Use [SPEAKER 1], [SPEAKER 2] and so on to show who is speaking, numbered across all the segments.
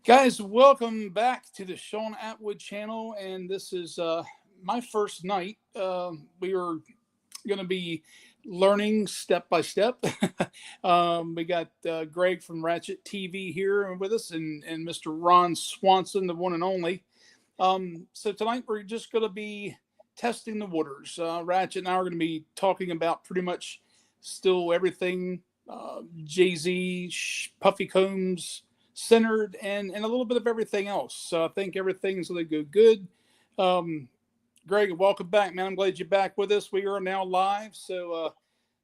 [SPEAKER 1] Guys, welcome back to the Sean Atwood channel, and this is my first night. We are going to be learning step by step. We got Greg from Ratchet TV here with us, and Mr. Ron Swanson, the one and only. So tonight we're just going to be testing the waters. Ratchet and I are going to be talking about pretty much still everything Jayz, Puffy Combs centered, and a little bit of everything else. So I think everything's going to go good. Greg, welcome back, man. I'm glad you're back with us. We are now live, so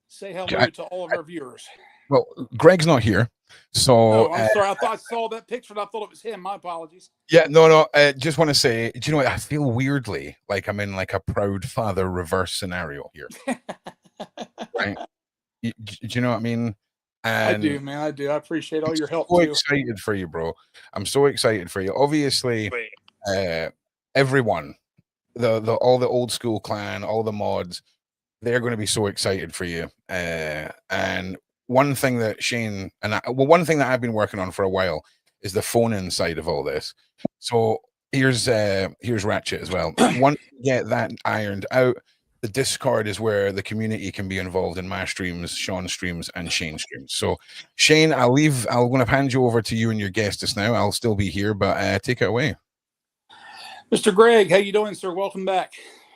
[SPEAKER 1] say hello to all of our viewers.
[SPEAKER 2] Well, Greg's not here, so
[SPEAKER 1] I'm sorry. I thought I saw that picture and I thought it was him. My apologies.
[SPEAKER 2] Yeah, no. Just want to say, do you know what? I feel weirdly like I'm in like a proud father reverse scenario here. Right? Do you know what I mean?
[SPEAKER 1] And I do, man. I do. I appreciate all your help.
[SPEAKER 2] I'm so excited for you, bro. I'm so excited for you. Obviously, everyone, all the old school clan, all the mods, they're going to be so excited for you. And one thing that Shane one thing that I've been working on for a while is the phone-in side of all this. So here's Ratchet as well. Once you get that ironed out, the Discord is where the community can be involved in my streams, Sean's streams, and Shane's streams. So Shane, I'm going to hand you over to you and your guest just now. I'll still be here, but take it away.
[SPEAKER 1] Mr. Greg, how you doing, sir? Welcome back.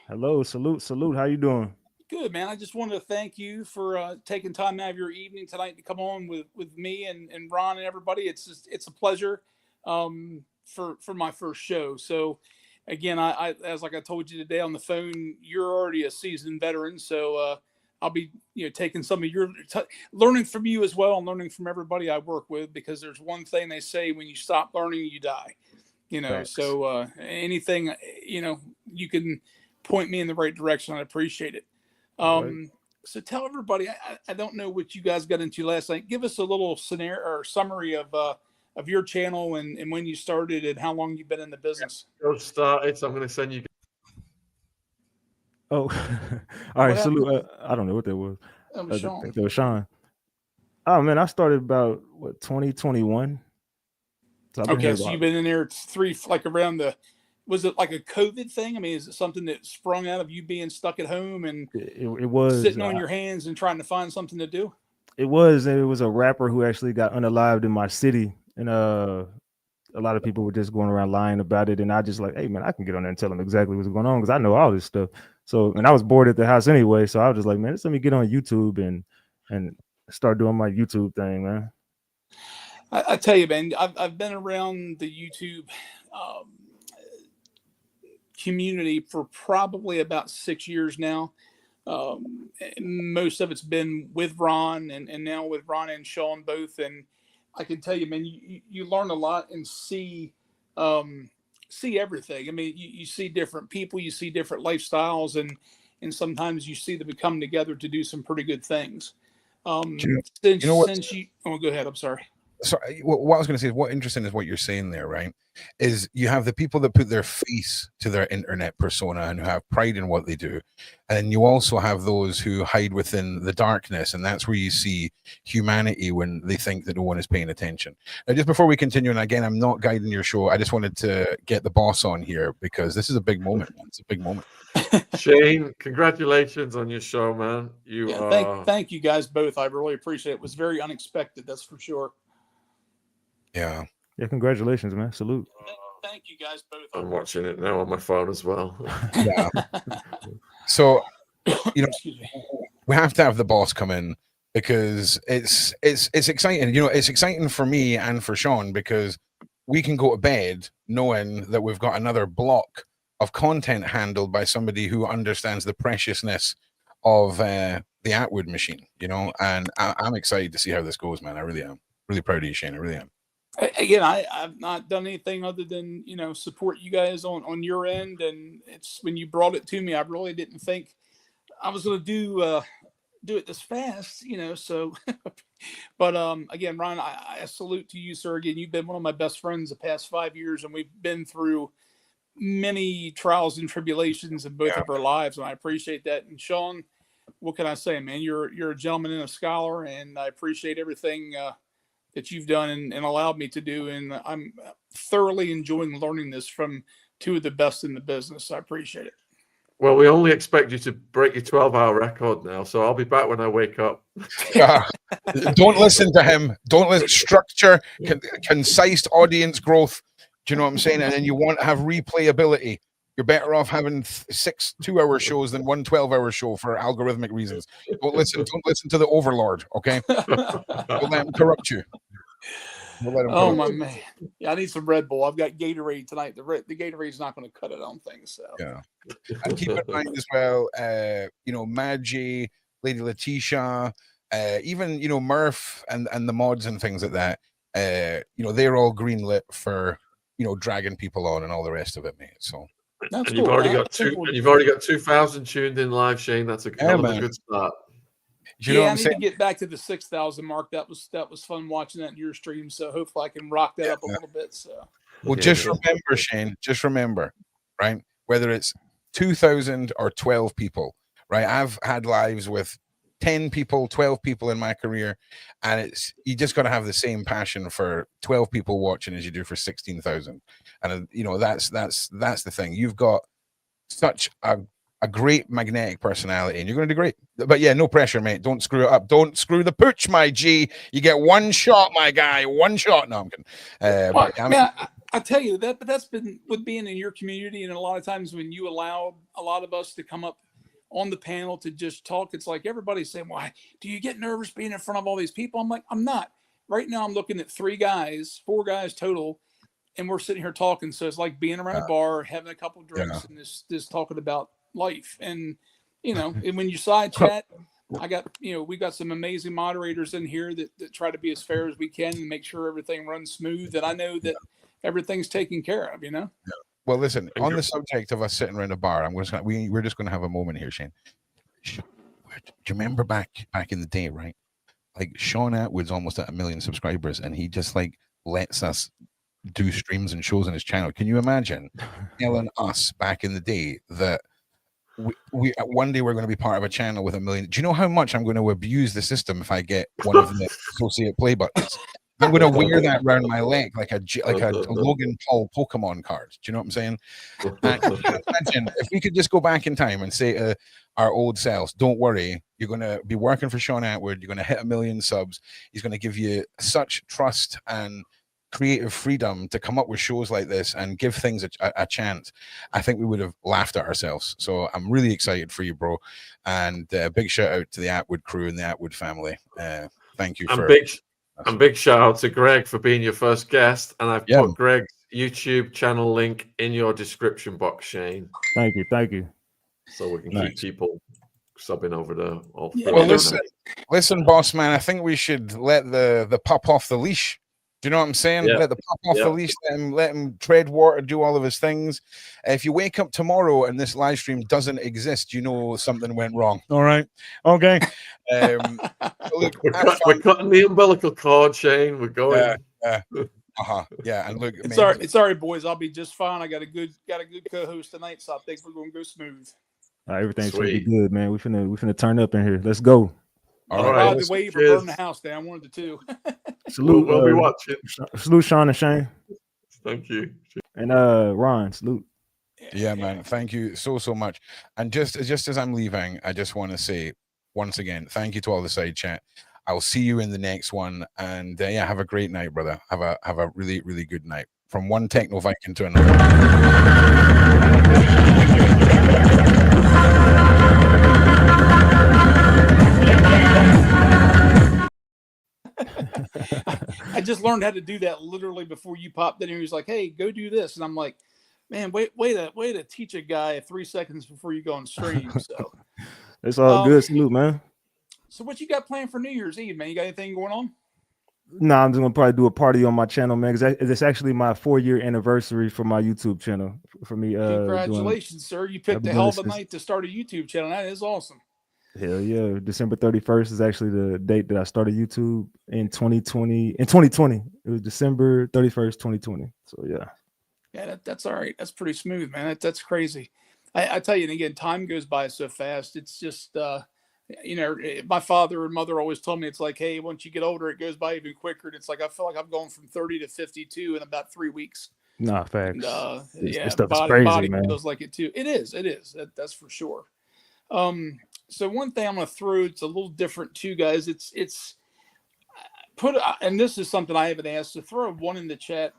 [SPEAKER 3] Hello, salute. How you doing?
[SPEAKER 1] Good, man. I just wanted to thank you for taking time out of your evening tonight to come on with me and Ron and everybody. It's a pleasure for my first show. So again, I as like I told you today on the phone, you're already a seasoned veteran. So I'll be taking some of your learning from you as well, and learning from everybody I work with, because there's one thing they say: when you stop learning, you die. Thanks. So anything you can point me in the right direction, I appreciate it. Right. So tell everybody, I don't know what you guys got into last night. Give us a little scenario or summary of your channel and when you started and how long you've been in the business.
[SPEAKER 4] I've started, so I'm going to send you.
[SPEAKER 3] Oh, all right. Salute. I don't know what that was.
[SPEAKER 1] That was Sean.
[SPEAKER 3] I think that was Sean. Oh man, I started about 2021.
[SPEAKER 1] So you've been in there around the. Was it like a COVID thing? I mean, is it something that sprung out of you being stuck at home and
[SPEAKER 3] it was
[SPEAKER 1] sitting on your hands and trying to find something to do?
[SPEAKER 3] It was a rapper who actually got unalived in my city, and a lot of people were just going around lying about it. And I just like, hey man, I can get on there and tell them exactly what's going on because I know all this stuff. So, and I was bored at the house anyway, so I was just like, man, let me get on YouTube and start doing my YouTube thing, man.
[SPEAKER 1] I tell you, man, I've been around the YouTube community for probably about 6 years now. Most of it's been with Ron and now with Ron and Sean both. And I can tell you, man, you learn a lot and see everything. I mean, you see different people, you see different lifestyles, and sometimes you see them come together to do some pretty good things.
[SPEAKER 2] Go
[SPEAKER 1] ahead. I'm sorry.
[SPEAKER 2] Sorry, what I was going to say is what interesting is what you're saying there, right? Is you have the people that put their face to their internet persona and who have pride in what they do. And you also have those who hide within the darkness. And that's where you see humanity when they think that no one is paying attention. Now, just before we continue, and again, I'm not guiding your show. I just wanted to get the boss on here because this is a big moment, man. It's a big moment.
[SPEAKER 4] Shane, congratulations on your show, man.
[SPEAKER 1] Thank you guys both. I really appreciate it. It was very unexpected. That's for sure.
[SPEAKER 2] Yeah,
[SPEAKER 3] congratulations, man. Salute.
[SPEAKER 1] Thank you guys both.
[SPEAKER 4] I'm watching it now on my phone as well.
[SPEAKER 2] Yeah. So, we have to have the boss come in because it's exciting. It's exciting for me and for Sean because we can go to bed knowing that we've got another block of content handled by somebody who understands the preciousness of the Atwood machine, and I'm excited to see how this goes, man. I really am. Really proud of you, Shane. I really am.
[SPEAKER 1] Again, I've not done anything other than, support you guys on your end. And it's when you brought it to me, I really didn't think I was going to do it this fast, so, but again, Ron, I salute to you, sir. Again, you've been one of my best friends the past 5 years, and we've been through many trials and tribulations in both of our lives. And I appreciate that. And Sean, what can I say, man? You're a gentleman and a scholar, and I appreciate everything that you've done and allowed me to do. And I'm thoroughly enjoying learning this from two of the best in the business. I appreciate it.
[SPEAKER 4] Well, we only expect you to break your 12-hour record now, so I'll be back when I wake up.
[SPEAKER 2] Don't listen to him. Don't listen. Structure, concise audience growth. Do you know what I'm saying? And then you want to have replayability. You're better off having 6 2-hour shows than 1 12-hour show for algorithmic reasons. Don't listen to the overlord, okay? Don't let him corrupt you.
[SPEAKER 1] Oh my man. Yeah, I need some Red Bull. I've got Gatorade tonight. The Gatorade's not going to cut it on things. So
[SPEAKER 2] yeah. And keep in mind as well, Maggie, Lady Letitia, even Murph and the mods and things like that. They're all greenlit for dragging people on and all the rest of it, mate. So
[SPEAKER 1] that's
[SPEAKER 4] and
[SPEAKER 1] cool.
[SPEAKER 4] You've already got 2,000 tuned in live, Shane. That's a hell of a good start.
[SPEAKER 1] I need to get back to the 6,000 mark. That was fun watching that in your stream. So hopefully I can rock that up a little bit. So
[SPEAKER 2] just remember, Shane. Just remember, right? Whether it's 2,000 or 12 people, right? I've had lives with 10 people, 12 people in my career, and you just got to have the same passion for 12 people watching as you do for 16,000. And that's the thing. You've got such a great magnetic personality, and you're going to do great. But yeah, no pressure, mate. Don't screw it up. Don't screw the pooch, my G. You get one shot, my guy. One shot. No, I'm kidding.
[SPEAKER 1] I tell you that, but that's been with being in your community, and a lot of times when you allow a lot of us to come up on the panel to just talk, it's like everybody's saying, "Why do you get nervous being in front of all these people?" I'm like, I'm not. Right now, I'm looking at 4 guys total, and we're sitting here talking. So it's like being around a bar, having a couple of drinks, and just talking about life. And and when you side chat, I got we got some amazing moderators in here that try to be as fair as we can and make sure everything runs smooth. And I know that everything's taken care of.
[SPEAKER 2] Well, listen, on the subject of us sitting around a bar, we're just going to have a moment here, Shane. Do you remember back in the day, right? Like Sean Atwood's almost at 1 million subscribers, and he just lets us do streams and shows on his channel. Can you imagine telling us back in the day that we one day we're going to be part of a channel with 1 million? Do you know how much I'm going to abuse the system if I get one of the associate play buttons? I'm going to wear that around my leg like a Logan Paul Pokemon card. Do you know what I'm saying? And imagine if we could just go back in time and say to our old selves, don't worry, you're going to be working for Sean Atwood. You're going to hit 1 million subs. He's going to give you such trust and creative freedom to come up with shows like this and give things a chance. I think we would have laughed at ourselves. So I'm really excited for you, bro. And big shout out to the Atwood crew and the Atwood family. Thank you.
[SPEAKER 4] And big shout out to Greg for being your first guest. And I've put Greg's YouTube channel link in your description box, Shane.
[SPEAKER 3] Thank you.
[SPEAKER 4] So we can keep people subbing over there.
[SPEAKER 2] Well, listen, boss man, I think we should let the pup off the leash. Do you know what I'm saying? Let the pup off the leash, let him tread water, do all of his things. If you wake up tomorrow and this live stream doesn't exist, you know something went wrong. All right. Okay.
[SPEAKER 4] Look, we're cutting the umbilical cord, Shane. We're going.
[SPEAKER 2] Yeah. And look,
[SPEAKER 1] it's all right, boys. I'll be just fine. I got a good co-host tonight, so I think we're gonna go smooth.
[SPEAKER 3] Everything's gonna be good, man. We finna turn up in here. Let's go.
[SPEAKER 1] All right. The way for burning the house down, 1 of the 2.
[SPEAKER 3] Salute.
[SPEAKER 4] We'll be watching.
[SPEAKER 3] Salute, Sean and Shane.
[SPEAKER 4] Thank you.
[SPEAKER 3] And Ron, salute.
[SPEAKER 2] Yeah, man. Thank you so much. And just as I'm leaving, I just want to say once again, thank you to all the side chat. I'll see you in the next one. And have a great night, brother. Have a really, really good night. From one techno Viking to another.
[SPEAKER 1] I just learned how to do that literally before you popped in. He was like, "Hey, go do this," and I'm like, "Man, way to teach a guy 3 seconds before you go on stream." So
[SPEAKER 3] it's all good. Salute, man.
[SPEAKER 1] So what you got planned for New Year's Eve, man? You got anything going on?
[SPEAKER 3] No, I'm just gonna probably do a party on my channel, man. Because it's actually my 4-year anniversary for my YouTube channel. For me,
[SPEAKER 1] congratulations, sir! You picked a hell of a night to start a YouTube channel. That is awesome.
[SPEAKER 3] Hell yeah. December 31st is actually the date that I started YouTube in 2020. In 2020. It was December 31st, 2020. So
[SPEAKER 1] yeah, that's all right. That's pretty smooth, man. That's crazy. I tell you, and again, time goes by so fast. It's just My father and mother always told me it's like, hey, once you get older, it goes by even quicker. And it's like I feel like I've gone from 30 to 52 in about 3 weeks.
[SPEAKER 3] Nah,
[SPEAKER 1] And
[SPEAKER 3] facts.
[SPEAKER 1] yeah,
[SPEAKER 3] This stuff is
[SPEAKER 1] body
[SPEAKER 3] crazy, man.
[SPEAKER 1] feels like it too. It is. That's for sure. So one thing I'm going to throw, it's a little different too, guys. It's and this is something I haven't asked, to throw one in the chat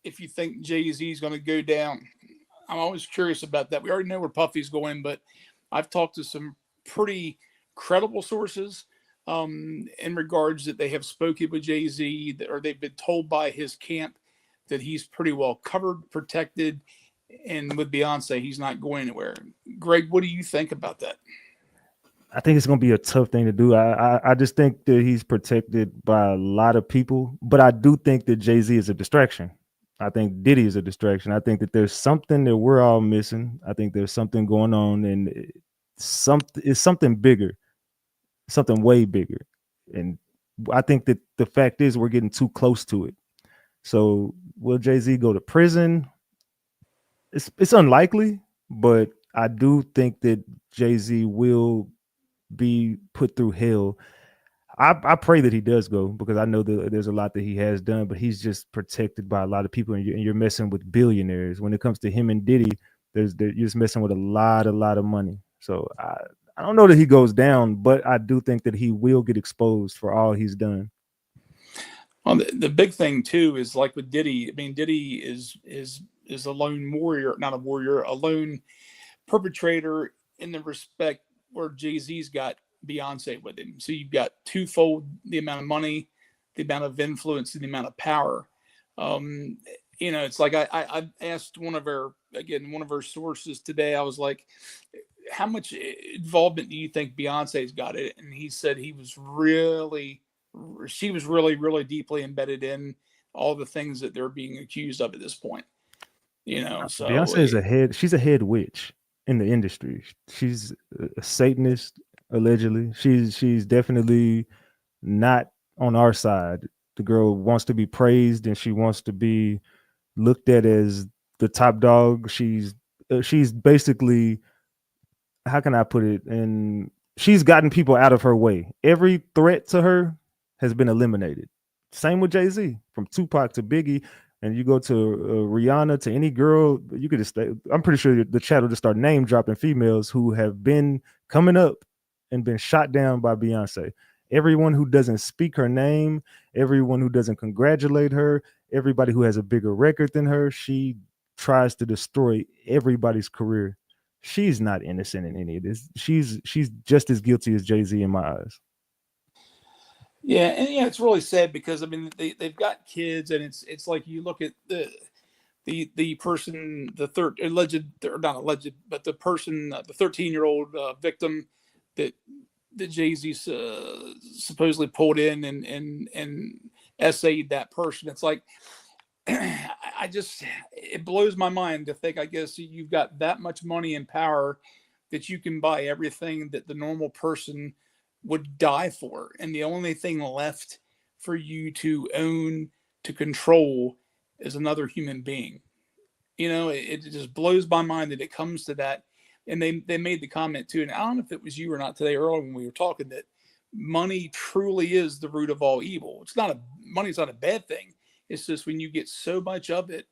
[SPEAKER 1] if you think Jay-Z is going to go down. I'm always curious about that. We already know where Puffy's going, but I've talked to some pretty credible sources in regards that they have spoken with Jay-Z, or they've been told by his camp that he's pretty well covered, protected, and with Beyonce, he's not going anywhere. Greg, what do you think about that?
[SPEAKER 3] I think it's going to be a tough thing to do. I just think that he's protected by a lot of people, but I do think that Jay-Z is a distraction. I think Diddy is a distraction. I think that there's something that we're all missing. I think there's something going on, and it's something bigger, something way bigger. And I think that the fact is we're getting too close to it. So will Jay-Z go to prison? It's unlikely, but I do think that Jay-Z will be put through hell. I pray that he does go, because I know that there's a lot that he has done, but he's just protected by a lot of people, and you're messing with billionaires. When it comes to him and Diddy, you're just messing with a lot of money. So I don't know that he goes down, but I do think that he will get exposed for all he's done.
[SPEAKER 1] Well, the big thing too is like with Diddy. I mean, Diddy is a lone warrior, not a warrior, a lone perpetrator in the respect where Jay-Z's got Beyonce with him. So you've got twofold the amount of money, the amount of influence, and the amount of power. It's like I asked one of our sources today. I was like, how much involvement do you think Beyonce's got in it? And he said she was really, really deeply embedded in all the things that they're being accused of at this point. So
[SPEAKER 3] Beyonce is she's a head witch in the industry. She's a Satanist, allegedly. She's definitely not on our side. The girl wants to be praised, and she wants to be looked at as the top dog. She's basically, how can I put it? And she's gotten people out of her way. Every threat to her has been eliminated. Same with Jay-Z, from Tupac to Biggie. And you go to Rihanna, to any girl, you could just, I'm pretty sure the chat will just start name dropping females who have been coming up and been shot down by Beyonce. Everyone who doesn't speak her name, everyone who doesn't congratulate her, everybody who has a bigger record than her, she tries to destroy everybody's career. She's not innocent in any of this. She's just as guilty as Jay-Z in my eyes.
[SPEAKER 1] Yeah, and it's really sad, because I mean they've got kids, and it's like you look at the person, the the person, the 13-year-old victim that Jay-Z supposedly pulled in and essayed that person. It's like, it blows my mind to think, I guess you've got that much money and power that you can buy everything that the normal person would die for, and the only thing left for you to own, to control, is another human being. It just blows my mind that it comes to that. And they made the comment too, and I don't know if it was you or not today earlier when we were talking, that money truly is the root of all evil. Money's not a bad thing. It's just when you get so much of it,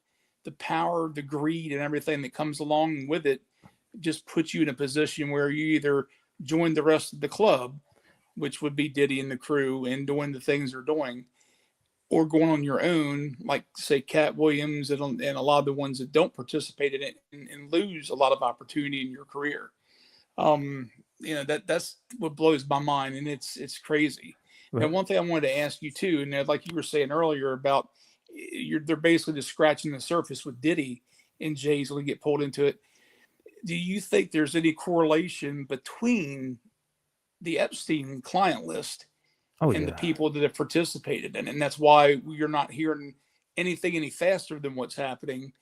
[SPEAKER 1] the power, the greed, and everything that comes along with it just puts you in a position where you either join the rest of the club, which would be Diddy and the crew, and doing the things they're doing, or going on your own, like say Cat Williams and a lot of the ones that don't participate in it, and lose a lot of opportunity in your career. That's what blows my mind, and it's crazy. Right. Now, one thing I wanted to ask you too, and like you were saying earlier about they're basically just scratching the surface with Diddy and Jayz when we get pulled into it. Do you think there's any correlation between the Epstein client list and the people that have participated in it? And that's why you're not hearing anything any faster than what's happening,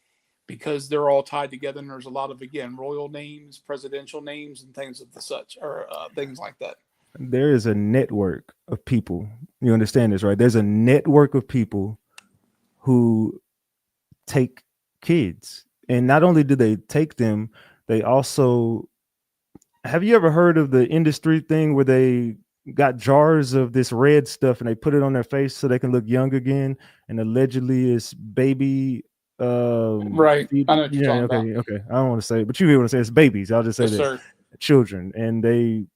[SPEAKER 1] because they're all tied together, and there's a lot of, again, royal names, presidential names, and things of the such, or things like that.
[SPEAKER 3] There is a network of people. You understand this, right? There's a network of people who take kids, and not only do they take them, they also have you ever heard of the industry thing where they got jars of this red stuff and they put it on their face so they can look young again? And allegedly it's baby
[SPEAKER 1] Right. I know what you're talking about.
[SPEAKER 3] okay. I don't want to say it, but you hear what I'm saying. It's babies. I'll just say
[SPEAKER 1] Yes,
[SPEAKER 3] that.
[SPEAKER 1] sir.
[SPEAKER 3] Children, and they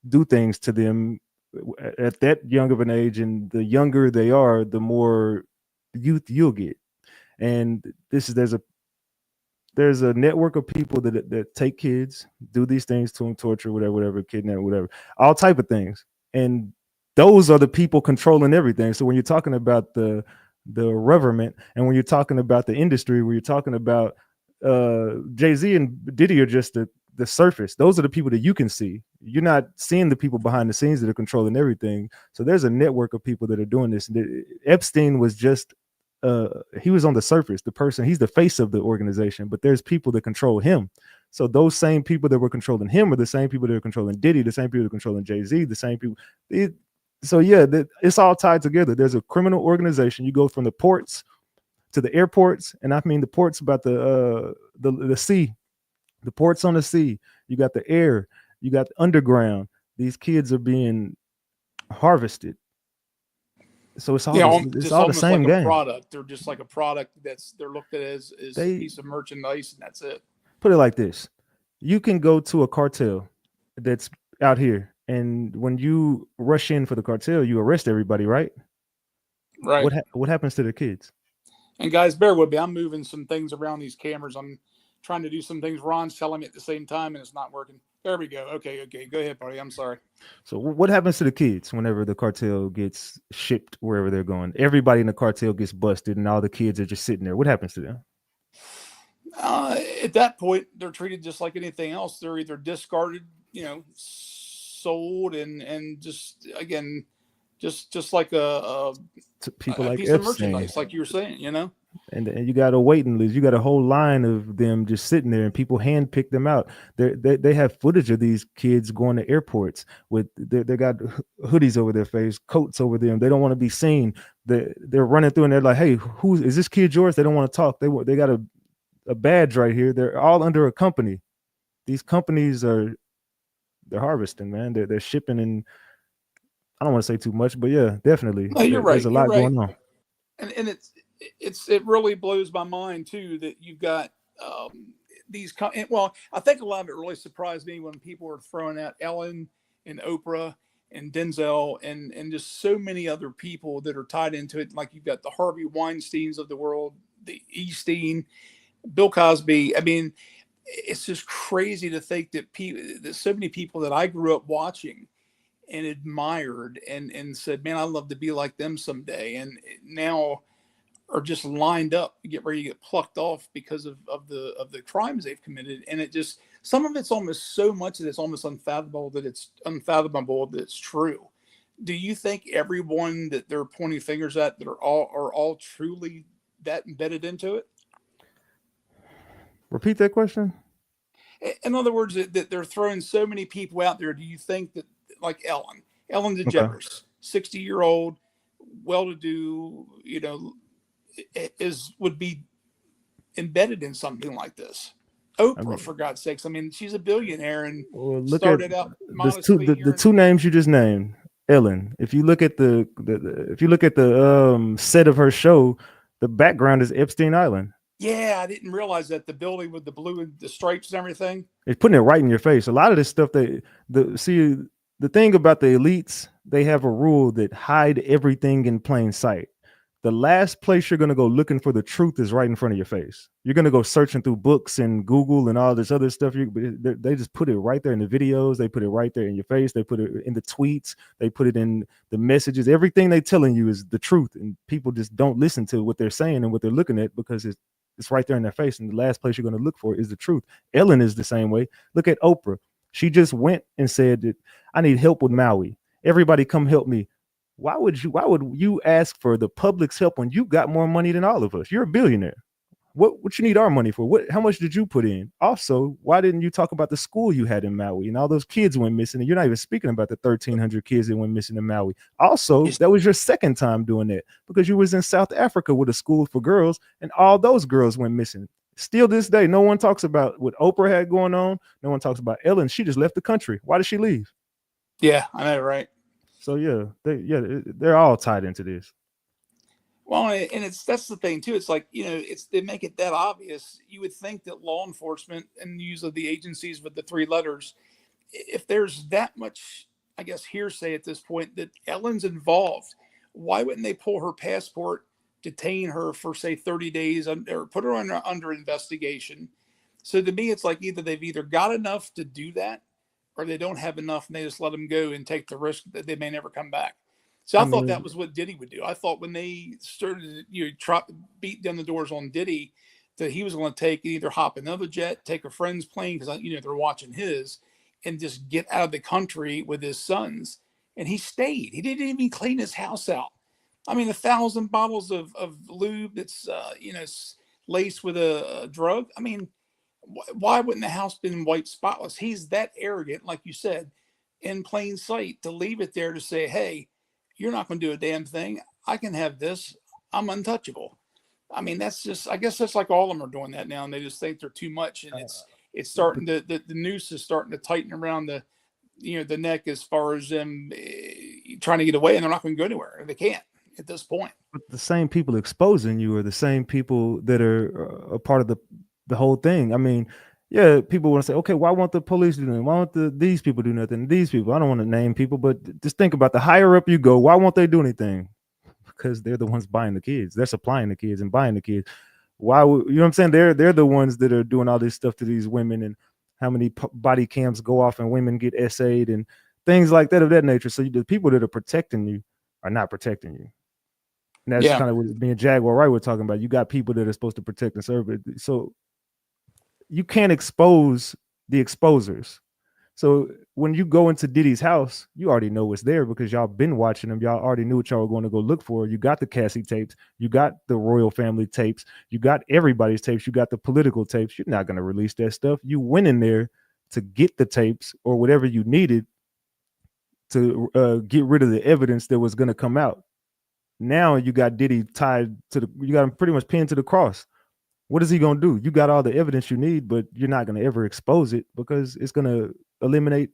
[SPEAKER 3] do things to them at that young of an age, and the younger they are, the more youth you'll get. And there's a network of people that take kids, do these things to them, torture, whatever, kidnap, whatever, all type of things. And those are the people controlling everything. So when you're talking about the government, and when you're talking about the industry, where you're talking about Jay-Z and Diddy are just the surface. Those are the people that you can see. You're not seeing the people behind the scenes that are controlling everything. So there's a network of people that are doing this. Epstein was just he was on the surface, the person, he's the face of the organization, but there's people that control him. So those same people that were controlling him are the same people that are controlling Diddy, the same people that are controlling Jay-Z, the same people. So yeah, it's all tied together. There's a criminal organization. You go from the ports to the airports, and I mean the ports about the sea, the ports on the sea. You got the air, you got the underground. These kids are being harvested. So it's all it's all the same
[SPEAKER 1] like
[SPEAKER 3] game.
[SPEAKER 1] Product. They're just like a product they're looked at as a piece of merchandise, and that's it.
[SPEAKER 3] Put it like this: you can go to a cartel that's out here, and when you rush in for the cartel, you arrest everybody, right?
[SPEAKER 1] Right.
[SPEAKER 3] What happens to the kids?
[SPEAKER 1] And guys, bear with me. I'm moving some things around these cameras. I'm trying to do some things Ron's telling me at the same time, and it's not working. There we go. Okay. Go ahead, buddy. I'm sorry.
[SPEAKER 3] So what happens to the kids whenever the cartel gets shipped wherever they're going? Everybody in the cartel gets busted, and all the kids are just sitting there. What happens to them?
[SPEAKER 1] At that point, they're treated just like anything else. They're either discarded, sold, and just again, just like a
[SPEAKER 3] people like
[SPEAKER 1] piece
[SPEAKER 3] Epstein.
[SPEAKER 1] of merchandise, like you were saying,
[SPEAKER 3] And you got a waiting list. You got a whole line of them just sitting there, and people handpick them out. They have footage of these kids going to airports with they got hoodies over their face, coats over them. They don't want to be seen. They're running through, and they're like, "Hey, who is this kid yours?" They don't want to talk. They got a badge right here. They're all under a company. These companies they're harvesting, man. They're shipping, and I don't want to say too much, but yeah, definitely.
[SPEAKER 1] No, you're right.
[SPEAKER 3] There's a lot going on,
[SPEAKER 1] and it really blows my mind too that you've got these. Well, I think a lot of it really surprised me when people were throwing out Ellen and Oprah and Denzel and just so many other people that are tied into it. Like you've got the Harvey Weinsteins of the world, the Epstein, Bill Cosby. I mean, it's just crazy to think that there's so many people that I grew up watching and admired and said, man, I'd love to be like them someday. And now are just lined up to get ready to get plucked off because of the crimes they've committed. And it just, some of it's almost so much that it's almost unfathomable that it's true. Do you think everyone that they're pointing fingers at that are all truly that embedded into it?
[SPEAKER 3] Repeat that question.
[SPEAKER 1] In other words, that they're throwing so many people out there. Do you think that, like Ellen DeGeneres, 60-year-old, well-to-do, would be embedded in something like this? Oprah, for God's sakes. I mean, she's a billionaire and started out modestly.
[SPEAKER 3] The two names you just named, Ellen. If you look at the set of her show, the background is Epstein Island.
[SPEAKER 1] Yeah, I didn't realize that, the building with the blue and the stripes and everything.
[SPEAKER 3] It's putting it right in your face. A lot of this stuff the thing about the elites, they have a rule that hide everything in plain sight. The last place you're going to go looking for the truth is right in front of your face. You're going to go searching through books and Google and all this other stuff. They just put it right there in the videos. They put it right there in your face. They put it in the tweets. They put it in the messages. Everything they're telling you is the truth. And people just don't listen to what they're saying and what they're looking at because it's right there in their face. And the last place you're going to look for is the truth. Ellen is the same way. Look at Oprah. She just went and said that I need help with Maui. Everybody come help me. Why would you ask for the public's help when you got more money than all of us? You're a billionaire. What you need our money for? How much did you put in? Also, why didn't you talk about the school you had in Maui and all those kids went missing? And you're not even speaking about the 1,300 kids that went missing in Maui. Also, that was your second time doing that because you was in South Africa with a school for girls and all those girls went missing. Still this day, no one talks about what Oprah had going on. No one talks about Ellen. She just left the country. Why did she leave?
[SPEAKER 1] Yeah, I know, right?
[SPEAKER 3] So yeah, they're all tied into this.
[SPEAKER 1] Well, and that's the thing too. It's like, they make it that obvious. You would think that law enforcement and usually the agencies with the three letters, if there's that much, I guess, hearsay at this point that Ellen's involved, why wouldn't they pull her passport, detain her for say 30 days, or put her under investigation? So to me, it's like either they've got enough to do that, or they don't have enough and they just let them go and take the risk that they may never come back. So I thought that was what Diddy would do. I thought when they started, beat down the doors on Diddy, that he was going to take either hop another jet, take a friend's plane because they're watching his, and just get out of the country with his sons. And he stayed. He didn't even clean his house out. I mean, 1,000 bottles of lube that's laced with a drug. I mean, why wouldn't the house been wiped spotless? He's that arrogant, like you said, in plain sight, to leave it there to say, hey, you're not going to do a damn thing. I can have this. I'm untouchable. I mean, that's just, I guess that's like all of them are doing that now. And they just think they're too much. And it's starting to, the noose is starting to tighten around the neck as far as them trying to get away, and they're not going to go anywhere. They can't at this point.
[SPEAKER 3] But the same people exposing you are the same people that are a part of the whole thing. I mean, yeah, people want to say, okay, why won't the police do nothing? Why won't these people do nothing? These people, I don't want to name people, but just think about the higher up you go, why won't they do anything? Because they're the ones buying the kids. They're supplying the kids and buying the kids. Why would, you know what I'm saying? They're the ones that are doing all this stuff to these women, and how many body cams go off and women get essayed and things like that of that nature. So the people that are protecting you are not protecting you. And that's kind of what me and Jaguar Wright were talking about. You got people that are supposed to protect and serve it. So you can't expose the exposers. So when you go into Diddy's house, you already know what's there because y'all been watching him. Y'all already knew what y'all were going to go look for. You got the Cassie tapes. You got the royal family tapes. You got everybody's tapes. You got the political tapes. You're not going to release that stuff. You went in there to get the tapes or whatever you needed to get rid of the evidence that was going to come out. Now you got Diddy tied to you got him pretty much pinned to the cross. What is he going to do? You got all the evidence you need, but you're not going to ever expose it because it's going to eliminate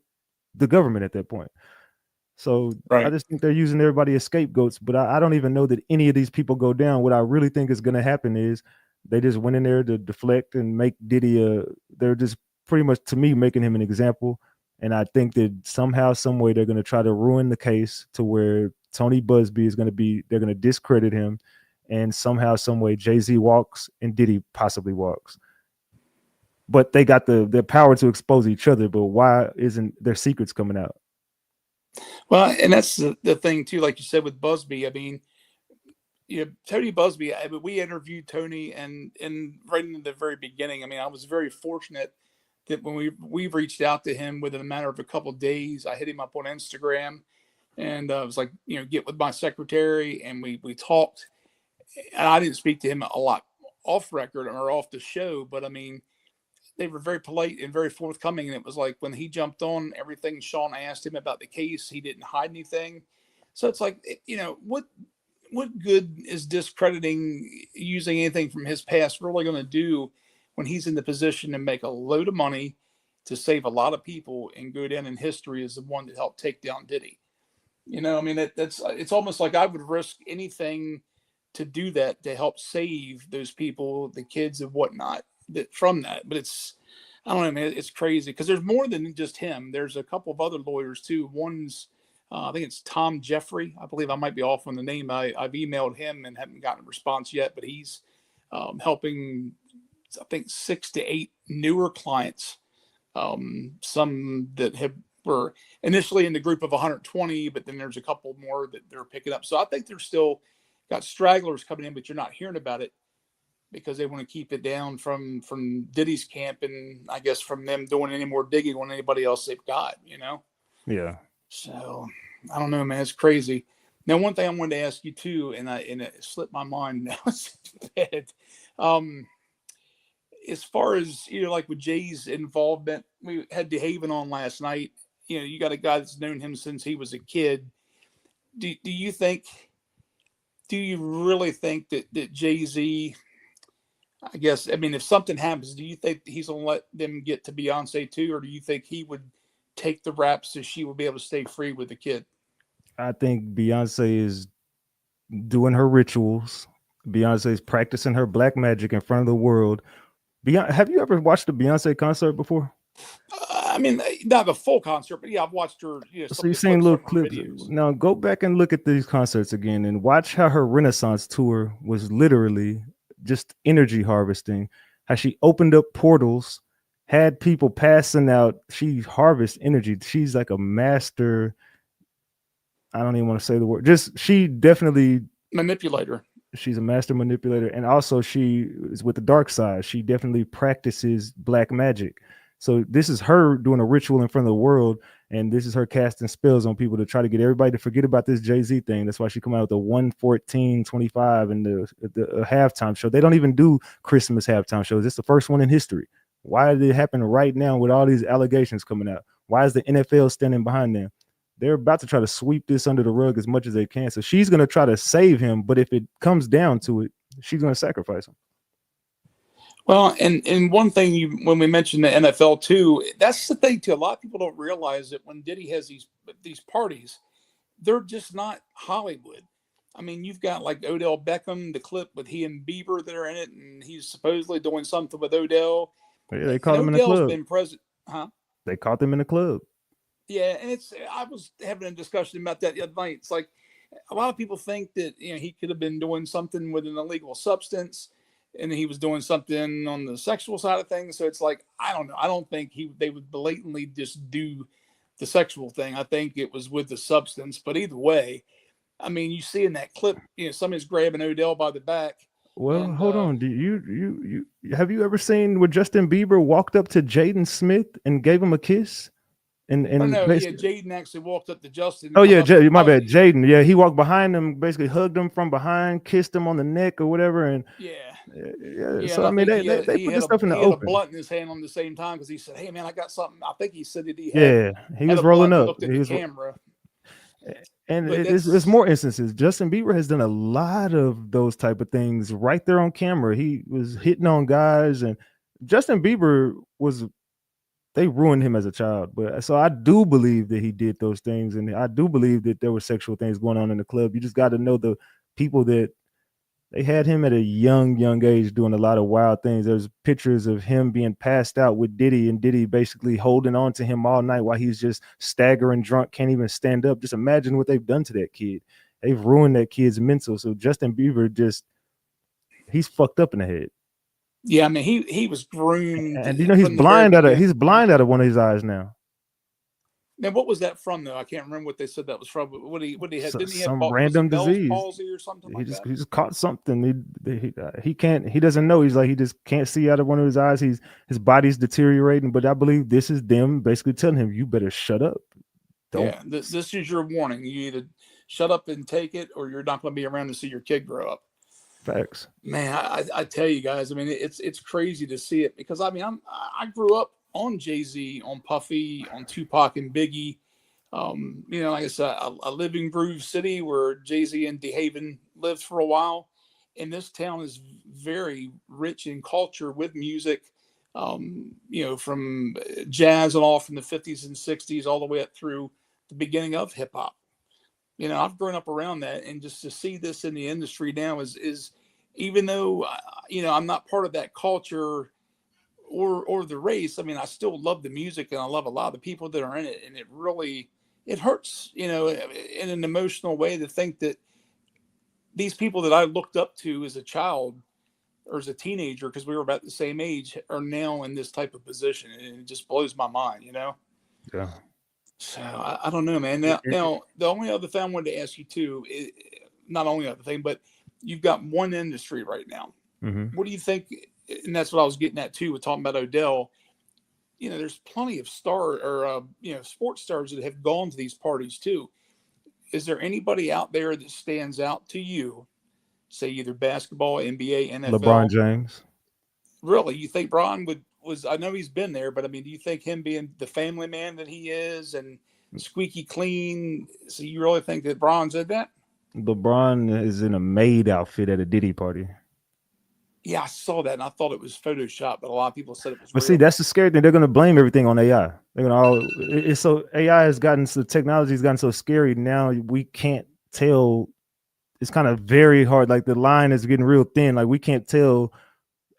[SPEAKER 3] the government at that point. So I just think they're using everybody as scapegoats, but I don't even know that any of these people go down. What I really think is going to happen is they just went in there to deflect and make Diddy they're just pretty much, to me, making him an example. And I think that somehow, some way, they're going to try to ruin the case to where Tony Busby is going to be, they're going to discredit him. And somehow, some way, Jay-Z walks and Diddy possibly walks. But they got the power to expose each other. But why isn't their secrets coming out?
[SPEAKER 1] Well, and that's the thing, too, like you said, with Busby. I mean, Tony Busby, we interviewed Tony and right in the very beginning. I mean, I was very fortunate that when we reached out to him within a matter of a couple of days, I hit him up on Instagram and I was like, get with my secretary, and we talked. And I didn't speak to him a lot off record or off the show, but I mean, they were very polite and very forthcoming. And it was like when he jumped on everything Sean asked him about the case, he didn't hide anything. So it's like, what good is discrediting using anything from his past really going to do when he's in the position to make a load of money, to save a lot of people, and go down in history as the one that helped take down Diddy? I mean, it's almost like I would risk anything to do that, to help save those people, the kids and whatnot, from that. But I don't know, man, it's crazy because there's more than just him. There's a couple of other lawyers too. One's, I think it's Tom Jeffrey. I believe I might be off on the name. I've emailed him and haven't gotten a response yet, but he's helping, I think, 6 to 8 newer clients. Some that were initially in the group of 120, but then there's a couple more that they're picking up. So I think they're still got stragglers coming in, but you're not hearing about it because they want to keep it down from Diddy's camp, and I guess from them doing any more digging on anybody else they've got,
[SPEAKER 3] Yeah.
[SPEAKER 1] So I don't know, man. It's crazy. Now, one thing I wanted to ask you too, and it slipped my mind now. It's bad. As far as like with Jay's involvement, we had DeHaven on last night. You got a guy that's known him since he was a kid. Do you really think that Jay-Z I guess, I mean, if something happens, do you think he's going to let them get to Beyonce too? Or do you think he would take the rap so she will be able to stay free with the kid?
[SPEAKER 3] I think Beyonce is doing her rituals. Beyonce is practicing her black magic in front of the world. Have you ever watched a Beyonce concert before?
[SPEAKER 1] I mean, not the full concert, but yeah, I've watched her. You know,
[SPEAKER 3] So you've seen little clips. Now go back and look at these concerts again and watch how her Renaissance tour was literally just energy harvesting. How she opened up portals, had people passing out. She harvests energy. She's like a master. I don't even want to say the word. Just she definitely
[SPEAKER 1] manipulator.
[SPEAKER 3] She's a master manipulator, and also she is with the dark side. She definitely practices black magic. So this is her doing a ritual in front of the world, and this is her casting spells on people to try to get everybody to forget about this Jay-Z thing. That's why she come out with the 114.25 in the halftime show. They don't even do Christmas halftime shows. It's the first one in history. Why did it happen right now with all these allegations coming out? Why is the NFL standing behind them? They're about to try to sweep this under the rug as much as they can. So she's going to try to save him, but if it comes down to it, she's going to sacrifice him.
[SPEAKER 1] Well, and one thing when we mentioned the NFL too, that's the thing too. A lot of people don't realize that when Diddy has these parties, they're just not Hollywood. I mean, you've got like Odell Beckham, the clip with he and Bieber that are in it, and he's supposedly doing something with Odell.
[SPEAKER 3] Yeah, they caught him in the club.
[SPEAKER 1] Been present, huh?
[SPEAKER 3] They caught them in the club.
[SPEAKER 1] Yeah, and I was having a discussion about that the other night. It's like a lot of people think that he could have been doing something with an illegal substance, and he was doing something on the sexual side of things. So it's like I don't know. I don't think they would blatantly just do the sexual thing. I think it was with the substance. But either way, I mean, you see in that clip, somebody's grabbing Odell by the back.
[SPEAKER 3] Well, hold on. Do you have you ever seen where Justin Bieber walked up to Jaden Smith and gave him a kiss?
[SPEAKER 1] Jaden actually walked up to Justin.
[SPEAKER 3] Oh yeah, my bad, Jaden. Yeah, he walked behind him, basically hugged him from behind, kissed him on the neck or whatever, and yeah. So I mean, they put this stuff in the open. He had
[SPEAKER 1] a blunt in his hand on the same time because he said, "Hey man, I got something." I think he said that he
[SPEAKER 3] had. Yeah, he was rolling up.
[SPEAKER 1] Looked at the camera.
[SPEAKER 3] And there's more instances. Justin Bieber has done a lot of those type of things right there on camera. He was hitting on guys, and Justin Bieber they ruined him as a child. But so I do believe that he did those things, and I do believe that there were sexual things going on in the club. You just got to know the people that they had him at a young age doing a lot of wild things. There's pictures of him being passed out with Diddy, and Diddy basically holding on to him all night while he's just staggering drunk, can't even stand up. Just imagine what they've done to that kid. They've ruined that kid's mental. So Justin Bieber he's fucked up in the head.
[SPEAKER 1] Yeah, I mean he was groomed,
[SPEAKER 3] and he's blind out of one of his eyes now.
[SPEAKER 1] Now, what was that from though? I can't remember what they said that was from. What he had? Didn't he have
[SPEAKER 3] some random disease,
[SPEAKER 1] palsy or something like that?
[SPEAKER 3] He just caught something. He can't. He doesn't know. He's like he just can't see out of one of his eyes. His body's deteriorating. But I believe this is them basically telling him, "You better shut up."
[SPEAKER 1] This is your warning. You either shut up and take it, or you're not going to be around to see your kid grow up.
[SPEAKER 3] Facts,
[SPEAKER 1] man. I tell you guys. I mean, it's crazy to see it because I mean I grew up on Jay-Z, on Puffy, on Tupac and Biggie. Like I said, I live in Groove City where Jay-Z and DeHaven lived for a while. And this town is very rich in culture with music, from jazz and all from the 50s and 60s all the way up through the beginning of hip hop. I've grown up around that, and just to see this in the industry now is even though, I'm not part of that culture or the race. I mean, I still love the music and I love a lot of the people that are in it. And it hurts, in an emotional way to think that these people that I looked up to as a child or as a teenager, because we were about the same age, are now in this type of position. And it just blows my mind,
[SPEAKER 3] Yeah.
[SPEAKER 1] So I don't know, man. Now, the only other thing I wanted to ask you too, not only other thing, but you've got one industry right now.
[SPEAKER 3] Mm-hmm.
[SPEAKER 1] What do you think? And that's what I was getting at too with talking about Odell. There's plenty of sports stars that have gone to these parties too. Is there anybody out there that stands out to you? Say either basketball, NBA, NFL.
[SPEAKER 3] LeBron James.
[SPEAKER 1] Really, you think Bron was? I know he's been there, but I mean, do you think him being the family man that he is and squeaky clean? So you really think that Bron did that?
[SPEAKER 3] LeBron is in a maid outfit at a Diddy party.
[SPEAKER 1] Yeah, I saw that and I thought it was Photoshop, but a lot of people said it was
[SPEAKER 3] But
[SPEAKER 1] real.
[SPEAKER 3] see, that's the scary thing. They're gonna blame everything on AI. They're gonna all it's so AI has gotten so technology has gotten so scary now we can't tell. It's kind of very hard. Like the line is getting real thin. Like we can't tell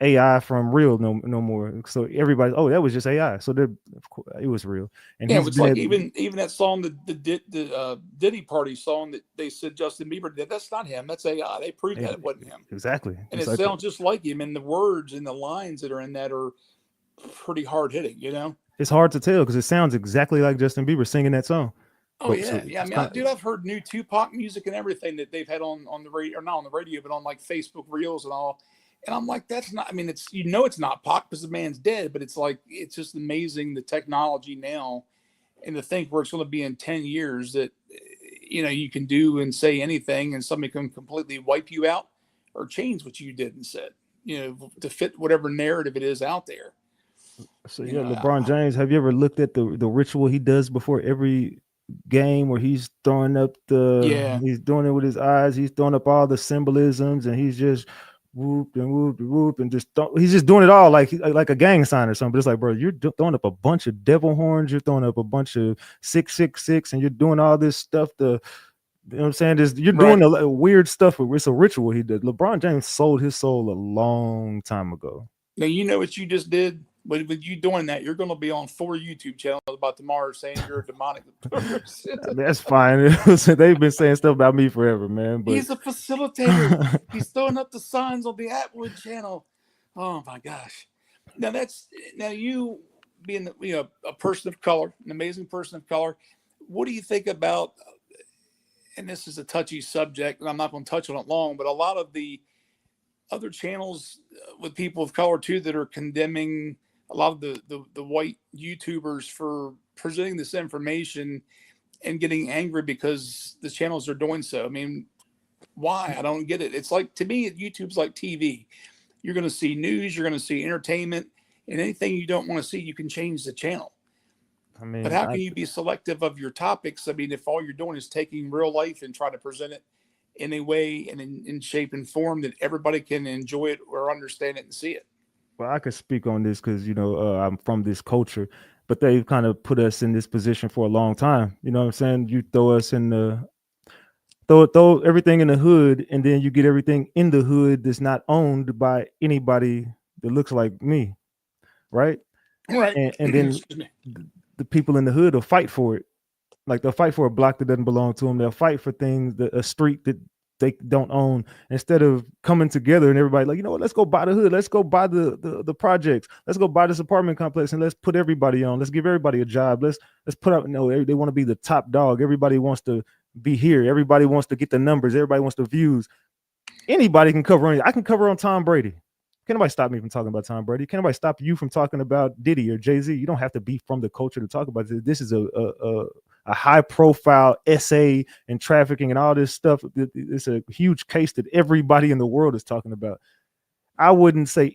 [SPEAKER 3] AI from real no more. So everybody, oh, that was just AI. So of course, it was real. And
[SPEAKER 1] Yeah,
[SPEAKER 3] he's
[SPEAKER 1] it's
[SPEAKER 3] been
[SPEAKER 1] like even that song, the Diddy Party song that they said Justin Bieber did. That's not him. That's AI. They proved that it wasn't him.
[SPEAKER 3] Exactly.
[SPEAKER 1] And
[SPEAKER 3] it's
[SPEAKER 1] it
[SPEAKER 3] like
[SPEAKER 1] sounds just like him. And the words and the lines that are in that are pretty hard hitting. You know.
[SPEAKER 3] It's hard to tell because it sounds exactly like Justin Bieber singing that song.
[SPEAKER 1] Oh
[SPEAKER 3] But,
[SPEAKER 1] yeah,
[SPEAKER 3] so
[SPEAKER 1] yeah. I mean, dude, I've heard new Tupac music and everything that they've had on the radio, or not on the radio, but on like Facebook Reels and all. And I'm like, that's not. I mean, it's it's not Pac because the man's dead, but it's like it's just amazing the technology now, and to think where it's going to be in 10 years that you can do and say anything, and somebody can completely wipe you out or change what you did and said, to fit whatever narrative it is out there.
[SPEAKER 3] So yeah, LeBron James. Have you ever looked at the ritual he does before every game where he's throwing up he's doing it with his eyes, he's throwing up all the symbolisms, and he's just whoop and whoop and whoop and he's just doing it all like a gang sign or something. But it's like, bro, you're throwing up a bunch of devil horns, you're throwing up a bunch of 666, and you're doing all this stuff to. You know what I'm saying? You're doing a weird stuff. It's a ritual he did. LeBron James sold his soul a long time ago.
[SPEAKER 1] Now, you know what you just did? With you doing that, you're going to be on 4 YouTube channels about tomorrow saying you're a demonic person.
[SPEAKER 3] That's fine. They've been saying stuff about me forever, man. But
[SPEAKER 1] he's a facilitator. He's throwing up the signs on the Atwood channel. Oh my gosh! Now you being a person of color, an amazing person of color. What do you think about? And this is a touchy subject, and I'm not going to touch on it long. But a lot of the other channels with people of color too that are condemning a lot of the white YouTubers for presenting this information and getting angry because the channels are doing so. I mean, why? I don't get it. It's like, to me, YouTube's like TV. You're going to see news, you're going to see entertainment, and anything you don't want to see, you can change the channel.
[SPEAKER 3] I mean,
[SPEAKER 1] but how can you be selective of your topics? I mean, if all you're doing is taking real life and trying to present it in a way and in shape and form that everybody can enjoy it or understand it and see it.
[SPEAKER 3] Well, I could speak on this because, I'm from this culture, but they've kind of put us in this position for a long time. You know what I'm saying? You throw us in throw everything in the hood, and then you get everything in the hood that's not owned by anybody that looks like me. Right.
[SPEAKER 1] Right.
[SPEAKER 3] And then the people in the hood will fight for it. Like they'll fight for a block that doesn't belong to them. They'll fight for things, a street that they don't own, instead of coming together and everybody like, let's go buy the hood. Let's go buy the projects. Let's go buy this apartment complex and let's put everybody on. Let's give everybody a job. Let's put up, they want to be the top dog. Everybody wants to be here. Everybody wants to get the numbers. Everybody wants the views. Anybody can cover on. I can cover on Tom Brady. Can nobody stop me from talking about Tom Brady? Can nobody stop you from talking about Diddy or Jayz? You don't have to be from the culture to talk about this. This is a high profile essay and trafficking and all this stuff. It's a huge case that everybody in the world is talking about. I wouldn't say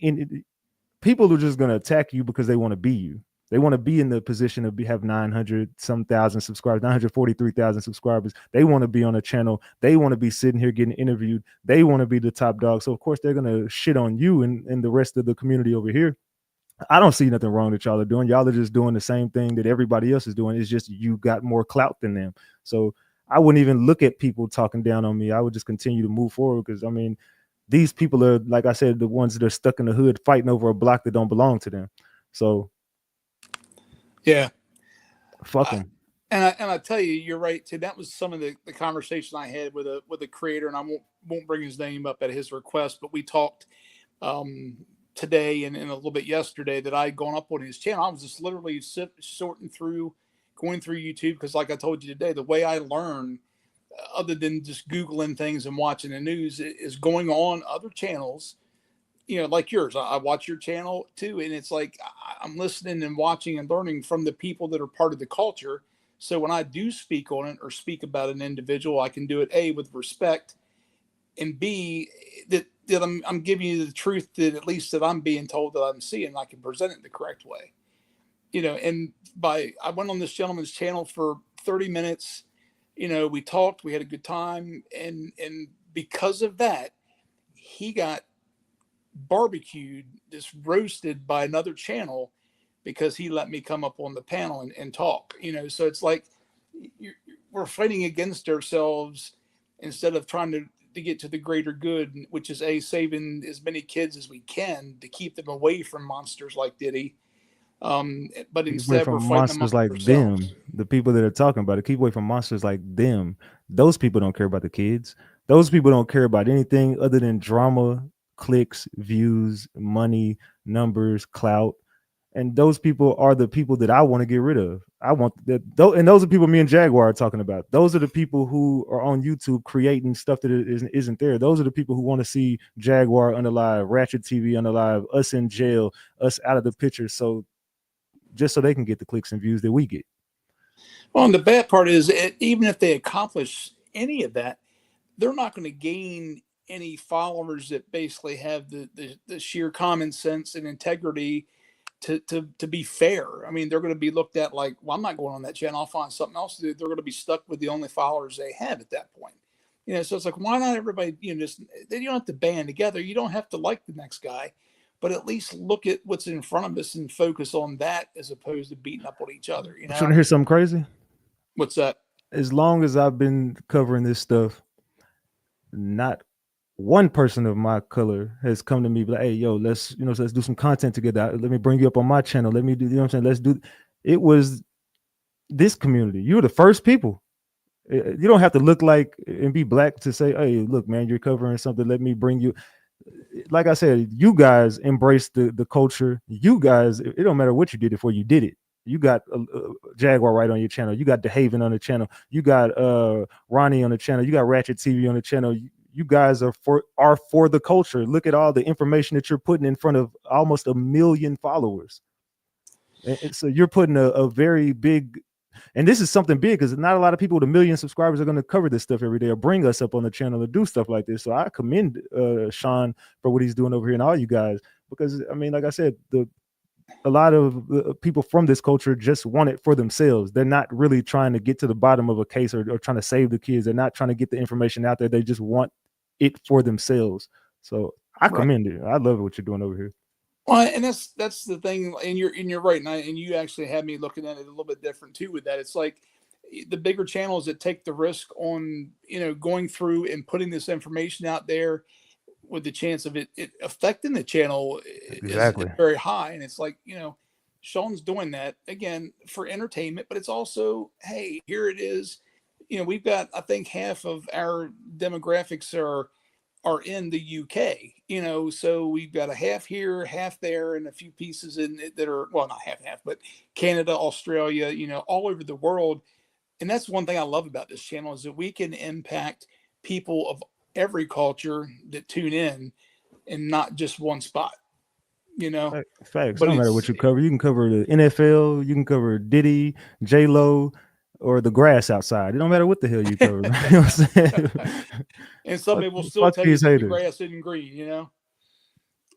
[SPEAKER 3] people are just going to attack you because they want to be you. They want to be in the position of have 900-some-thousand subscribers, 943,000 subscribers. They want to be on a channel. They want to be sitting here getting interviewed. They want to be the top dog. So of course they're going to shit on you and the rest of the community over here. I don't see nothing wrong that y'all are doing. Y'all are just doing the same thing that everybody else is doing. It's just you got more clout than them. So I wouldn't even look at people talking down on me. I would just continue to move forward because, I mean, these people are, like I said, the ones that are stuck in the hood fighting over a block that don't belong to them. So
[SPEAKER 1] yeah,
[SPEAKER 3] fuck them.
[SPEAKER 1] And I tell you, you're right too. That was some of the conversation I had with a creator, and I won't bring his name up at his request, but we talked today and a little bit yesterday that I had gone up on his channel. I was just literally going through YouTube because, like I told you today, the way I learn, other than just Googling things and watching the news, is going on other channels. Like yours, I watch your channel too. And it's like, I'm listening and watching and learning from the people that are part of the culture. So when I do speak on it or speak about an individual, I can do it A, with respect, and B, that I'm giving you the truth that at least that I'm being told that I'm seeing, I can present it the correct way. And I went on this gentleman's channel for 30 minutes. We talked, we had a good time. And because of that, he got barbecued, just roasted by another channel because he let me come up on the panel and talk, you know. So it's like we're fighting against ourselves instead of trying to get to the greater good, which is saving as many kids as we can to keep them away from monsters like Diddy. But
[SPEAKER 3] Keep away
[SPEAKER 1] instead we're
[SPEAKER 3] from
[SPEAKER 1] fighting
[SPEAKER 3] monsters
[SPEAKER 1] amongst
[SPEAKER 3] like
[SPEAKER 1] ourselves.
[SPEAKER 3] them. The people that are talking about it, keep away from monsters like them. Those people don't care about the kids. Those people don't care about anything other than drama, clicks, views, money, numbers, clout. And those people are the people that I want to get rid of. I want that, and those are people me and Jaguar are talking about. Those are the people who are on YouTube creating stuff that isn't there. Those are the people who want to see Jaguar unalive, Ratchet TV unalive, us in jail, us out of the picture. So just so they can get the clicks and views that we get.
[SPEAKER 1] Well, and the bad part is, even if they accomplish any of that, they're not going to gain any followers that basically have the sheer common sense and integrity to be fair. I mean, they're going to be looked at like, well, I'm not going on that channel. I'll find something else to do. They're going to be stuck with the only followers they have at that point. You know, so it's like, why not everybody, you know, just, you don't have to band together. You don't have to like the next guy, but at least look at what's in front of us and focus on that as opposed to beating up on each other. You know,
[SPEAKER 3] You want to hear something crazy?
[SPEAKER 1] what's that?
[SPEAKER 3] As long as I've been covering this stuff, not one person of my color has come to me like, hey, yo, let's do some content together. Let me bring you up on my channel. Let me do, you know what I'm saying? Let's do. It was this community. You were the first people. You don't have to look like and be black to say, hey, look, man, you're covering something. Let me bring you. Like I said, you guys embrace the culture. You guys, it don't matter what you did before you did it. You got Jaguar right on your channel. You got DeHaven on the channel. You got Ronnie on the channel. You got Ratchet TV on the channel. You guys are for the culture. Look at all the information that you're putting in front of almost 1 million followers. And so you're putting a very big, and this is something big because not a lot of people with 1 million subscribers are going to cover this stuff every day or bring us up on the channel to do stuff like this. So I commend Sean for what he's doing over here and all you guys, because I mean, like I said, a lot of people from this culture just want it for themselves. They're not really trying to get to the bottom of a case or trying to save the kids. They're not trying to get the information out there. They just want it for themselves. So I commend it. I love what you're doing over here.
[SPEAKER 1] Well, and that's the thing, and you're right, and you actually had me looking at it a little bit different too with that. It's like the bigger channels that take the risk on, you know, going through and putting this information out there with the chance of it affecting the channel is very high. And it's like, you know, Sean's doing that again for entertainment, but it's also, hey, here it is. You know, we've got, I think half of our demographics are in the UK, you know, so we've got a half here, half there, and a few pieces in it that are, well, not half, but Canada, Australia, you know, all over the world. And that's one thing I love about this channel is that we can impact people of every culture that tune in and not just one spot, you know.
[SPEAKER 3] Facts. But no matter what you cover, you can cover the NFL, you can cover Diddy, J-Lo, or the grass outside. It don't matter what the hell you cover. You know what I'm saying?
[SPEAKER 1] And somebody will still tell you that the grass isn't green, you know.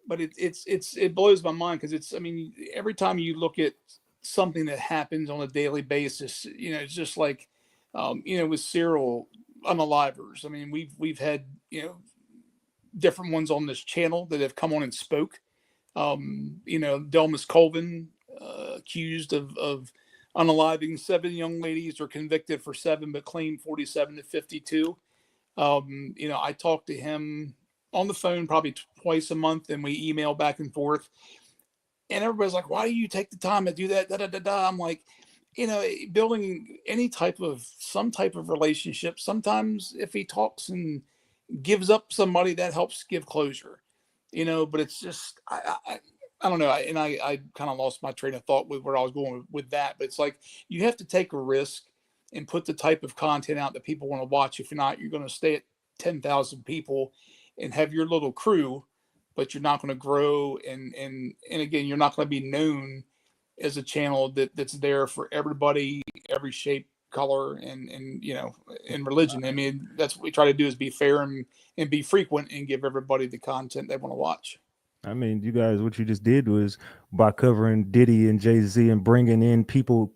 [SPEAKER 1] But it blows my mind because it's, I mean, every time you look at something that happens on a daily basis, you know, it's just like, you know, with serial unalivers. I mean, we've had, you know, different ones on this channel that have come on and spoke. You know, Delmas Colvin, accused of unaliving 7 young ladies, or convicted for 7 but claimed 47 to 52. You know, I talk to him on the phone probably twice a month, and we email back and forth. And everybody's like, why do you take the time to do that? Da, da, da, da. I'm like, you know, building some type of relationship. Sometimes if he talks and gives up somebody, that helps give closure, you know, but it's just, I don't know. I kind of lost my train of thought with where I was going with that, but it's like, you have to take a risk and put the type of content out that people want to watch. If you're not, you're going to stay at 10,000 people and have your little crew, but you're not going to grow. And again, you're not going to be known as a channel that's there for everybody, every shape, color, and you know, in religion. I mean, that's what we try to do, is be fair and be frequent and give everybody the content they want to watch.
[SPEAKER 3] I mean, you guys, what you just did was, by covering Diddy and Jay-Z and bringing in people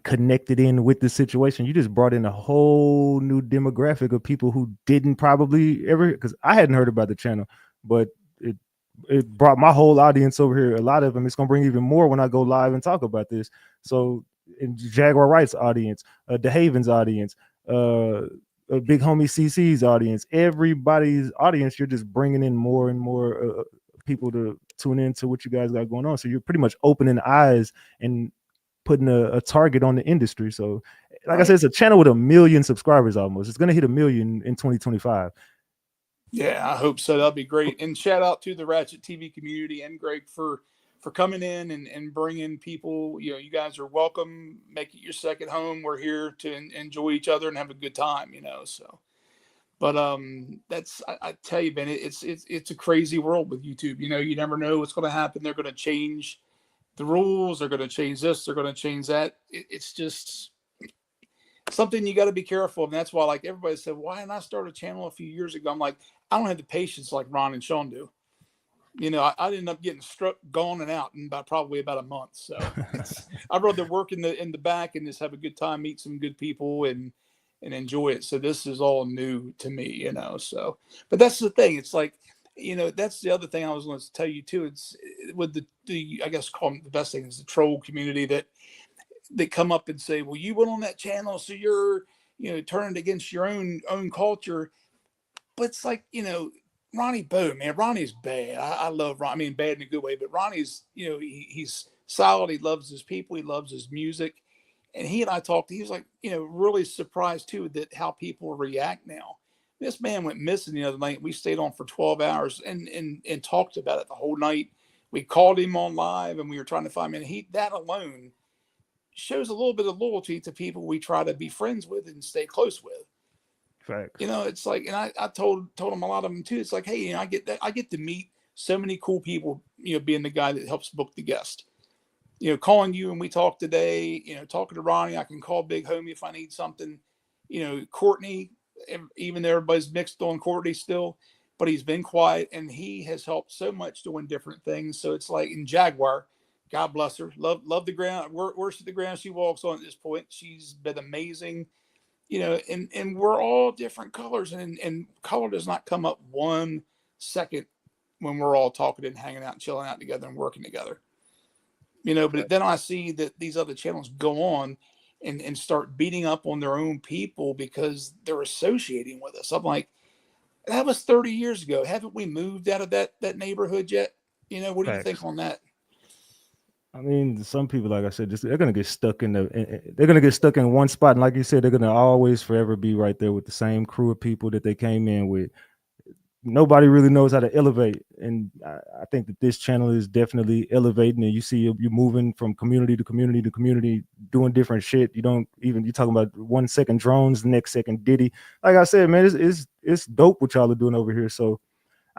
[SPEAKER 3] connected in with the situation, you just brought in a whole new demographic of people who didn't probably ever, because I hadn't heard about the channel, but it brought my whole audience over here. A lot of them, it's gonna bring even more when I go live and talk about this. So, in Jaguar Wright's audience, DeHaven's audience, Big Homie CC's audience, everybody's audience, you're just bringing in more and more people to tune into what you guys got going on. So you're pretty much opening eyes and putting a target on the industry. So, like I said, it's a channel with 1 million subscribers almost. It's gonna hit 1 million in 2025.
[SPEAKER 1] Yeah, I hope so. That'd be great. And shout out to the Ratchet TV community and Greg for coming in and bringing people. You know, you guys are welcome. Make it your second home. We're here to enjoy each other and have a good time. You know, so. But that's I tell you, Ben, it's a crazy world with YouTube. You know, you never know what's going to happen. They're going to change the rules. They're going to change this. They're going to change that. It's just something you got to be careful of. And that's why, like everybody said, why didn't I start a channel a few years ago? I'm like, I don't have the patience like Ron and Sean do. You know, I ended up getting struck, gone and out in probably about a month. So I'd rather work in the back and just have a good time, meet some good people and enjoy it. So this is all new to me, you know. So, but that's the thing. It's like, you know, that's the other thing I was going to tell you too. It's with the I guess call them the best thing is the troll community that come up and say, well, you went on that channel, so you're, you know, turned against your own culture. But it's like, you know, Ronnie Bo, man, Ronnie's bad. I love Ron. I mean, bad in a good way, but Ronnie's, you know, he's solid. He loves his people. He loves his music. And he and I talked, he was like, you know, really surprised too that how people react now. This man went missing the other night. We stayed on for 12 hours and talked about it the whole night. We called him on live and we were trying to find him. And that alone shows a little bit of loyalty to people we try to be friends with and stay close with.
[SPEAKER 3] Facts.
[SPEAKER 1] You know, it's like, and I told him a lot of them too. It's like, hey, you know, I get to meet so many cool people, you know, being the guy that helps book the guest. You know, calling you and we talked today, you know, talking to Ronnie, I can call Big Homie if I need something. You know, Courtney, even though everybody's mixed on Courtney still, but he's been quiet and he has helped so much doing different things. So it's like in Jaguar, God bless her, love the ground, worship the ground she walks on at this point. She's been amazing. You know, and we're all different colors and color does not come up 1 second when we're all talking and hanging out and chilling out together and working together. You know, but then I see that these other channels go on and start beating up on their own people because they're associating with us. I'm like, that was 30 years ago. Haven't we moved out of that neighborhood yet? You know, what do you think on that?
[SPEAKER 3] I mean, some people, like I said, they're gonna get stuck they're gonna get stuck in one spot, and like you said, they're gonna always forever be right there with the same crew of people that they came in with. Nobody really knows how to elevate, and I think that this channel is definitely elevating. And you see, you're moving from community to community to community, doing different shit. You're talking about 1 second drones, next second Diddy. Like I said, man, it's dope what y'all are doing over here. So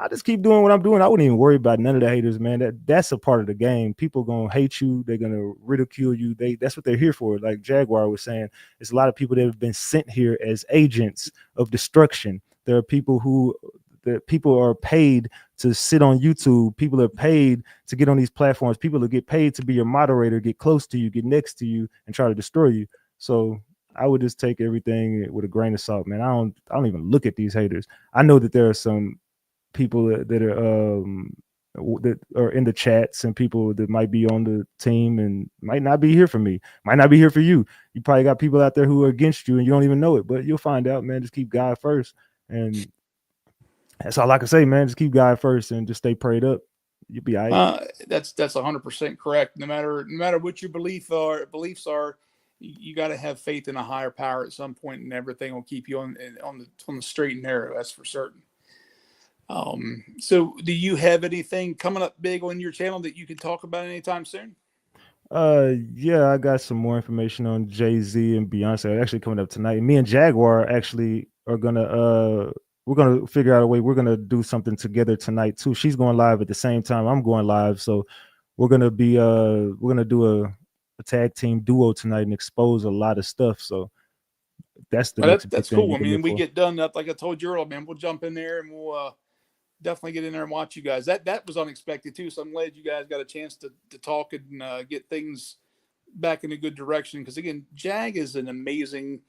[SPEAKER 3] I just keep doing what I'm doing. I wouldn't even worry about none of the haters, man. That's a part of the game. People gonna hate you. They're gonna ridicule you. That's what they're here for. Like Jaguar was saying, there's a lot of people that have been sent here as agents of destruction. There are people people are paid to sit on YouTube. People are paid to get on these platforms. People that get paid to be your moderator, get close to you, get next to you, and try to destroy you. So I would just take everything with a grain of salt, man. I don't even look at these haters. I know that there are some people that are in the chats and people that might be on the team and might not be here for me, might not be here for you. You probably got people out there who are against you and you don't even know it, but you'll find out, man. Just keep God first, and that's all I can say, man. Just keep God first and just stay prayed up. You'll be all right.
[SPEAKER 1] That's 100% correct. No matter what your beliefs are, you got to have faith in a higher power at some point, and everything will keep you on the straight and narrow. That's for certain. So do you have anything coming up big on your channel that you can talk about anytime soon?
[SPEAKER 3] Yeah, I got some more information on Jayz and Beyonce actually coming up tonight. Me and Jaguar actually are gonna we're gonna figure out a way. We're gonna do something together tonight too. She's going live at the same time I'm going live, so we're gonna do a tag team duo tonight and expose a lot of stuff. So that's
[SPEAKER 1] that's cool. I mean, we get done, like I told you earlier, man, we'll jump in there and we'll definitely get in there and watch you guys. That was unexpected too. So I'm glad you guys got a chance to talk and get things back in a good direction. Because again, Jag is an amazing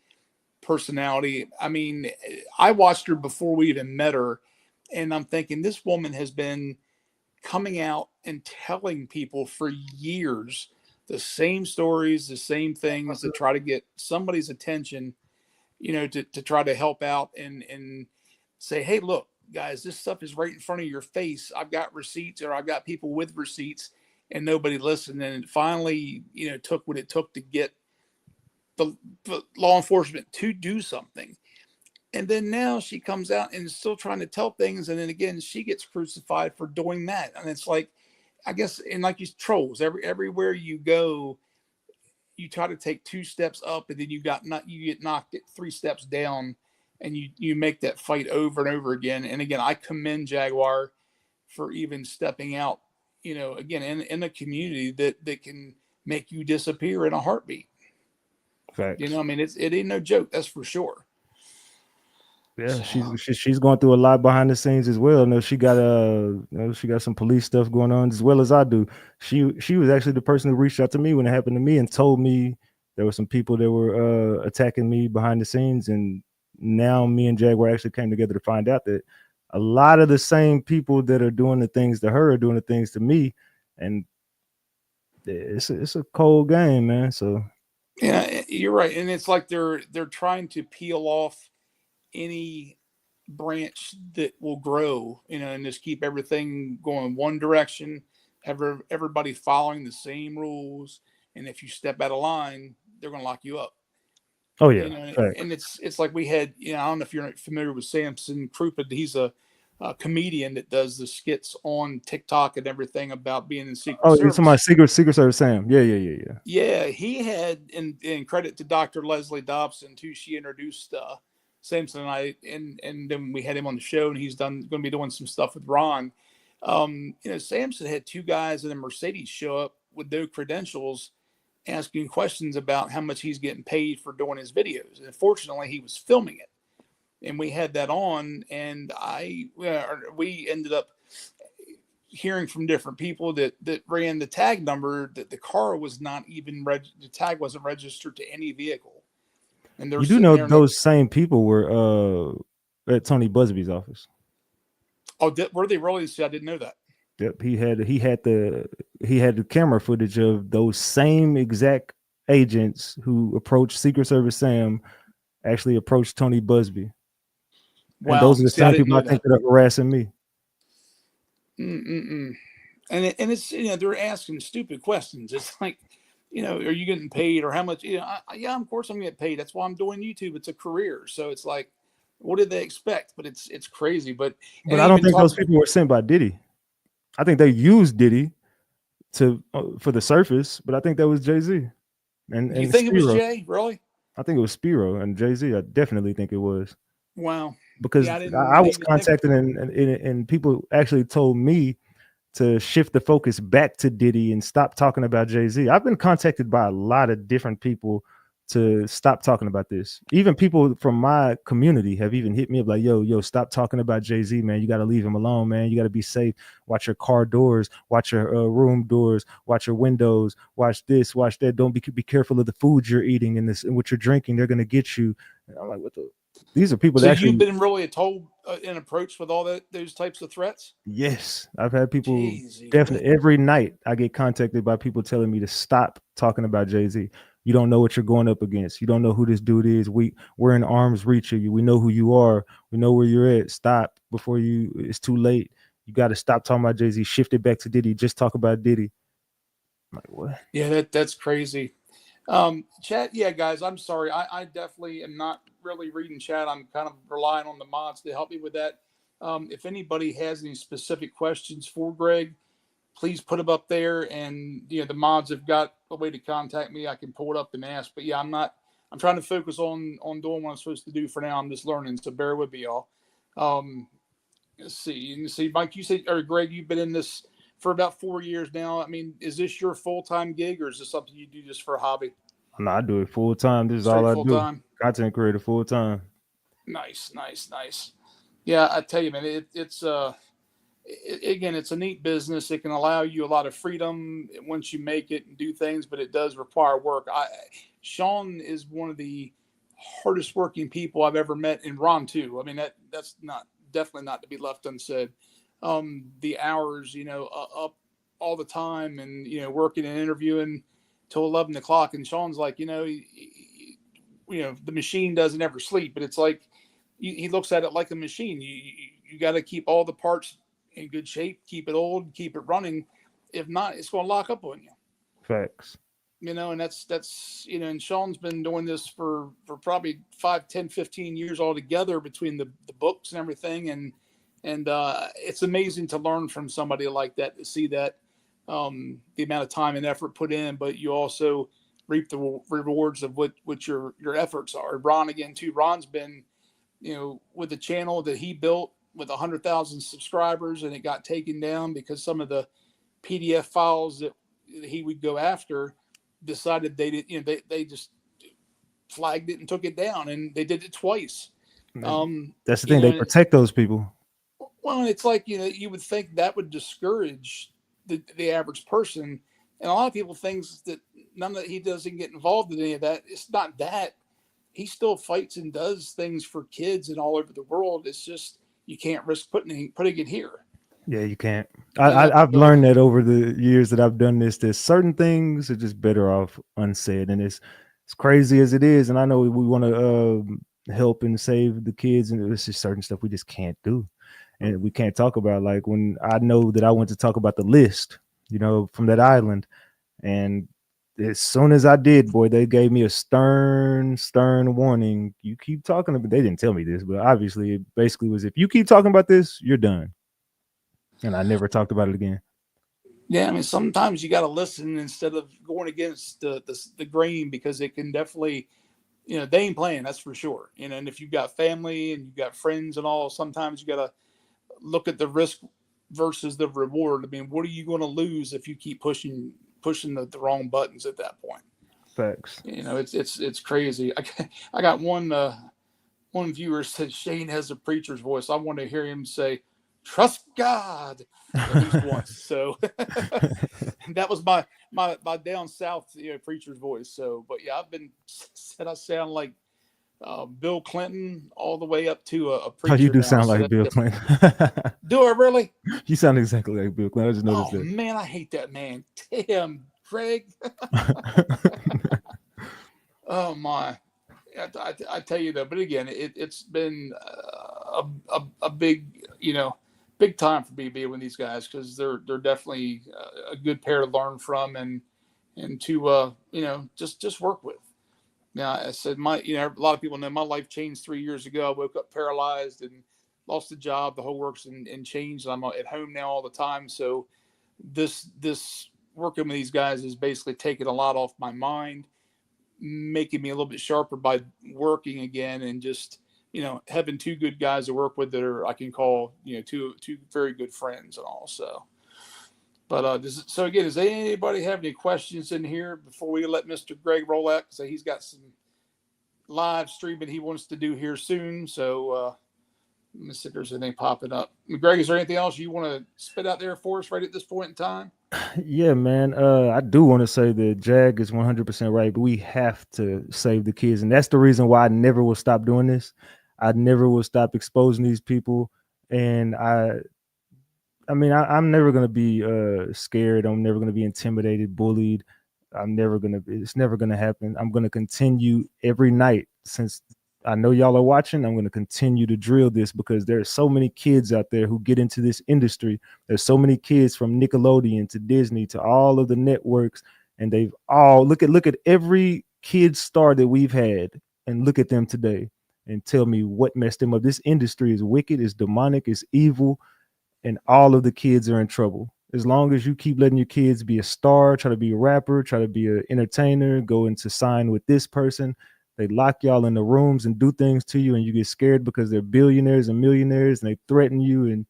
[SPEAKER 1] personality. I mean, I watched her before we even met her, and I'm thinking this woman has been coming out and telling people for years the same stories, the same things to try to get somebody's attention, to try to help out and say, hey, look, guys, this stuff is right in front of your face. I've got receipts, or I've got people with receipts, and nobody listened. And it finally, took what it took to get the law enforcement to do something. And then now she comes out and is still trying to tell things. And then again, she gets crucified for doing that. And it's like, I guess, and like these trolls, everywhere you go, you try to take 2 steps up, and then you get knocked 3 steps down, and you make that fight over and over again. And again, I commend Jaguar for even stepping out, again, in a community that can make you disappear in a heartbeat.
[SPEAKER 3] Facts.
[SPEAKER 1] I mean, it ain't no joke, that's for sure.
[SPEAKER 3] Yeah, she's going through a lot behind the scenes as well. No, she got she got some police stuff going on as well as I do. She was actually the person who reached out to me when it happened to me and told me there were some people that were attacking me behind the scenes. And now me and Jaguar actually came together to find out that a lot of the same people that are doing the things to her are doing the things to me. And it's a cold game, man. So
[SPEAKER 1] yeah, you're right. And it's like they're trying to peel off any branch that will grow, and just keep everything going one direction, have everybody following the same rules. And if you step out of line, they're going to lock you up.
[SPEAKER 3] Oh yeah.
[SPEAKER 1] And it's like we had, I don't know if you're familiar with Samson Krupa. He's a comedian that does the skits on TikTok and everything about being in Secret Service.
[SPEAKER 3] You're talking about Secret Service Sam. Yeah.
[SPEAKER 1] Yeah, he had, and credit to Dr. Leslie Dobson too. She introduced Samson and I, and then we had him on the show, and he's going to be doing some stuff with Ron. Samson had 2 guys in a Mercedes show up with no credentials, asking questions about how much he's getting paid for doing his videos. And fortunately, he was filming it, and we had that on, and we ended up hearing from different people that ran the tag number, that the car was not even the tag wasn't registered to any vehicle. And
[SPEAKER 3] you do know those same people were at Tony Busby's office.
[SPEAKER 1] Oh, were they really? See, I didn't know that.
[SPEAKER 3] Yep, he had the camera footage of those same exact agents who approached Secret Service Sam actually approached Tony Busby. Wow. And those are the same people I think that are harassing me.
[SPEAKER 1] And it's they're asking stupid questions. It's like, are you getting paid, or how much? Yeah, of course I'm getting paid. That's why I'm doing YouTube. It's a career. So it's like, what did they expect? But it's crazy. But
[SPEAKER 3] I don't think those people were sent by Diddy. I think they used Diddy for the surface, but I think that was Jay-Z. And
[SPEAKER 1] you think Spiro. It was Jay? Really?
[SPEAKER 3] I think it was Spiro and Jay-Z. I definitely think it was.
[SPEAKER 1] Wow.
[SPEAKER 3] Because I was contacted and people actually told me to shift the focus back to Diddy and stop talking about Jay-Z. I've been contacted by a lot of different people to stop talking about this. Even people from my community have even hit me up like, yo, stop talking about Jay-Z, man. You got to leave him alone, man. You got to be safe. Watch your car doors, watch your room doors, watch your windows, watch this, watch that. Don't be careful of the food you're eating and what you're drinking. They're going to get you. And I'm like, what the? These are people that actually.
[SPEAKER 1] You've been really told and approached with all those types of threats?
[SPEAKER 3] Yes. I've had people definitely every night. I get contacted by people telling me to stop talking about Jay-Z. You don't know what you're going up against. You don't know who this dude is. We're in arm's reach of you. We know who you are. We know where you're at. Stop before it's too late. You got to stop talking about Jay-Z. Shift it back to Diddy. Just talk about Diddy. I'm like, what?
[SPEAKER 1] Yeah, that's crazy. Chat, yeah, guys, I'm sorry. I definitely am not really reading chat. I'm kind of relying on the mods to help me with that. If anybody has any specific questions for Greg, please put them up there. And the mods have got a way to contact me. I can pull it up and ask. But yeah, I'm trying to focus on doing what I'm supposed to do for now. I'm just learning, so bear with me, y'all. Let's see, Mike, you said, or Greg, you've been in this for about 4 years now. I mean, is this your full-time gig, or is this something you do just for a hobby?
[SPEAKER 3] No, I do it full time. This is all I do. Content creator full time.
[SPEAKER 1] Nice. Yeah, I tell you, man, it's again, it's a neat business. It can allow you a lot of freedom once you make it and do things, but it does require work. Sean is one of the hardest working people I've ever met, and Ron too. I mean, that's definitely not to be left unsaid. the hours, up all the time, and working and interviewing till 11 o'clock. And Sean's like, the machine doesn't ever sleep, but it's like he looks at it like a machine. You got to keep all the parts in good shape, keep it old, keep it running. If not, it's going to lock up on you.
[SPEAKER 3] Facts.
[SPEAKER 1] And that's and Sean's been doing this for probably 5, 10, 15 years altogether between the books and everything. And it's amazing to learn from somebody like that, to see that the amount of time and effort put in, but you also reap the rewards of what your efforts are. Ron, again, too. Ron's been, with the channel that he built with 100,000 subscribers, and it got taken down because some of the PDF files that he would go after decided they did, they just flagged it and took it down, and they did it twice.
[SPEAKER 3] That's the thing. They protect those people.
[SPEAKER 1] Well, it's like, you would think that would discourage the average person. And a lot of people think that he doesn't get involved in any of that. It's not that. He still fights and does things for kids and all over the world. It's just, you can't risk putting it here.
[SPEAKER 3] Yeah, you can't. I've learned that over the years that I've done this. There's certain things are just better off unsaid. And it's crazy as it is. And I know we want to help and save the kids. And it's just certain stuff we just can't do. And we can't talk about, like when I know that I went to talk about the list, from that island. And as soon as I did, boy, they gave me a stern warning. You keep talking about, they didn't tell me this, but obviously it basically was, if you keep talking about this, you're done. And I never talked about it again.
[SPEAKER 1] Yeah, I mean, sometimes you got to listen instead of going against the grain, because it can definitely, they ain't playing, that's for sure. And if you've got family and you've got friends and all, sometimes you got to look at the risk versus the reward. I mean, what are you going to lose if you keep pushing the wrong buttons at that point?
[SPEAKER 3] Facts.
[SPEAKER 1] It's crazy. I got one viewer said Shane has a preacher's voice. I want to hear him say, "Trust God," at least once. So that was my down south preacher's voice. So, but yeah, I've been said I sound like Bill Clinton all the way up to a preacher.
[SPEAKER 3] Oh, you do
[SPEAKER 1] now.
[SPEAKER 3] sound
[SPEAKER 1] So
[SPEAKER 3] like Bill Clinton.
[SPEAKER 1] Do I really?
[SPEAKER 3] You sound exactly like Bill Clinton. I just noticed that.
[SPEAKER 1] Man, I hate that man. Damn, Greg. Oh my. I tell you though, but again, it's been a big, big time for BB with these guys, because they're definitely a good pair to learn from and to just work with. Now, I said a lot of people know my life changed 3 years ago. I woke up paralyzed and lost a job, the whole works and changed. I'm at home now all the time, so this working with these guys is basically taking a lot off my mind, making me a little bit sharper by working again, and just having two good guys to work with that I can call two very good friends and all. So, but does anybody have any questions in here before we let Mr. Greg roll out? So he's got some live streaming he wants to do here soon. So let me see if there's anything popping up. Greg, is there anything else you want to spit out there for us right at this point in time?
[SPEAKER 3] Yeah, man. I do want to say that Jag is 100% right, but we have to save the kids. And that's the reason why I never will stop doing this. I never will stop exposing these people. And I'm never going to be scared. I'm never going to be intimidated, bullied. It's never going to happen. I'm going to continue every night, since I know y'all are watching. I'm going to continue to drill this, because there are so many kids out there who get into this industry. There's so many kids from Nickelodeon to Disney to all of the networks, and they've all look at every kid star that we've had, and look at them today and tell me what messed them up. This industry is wicked, is demonic, is evil, and all of the kids are in trouble. As long as you keep letting your kids be a star, try to be a rapper, try to be an entertainer, go into sign with this person, they lock y'all in the rooms and do things to you, and you get scared because they're billionaires and millionaires, and they threaten you, and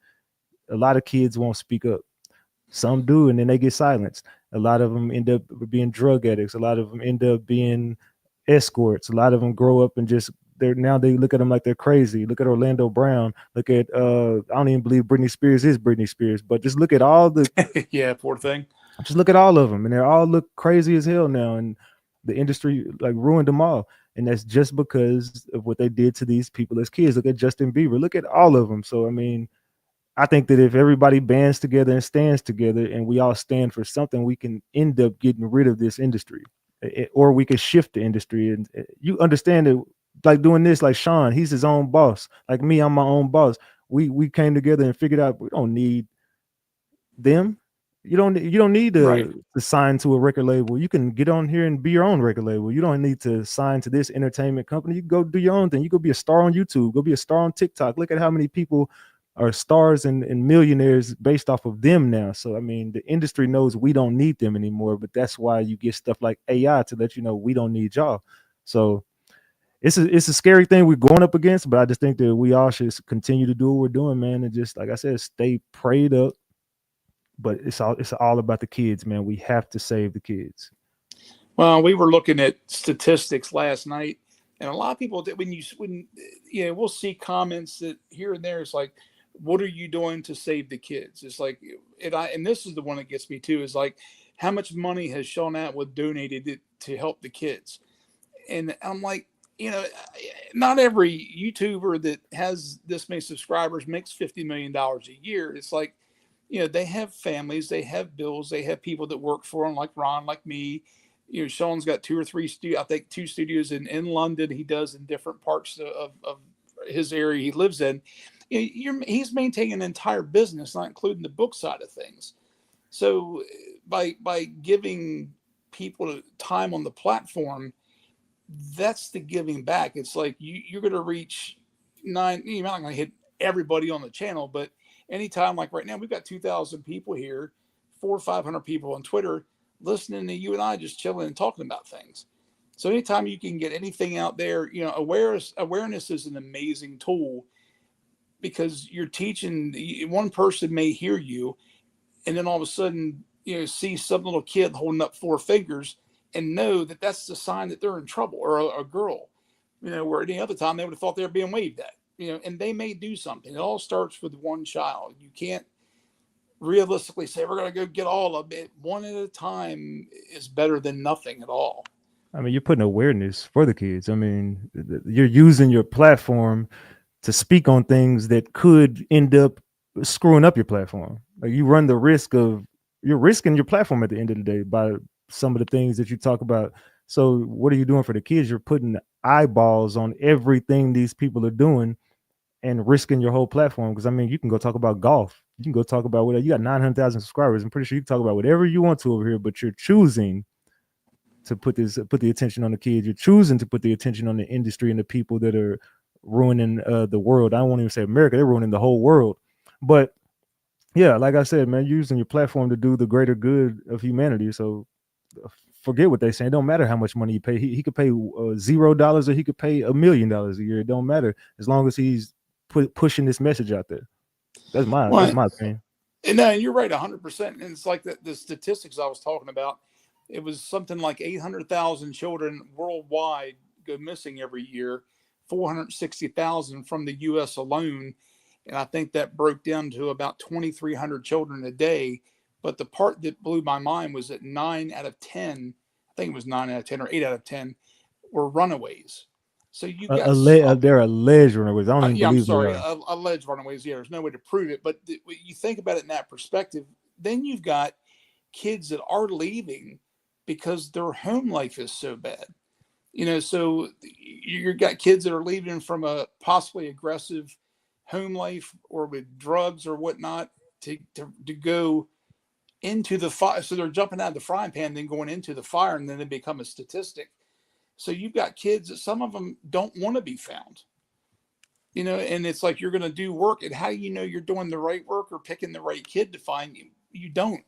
[SPEAKER 3] a lot of kids won't speak up. Some do, and then they get silenced. A lot of them end up being drug addicts. A lot of them end up being escorts. A lot of them grow up and they look at them like they're crazy. Look at Orlando Brown. Look at I don't even believe Britney Spears is Britney Spears, but just look at all the
[SPEAKER 1] yeah, poor thing.
[SPEAKER 3] Just look at all of them, and they all look crazy as hell now, and the industry like ruined them all. And that's just because of what they did to these people as kids. Look at Justin Bieber. Look at all of them. So, I mean, I think that if everybody bands together and stands together and we all stand for something, we can end up getting rid of this industry, or we could shift the industry. And you understand that, like doing this, like Sean, he's his own boss. Like me, I'm my own boss. We came together and figured out we don't need them. You don't need to sign to a record label. You can get on here and be your own record label. You don't need to sign to this entertainment company. You can go do your own thing. You go be a star on YouTube. Go be a star on TikTok. Look at how many people are stars and millionaires based off of them now. So I mean, the industry knows we don't need them anymore. But that's why you get stuff like AI to let you know we don't need y'all. So it's a scary thing we're going up against. But I just think that we all should continue to do what we're doing, man, and just like I said, stay prayed up. But it's all about the kids, man. We have to save the kids.
[SPEAKER 1] Well, we were looking at statistics last night, and a lot of people when we'll see comments that here and there, it's like, what are you doing to save the kids? It's like, and this is the one that gets me too, is like, how much money has Sean Atwood donated to help the kids? And I'm like, not every YouTuber that has this many subscribers makes $50 million a year. It's like, they have families, they have bills, they have people that work for them, like Ron, like me. Sean's got 2 or 3 I think 2 studios in London. He does in different parts of his area he lives in. He's maintaining an entire business, not including the book side of things. So by giving people time on the platform, that's the giving back. It's like you're going to reach you're not going to hit everybody on the channel, but anytime, like right now, we've got 2,000 people here, 400 or 500 people on Twitter listening to you and I just chilling and talking about things. So anytime you can get anything out there, awareness is an amazing tool, because you're teaching. One person may hear you, and then all of a sudden, see some little kid holding up 4 fingers and know that that's the sign that they're in trouble, or a girl, where any other time they would have thought they were being waved at. And they may do something. It all starts with one child. You can't realistically say we're going to go get all of it. One at a time is better than nothing at all.
[SPEAKER 3] I mean, you're putting awareness for the kids. I mean, you're using your platform to speak on things that could end up screwing up your platform. Like, you run the risk of, you're risking your platform at the end of the day by some of the things that you talk about. So what are you doing for the kids? You're putting eyeballs on everything these people are doing and risking your whole platform. Because I mean, you can go talk about golf. You can go talk about whatever. You got 900,000 subscribers. I'm pretty sure you can talk about whatever you want to over here, but you're choosing to put the attention on the kids. You're choosing to put the attention on the industry and the people that are ruining the world. I won't even say America. They're ruining the whole world. But yeah, like I said, man, you're using your platform to do the greater good of humanity. So forget what they say. It don't matter how much money you pay. He could pay $0 or he could pay $1 million a year. It don't matter, as long as he's pushing this message out there. That's my opinion.
[SPEAKER 1] And you're right, 100%. And it's like the statistics I was talking about. It was something like 800,000 children worldwide go missing every year, 460,000 from the U.S. alone. And I think that broke down to about 2,300 children a day. But the part that blew my mind was that 9 out of 10, I think it was 9 out of 10 or 8 out of 10, were runaways. So you got
[SPEAKER 3] they're alleged runaways. I don't even believe
[SPEAKER 1] I'm sorry, alleged runaways. Yeah, there's no way to prove it. But you think about it in that perspective, then you've got kids that are leaving because their home life is so bad. So you've got kids that are leaving from a possibly aggressive home life or with drugs or whatnot to go into the fire. So they're jumping out of the frying pan, then going into the fire, and then they become a statistic. So you've got kids that some of them don't want to be found, and it's like, you're going to do work. And how do you know you're doing the right work or picking the right kid to find you? You don't.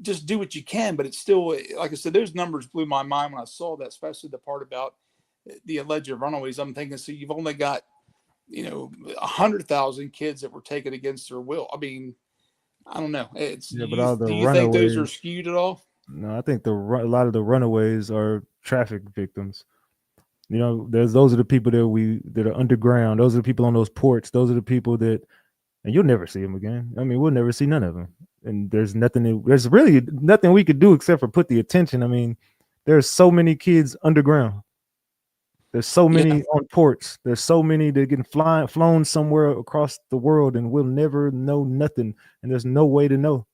[SPEAKER 1] Just do what you can. But it's still, like I said, those numbers blew my mind when I saw that, especially the part about the alleged runaways. I'm thinking, so you've only got, 100,000 kids that were taken against their will. I mean, I don't know. Do you think those are skewed at all?
[SPEAKER 3] No, I think a lot of the runaways are traffic victims. Those are the people that are underground. Those are the people on those ports. Those are the people that, and you'll never see them again. I mean, we'll never see none of them. And there's really nothing we could do except for put the attention. I mean, there's so many kids underground. There's so many on ports. There's so many that getting flown somewhere across the world, and we'll never know nothing. And there's no way to know.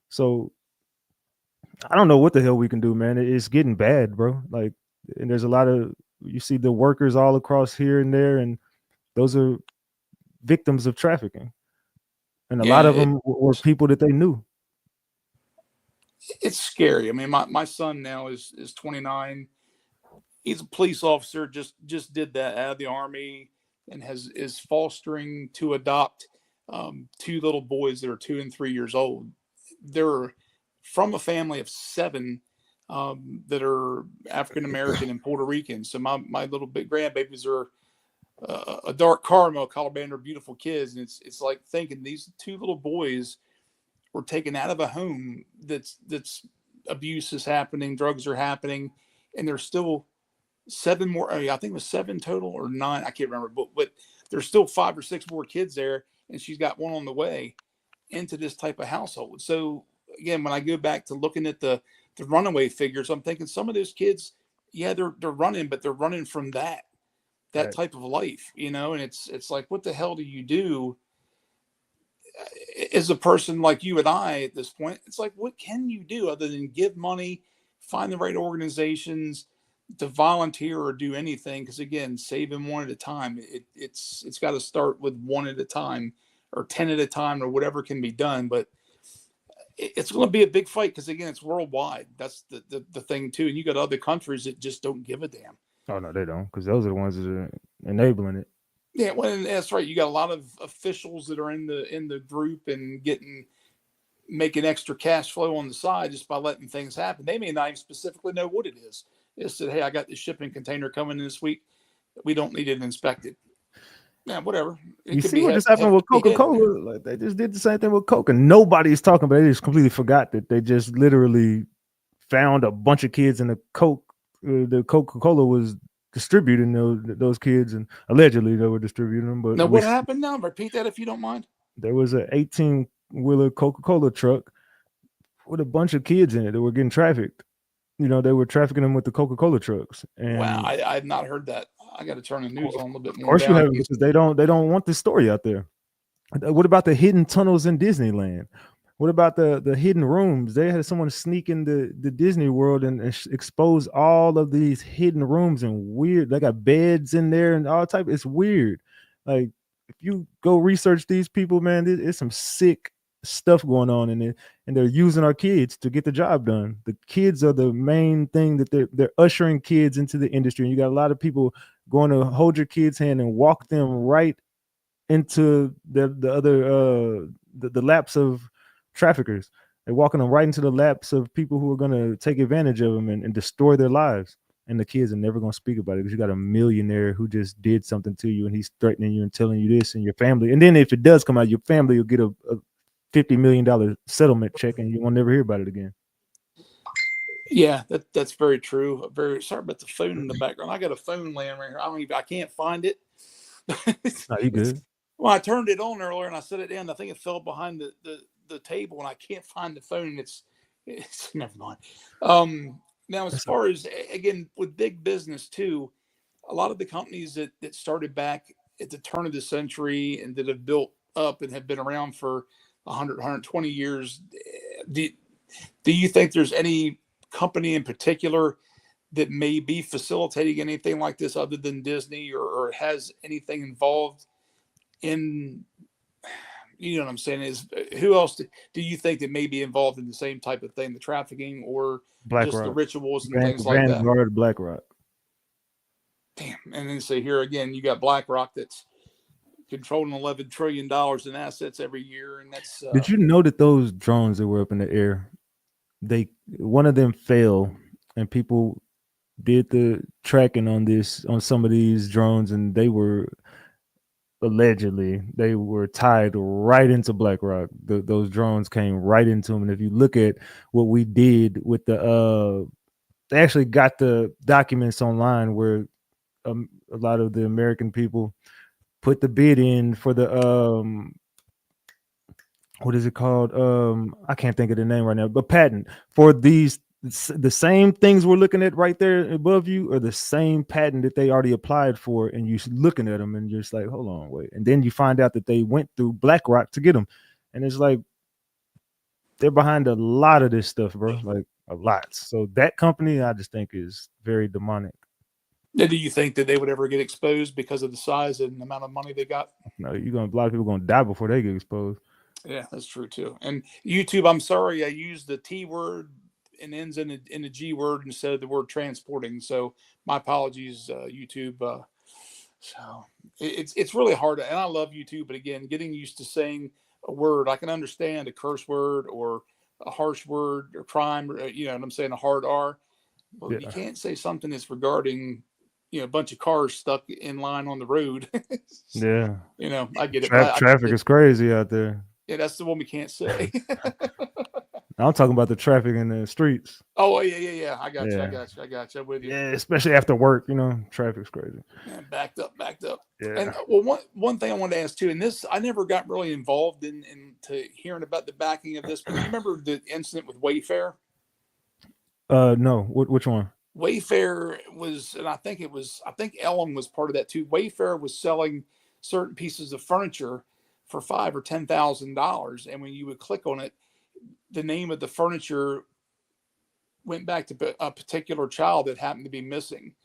[SPEAKER 3] So I don't know what the hell we can do, man. It's getting bad, bro. Like, and there's a lot of, you see the workers all across here and there, and those are victims of trafficking. And a lot of them were people that they knew.
[SPEAKER 1] It's scary. I mean, my son now is 29. He's a police officer, just did that out of the Army, and is fostering to adopt 2 little boys that are 2 and 3 years old. They're from a family of 7 that are African American and Puerto Rican. So my little big grandbabies are a dark caramel color band. They're beautiful kids, and it's like thinking these 2 little boys were taken out of a home that's abuse is happening, drugs are happening, and there's still 7 more. I think it was 7 total or 9. I can't remember, but there's still 5 or 6 more kids there, and she's got one on the way into this type of household. So again, when I go back to looking at the runaway figures, I'm thinking some of those kids, yeah, they're running, but they're running from that right. Type of life, and it's like, what the hell do you do as a person like you and I at this point? It's like, what can you do other than give money, find the right organizations to volunteer or do anything? Because again, saving one at a time, it's got to start with 1 at a time or 10 at a time or whatever can be done. But it's going to be a big fight because again, it's worldwide. That's the thing too. And you got other countries that just don't give a damn.
[SPEAKER 3] Oh no, they don't, because those are the ones that are enabling it.
[SPEAKER 1] Yeah, well, that's right. You got a lot of officials that are in the group and making extra cash flow on the side just by letting things happen. They may not even specifically know what it is. They said, "Hey, I got this shipping container coming in this week. We don't need it inspected." Yeah, whatever.
[SPEAKER 3] You see what just happened with Coca-Cola? Like, they just did the same thing with Coke, and nobody's talking about it. They just completely forgot that they just literally found a bunch of kids in the Coca-Cola was distributing those kids, and allegedly they were distributing them. But
[SPEAKER 1] now, what happened now? Repeat that if you don't mind.
[SPEAKER 3] There was an 18-wheeler Coca-Cola truck with a bunch of kids in it that were getting trafficked. They were trafficking them with the Coca-Cola trucks. And
[SPEAKER 1] wow, I had not heard that. I got to turn the news on a little bit more.
[SPEAKER 3] Of course you haven't, because they don't want this story out there. What about the hidden tunnels in Disneyland? What about the hidden rooms? They had someone sneak in the Disney World and expose all of these hidden rooms and weird. They got beds in there and all type. It's weird. Like, if you go research these people, man, it's some sick stuff going on in it, and they're using our kids to get the job done. The kids are the main thing that they're ushering kids into the industry, and you got a lot of people going to hold your kids' hand and walk them right into the laps of traffickers. They're walking them right into the laps of people who are going to take advantage of them and destroy their lives. And the kids are never going to speak about it because you got a millionaire who just did something to you, and he's threatening you and telling you this, and your family. And then if it does come out, your family will get a $50 million settlement check, and you won't never hear about it again.
[SPEAKER 1] Yeah, that's very true. Very sorry about the phone in the background. I got a phone laying right here. I can't find it.
[SPEAKER 3] No, you good.
[SPEAKER 1] Well, I turned it on earlier and I set it down. I think it fell behind the table, and I can't find the phone. It's never mind. Now, as far as, again, with big business too, a lot of the companies that started back at the turn of the century and that have built up and have been around for 100, 120 years, do you think there's any company in particular that may be facilitating anything like this other than Disney, or has anything involved in, what I'm saying is, who else do you think that may be involved in the same type of thing, the trafficking or just the rituals and things like that?
[SPEAKER 3] Vanguard, BlackRock.
[SPEAKER 1] Damn. And then say here again, you got BlackRock that's controlling $11 trillion in assets every year. And that's
[SPEAKER 3] did you know that those drones that were up in the air, one of them fell, and people did the tracking on some of these drones, and they were allegedly tied right into BlackRock. Those drones came right into them. And if you look at what we did with they actually got the documents online where a lot of the American people put the bid in for the what is it called? I can't think of the name right now, but patent for these the same things we're looking at right there above you are the same patent that they already applied for, and you're looking at them and you're just like, hold on, wait. And then you find out that they went through BlackRock to get them, and it's like they're behind a lot of this stuff, bro, like a lot. So that company, I just think, is very demonic.
[SPEAKER 1] Now, do you think that they would ever get exposed because of the size and the amount of money they got?
[SPEAKER 3] No, you're gonna, a lot of people gonna die before they get exposed.
[SPEAKER 1] Yeah, that's true too. And YouTube, I'm sorry, I used the T word and ends in a G word instead of the word transporting. So my apologies, YouTube. So it's really hard, and I love YouTube, but again, getting used to saying a word, I can understand a curse word or a harsh word or crime, or, you know what I'm saying, a hard R. Well, you can't say something that's regarding, you know, a bunch of cars stuck in line on the road.
[SPEAKER 3] Yeah,
[SPEAKER 1] You know, I get it.
[SPEAKER 3] Traffic is crazy out there.
[SPEAKER 1] Yeah, that's the one we can't say.
[SPEAKER 3] I'm talking about the traffic in the streets.
[SPEAKER 1] Oh yeah. I got
[SPEAKER 3] Yeah.
[SPEAKER 1] you. I got you. I'm with you.
[SPEAKER 3] Yeah, especially after work, you know, traffic's crazy.
[SPEAKER 1] Yeah, backed up.
[SPEAKER 3] Yeah.
[SPEAKER 1] And well, one thing I wanted to ask too, and this I never got really involved in to hearing about the backing of this, but you remember the incident with Wayfair?
[SPEAKER 3] No, which one?
[SPEAKER 1] Wayfair was, and I think Ellen was part of that too. Wayfair was selling certain pieces of furniture for $5,000 or $10,000, and when you would click on it, the name of the furniture went back to a particular child that happened to be missing,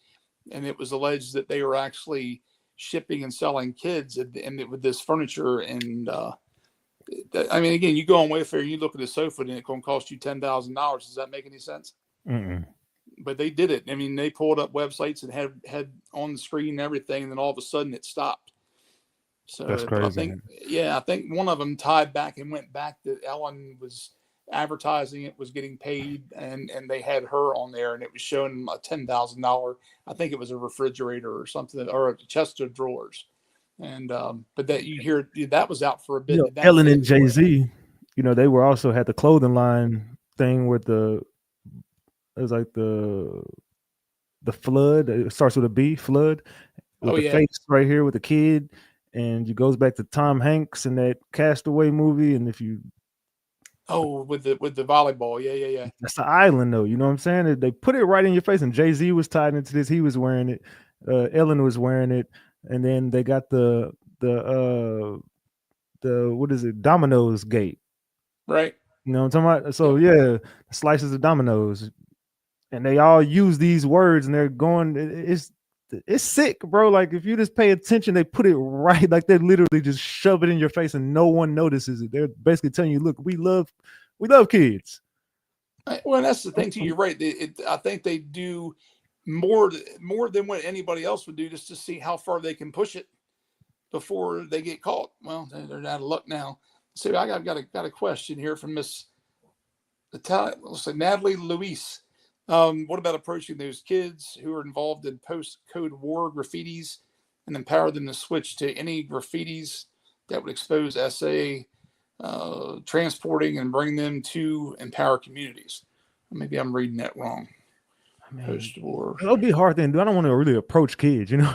[SPEAKER 1] and it was alleged that they were actually shipping and selling kids with this furniture. And I mean, again, you go on Wayfair, you look at a sofa, and it's going to cost you $10,000. Does that make any sense?
[SPEAKER 3] Mm-mm.
[SPEAKER 1] But they did it. I mean, they pulled up websites and had on the screen and everything, and then all of a sudden it stopped. So
[SPEAKER 3] That's crazy.
[SPEAKER 1] I think one of them tied back and went back that Ellen was advertising it, was getting paid, and they had her on there, and it was showing a $10,000. I think it was a refrigerator or something, or a chest of drawers. And but that you hear that was out for a bit.
[SPEAKER 3] You know, Ellen and Jayz, you know, they were also had the clothing line thing with it was like the flood. It starts with a B, flood. With the face right here with the kid, and it goes back to Tom Hanks in that Castaway movie. And if you
[SPEAKER 1] with the volleyball, yeah.
[SPEAKER 3] That's the island, though. You know what I'm saying? They put it right in your face. And Jay-Z was tied into this. He was wearing it. Ellen was wearing it, and then they got the what is it? Domino's gate,
[SPEAKER 1] right?
[SPEAKER 3] You know what I'm talking about? So yeah, slices of Domino's, and they all use these words, and they're going. It's sick, bro. Like if you just pay attention, they put it right. Like they literally just shove it in your face, and no one notices it. They're basically telling you, "Look, we love kids."
[SPEAKER 1] Well, that's the thing too. You're right. I think they do more than what anybody else would do, just to see how far they can push it before they get caught. Well, they're out of luck now. So I got a question here from Miss Natalie Luis. What about approaching those kids who are involved in post-Code War graffitis and empower them to switch to any graffitis that would expose SA, transporting and bring them to empower communities? Maybe I'm reading that wrong. Post-war.
[SPEAKER 3] It'll be hard then. I don't want to really approach kids, you know.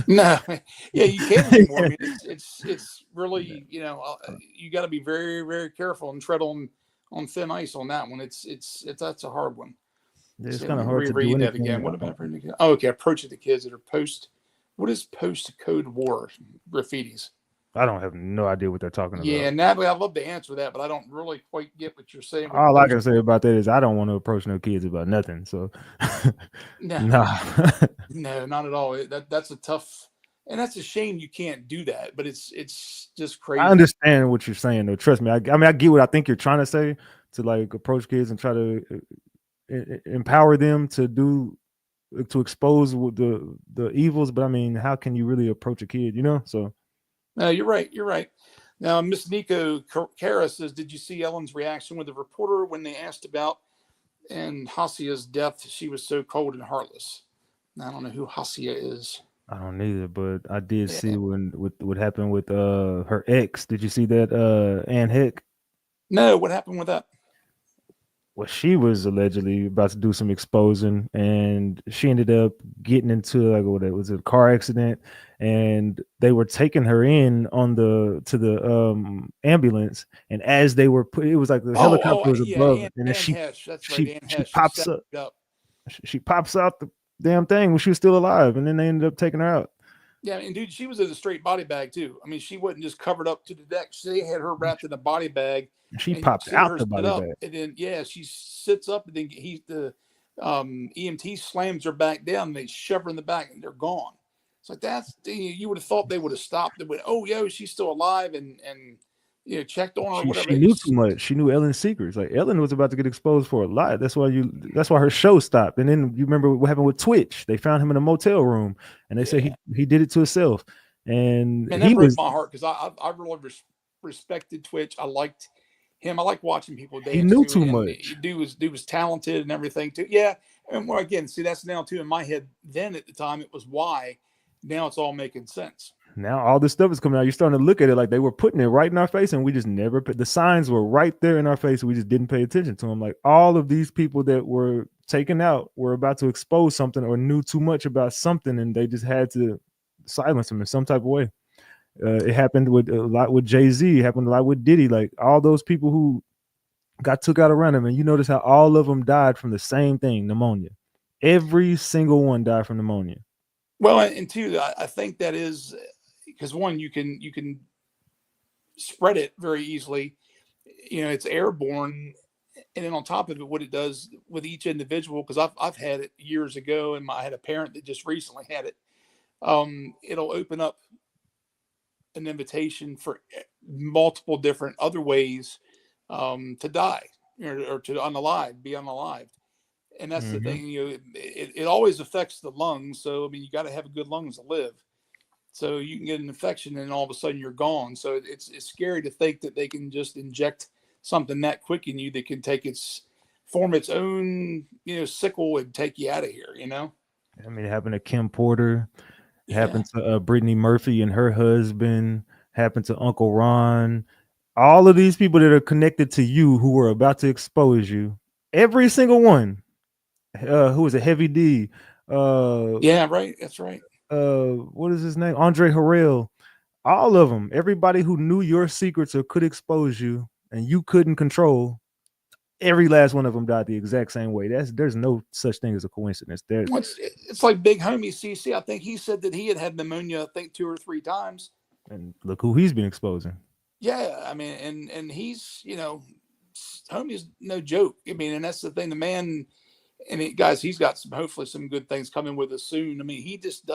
[SPEAKER 1] No, yeah, you can't anymore. I mean, it's really, you know, you got to be very, very careful and tread on thin ice on that one. That's a hard one.
[SPEAKER 3] Yeah, it's kind of hard to do
[SPEAKER 1] that again. What about okay, approaching the kids that are what is post-Code War graffitis?
[SPEAKER 3] I don't have no idea what they're talking about.
[SPEAKER 1] Yeah, Natalie, I'd love to answer that, but I don't really quite get what you're saying.
[SPEAKER 3] All I can say about that is I don't want to approach no kids about nothing. So
[SPEAKER 1] no, not at all. That's a tough, and that's a shame you can't do that. But it's just crazy.
[SPEAKER 3] I understand what you're saying, though. Trust me. I mean, I get what I think you're trying to say, to like approach kids and try to empower them to expose the evils. But I mean, how can you really approach a kid? You know, so.
[SPEAKER 1] No, you're right. You're right. Now, Miss Nico Cara says, did you see Ellen's reaction with the reporter when they asked about and Hasia's death? She was so cold and heartless. Now, I don't know who Hasia is.
[SPEAKER 3] I don't either, but I did see what happened with her ex. Did you see that, Ann Heck?
[SPEAKER 1] No, what happened with that?
[SPEAKER 3] well, she was allegedly about to do some exposing, and she ended up getting into like what it was a car accident, and they were taking her in on the ambulance, and as they were put, it was like the helicopter was
[SPEAKER 1] Yeah,
[SPEAKER 3] above, and then
[SPEAKER 1] Ann Hesh. That's right, Ann
[SPEAKER 3] she
[SPEAKER 1] Hesh. She
[SPEAKER 3] pops
[SPEAKER 1] set
[SPEAKER 3] up,
[SPEAKER 1] it up.
[SPEAKER 3] she pops out the damn thing when she was still alive, and then they ended up taking her out.
[SPEAKER 1] Yeah, and dude, she was in a straight body bag too. I mean, she wasn't just covered up to the neck. They had her wrapped in a body bag,
[SPEAKER 3] She
[SPEAKER 1] and you
[SPEAKER 3] popped
[SPEAKER 1] see
[SPEAKER 3] out
[SPEAKER 1] her
[SPEAKER 3] the
[SPEAKER 1] sit
[SPEAKER 3] body
[SPEAKER 1] up,
[SPEAKER 3] bag.
[SPEAKER 1] and then yeah, she sits up, and then the EMT slams her back down. And they shove her in the back, and they're gone. It's like you would have thought they would have stopped and went, oh yo, she's still alive, and checked on her or whatever.
[SPEAKER 3] She knew too much. She knew Ellen's secrets. Like Ellen was about to get exposed for a lot. That's why her show stopped. And then you remember what happened with Twitch. They found him in a motel room, and they said he did it to himself. And
[SPEAKER 1] Man,
[SPEAKER 3] he
[SPEAKER 1] that broke
[SPEAKER 3] was
[SPEAKER 1] my heart because I really respected Twitch. I liked him. I like watching people
[SPEAKER 3] he
[SPEAKER 1] dance
[SPEAKER 3] knew
[SPEAKER 1] too,
[SPEAKER 3] too
[SPEAKER 1] and
[SPEAKER 3] much.
[SPEAKER 1] dude was talented and everything too. Yeah, and well, again, see that's now too in my head. Then at the time it was why. Now it's all making sense.
[SPEAKER 3] Now all this stuff is coming out. You're starting to look at it like they were putting it right in our face, and we just never put the signs were right there in our face. And we just didn't pay attention to them. Like all of these people that were taken out were about to expose something or knew too much about something, and they just had to silence them in some type of way. It happened with a lot with Jayz. It happened a lot with Diddy. Like all those people who got took out around him, and you notice how all of them died from the same thing, pneumonia. Every single one died from pneumonia.
[SPEAKER 1] Well, and two, I think that is because one, you can spread it very easily. It's airborne, and then on top of it, what it does with each individual, because I've had it years ago, and I had a parent that just recently had it. It'll open up an invitation for multiple different other ways to die or to be unalived. And that's the thing, it always affects the lungs. So, I mean, you got to have good lungs to live. So you can get an infection and all of a sudden you're gone. So it's scary to think that they can just inject something that quick in you that can form its own, sickle and take you out of here,
[SPEAKER 3] I mean, it happened to Kim Porter. It
[SPEAKER 1] Yeah.
[SPEAKER 3] happened to Brittany Murphy and her husband. Happened to Uncle Ron. All of these people that are connected to you who were about to expose you. Every single one. Who was a Heavy D?
[SPEAKER 1] Yeah, right. That's right.
[SPEAKER 3] What is his name? Andre Harrell. All of them. Everybody who knew your secrets or could expose you and you couldn't control. Every last one of them died the exact same way. There's no such thing as a coincidence.
[SPEAKER 1] It's like Big Homie CC. I think he said that he had pneumonia, I think 2 or 3 times.
[SPEAKER 3] And look who he's been exposing.
[SPEAKER 1] Yeah, I mean, and he's Homie's no joke. I mean, and that's the thing. The man, guys, he's got hopefully some good things coming with us soon. I mean, he just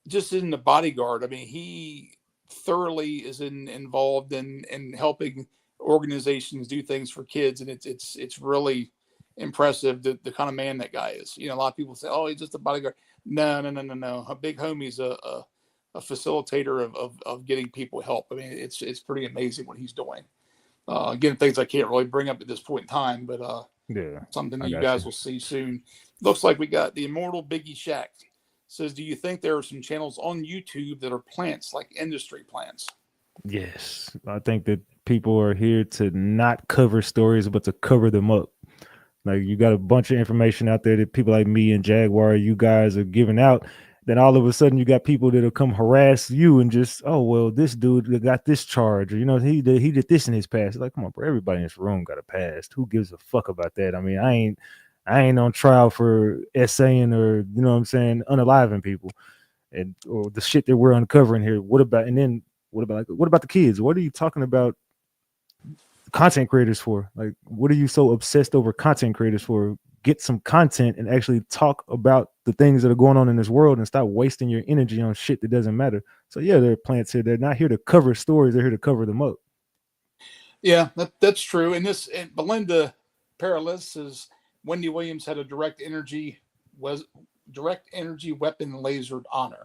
[SPEAKER 1] isn't a bodyguard. I mean, he thoroughly is involved in helping organizations do things for kids, and it's really impressive the kind of man that guy is. A lot of people say, "Oh, he's just a bodyguard." No. A Big Homie's a facilitator of getting people help. I mean, it's pretty amazing what he's doing. Again, things I can't really bring up at this point in time, but something that you guys will see soon. Looks like we got the immortal Biggie Shack. Says, do you think there are some channels on YouTube that are plants, like industry plants?
[SPEAKER 3] Yes. I think that people are here to not cover stories, but to cover them up. Like you got a bunch of information out there that people like me and Jaguar, you guys are giving out. Then all of a sudden you got people that'll come harass you and just, oh, well, this dude got this charge, or, he did this in his past. It's like, come on, bro, everybody in this room got a past. Who gives a fuck about that? I mean, I ain't on trial for essaying or, unaliving people or the shit that we're uncovering here. What about the kids? What are you talking about content creators for? Like, what are you so obsessed over content creators for? Get some content and actually talk about the things that are going on in this world and stop wasting your energy on shit that doesn't matter. So yeah, there are plants here. They're not here to cover stories. They're here to cover them up. Yeah,
[SPEAKER 1] that's true. And Belinda Paralis says Wendy Williams had a direct energy weapon lasered on her.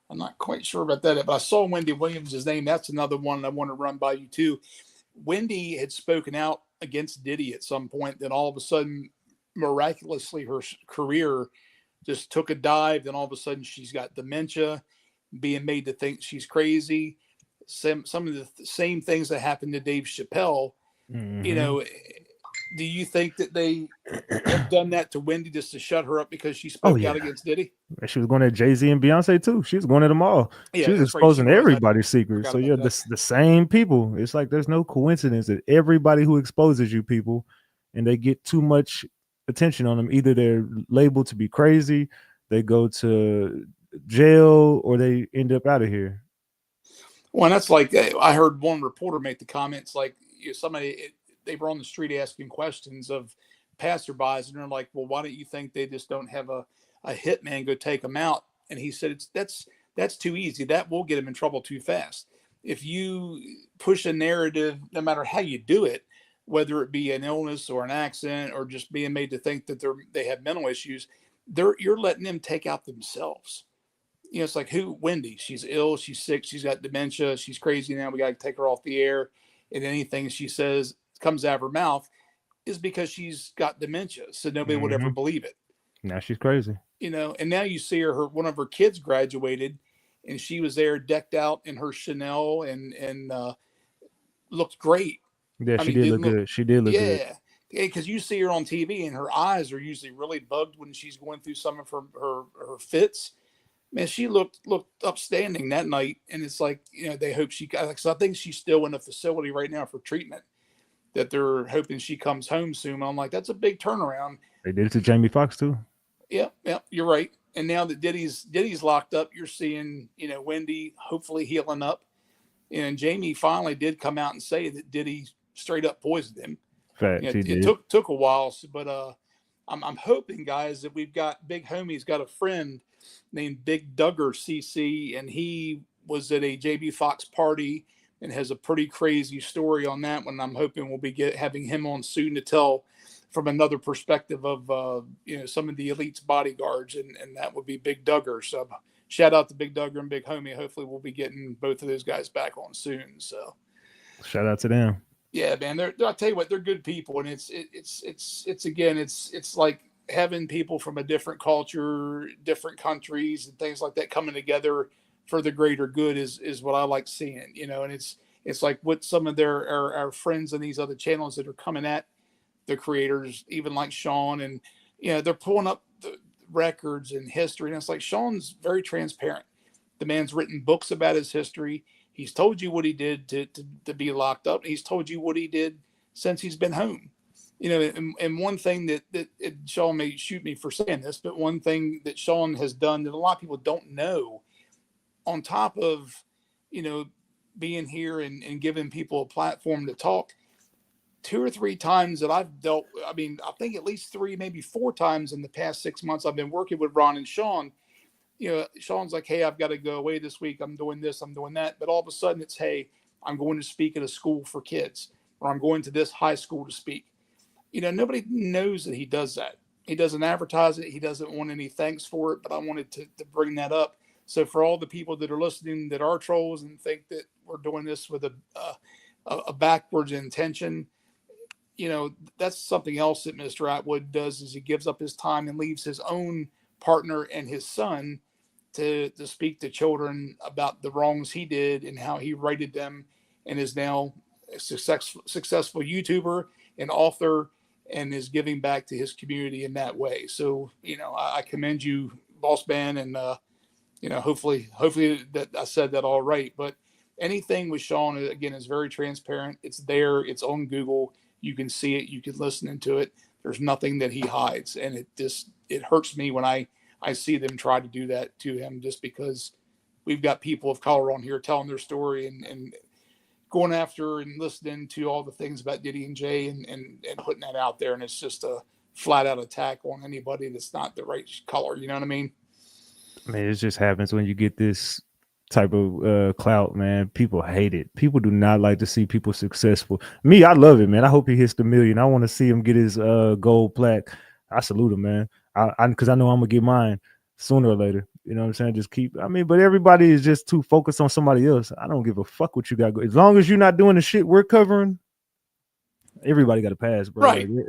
[SPEAKER 1] I'm not quite sure about that, but I saw Wendy Williams' name. That's another one I want to run by you too. Wendy had spoken out against Diddy at some point. Then all of a sudden, miraculously, her career just took a dive. Then all of a sudden, she's got dementia, being made to think she's crazy. Some of the same things that happened to Dave Chappelle. Do you think that they have done that to Wendy just to shut her up because she
[SPEAKER 3] Oh
[SPEAKER 1] spoke
[SPEAKER 3] yeah,
[SPEAKER 1] out against Diddy?
[SPEAKER 3] she was going at Jayz and Beyonce too. She was going at them all. She
[SPEAKER 1] Yeah,
[SPEAKER 3] was
[SPEAKER 1] that's right. She
[SPEAKER 3] exposing
[SPEAKER 1] was.
[SPEAKER 3] everybody's secrets.
[SPEAKER 1] Forgot
[SPEAKER 3] So
[SPEAKER 1] about
[SPEAKER 3] yeah,
[SPEAKER 1] that.
[SPEAKER 3] the same people. It's like there's no coincidence that everybody who exposes you people, and they get too much attention on them, either they're labeled to be crazy, they go to jail, or they end up out of here.
[SPEAKER 1] Well, that's like I heard one reporter make the comments like they were on the street asking questions of passerbys, and they're like, "Well, why don't you think they just don't have a hitman go take them out?" And he said, that's too easy. That will get them in trouble too fast. If you push a narrative, no matter how you do it, whether it be an illness or an accident or just being made to think that they have mental issues, you're letting them take out themselves. You know, it's like Wendy, she's ill, she's sick, she's got dementia, she's crazy now. We got to take her off the air. And anything she says comes out of her mouth is because she's got dementia. So nobody would ever believe it.
[SPEAKER 3] Now she's crazy.
[SPEAKER 1] You know, and now you see one of her kids graduated and she was there decked out in her Chanel and looked great.
[SPEAKER 3] Yeah, she did look good. She did look good.
[SPEAKER 1] Yeah. Because you see her on TV and her eyes are usually really bugged when she's going through some of her fits. Man, she looked upstanding that night, and it's like, you know, they hope she got. So I think she's still in a facility right now for treatment. That they're hoping she comes home soon. And I'm like, that's a big turnaround.
[SPEAKER 3] They did it to Jamie Foxx too.
[SPEAKER 1] Yeah, you're right. And now that Diddy's locked up, you're seeing, you know, Wendy hopefully healing up, and Jamie finally did come out and say that Diddy straight up poisoned him.
[SPEAKER 3] Fact,
[SPEAKER 1] you know, it took a while, but I'm hoping, guys, that we've got Big Homie's got a friend named Big Duggar CC, and he was at a JB Fox party and has a pretty crazy story on that one. I'm hoping we'll be having him on soon to tell from another perspective of you know, some of the elite's bodyguards, and that would be Big Duggar. So shout out to Big Duggar and Big Homie. Hopefully we'll be getting both of those guys back on soon. So
[SPEAKER 3] shout out to them.
[SPEAKER 1] Yeah, man. I'll tell you what, they're good people, and it's like having people from a different culture, different countries, and things like that coming together for the greater good is what I like seeing, you know. And it's like what some of our friends in these other channels that are coming at the creators, even like Sean, and you know, they're pulling up the records and history, and it's like Sean's very transparent. The man's written books about his history. He's told you what he did to be locked up. He's told you what he did since he's been home. You know, and one thing that Sean may shoot me for saying this, but one thing that Sean has done that a lot of people don't know, on top of, you know, being here and giving people a platform to talk, 2 or 3 times that I've dealt, I mean, I think at least 3, maybe 4 times in the past 6 months I've been working with Ron and Sean. You know, Sean's like, hey, I've got to go away this week. I'm doing this, I'm doing that. But all of a sudden it's, hey, I'm going to speak at a school for kids, or I'm going to this high school to speak. You know, nobody knows that he does that. He doesn't advertise it. He doesn't want any thanks for it. But I wanted to bring that up. So for all the people that are listening that are trolls and think that we're doing this with a backwards intention, you know, that's something else that Mr. Atwood does, is he gives up his time and leaves his own partner and his son to speak to children about the wrongs he did and how he righted them, and is now a successful YouTuber and author, and is giving back to his community in that way. So, you know, I commend you, Boss Man, and you know, hopefully that I said that all right. But anything with Sean, again, is very transparent. It's there. It's on Google. You can see it. You can listen into it. There's nothing that he hides, and it hurts me when I see them try to do that to him, just because we've got people of color on here telling their story and going after and listening to all the things about Diddy and Jay and putting that out there. And it's just a flat out attack on anybody that's not the right color. You know what I mean?
[SPEAKER 3] I mean, it just happens when you get this type of clout, man. People hate it. People do not like to see people successful. Me, I love it, man. I hope he hits the million. I want to see him get his gold plaque. I salute him, man. Because I know I'm gonna get mine sooner or later. You know what I'm saying? Just but everybody is just too focused on somebody else. I don't give a fuck what you got. As long as you're not doing the shit we're covering, everybody got a pass, bro.
[SPEAKER 1] Right.
[SPEAKER 3] Like,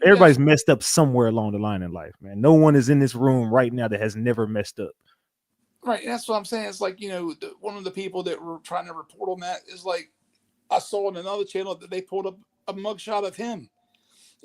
[SPEAKER 3] everybody's messed up somewhere along the line in life, man. No one is in this room right now that has never messed up.
[SPEAKER 1] Right. And that's what I'm saying. It's like, you know, one of the people that were trying to report on that is like, I saw on another channel that they pulled up a mugshot of him.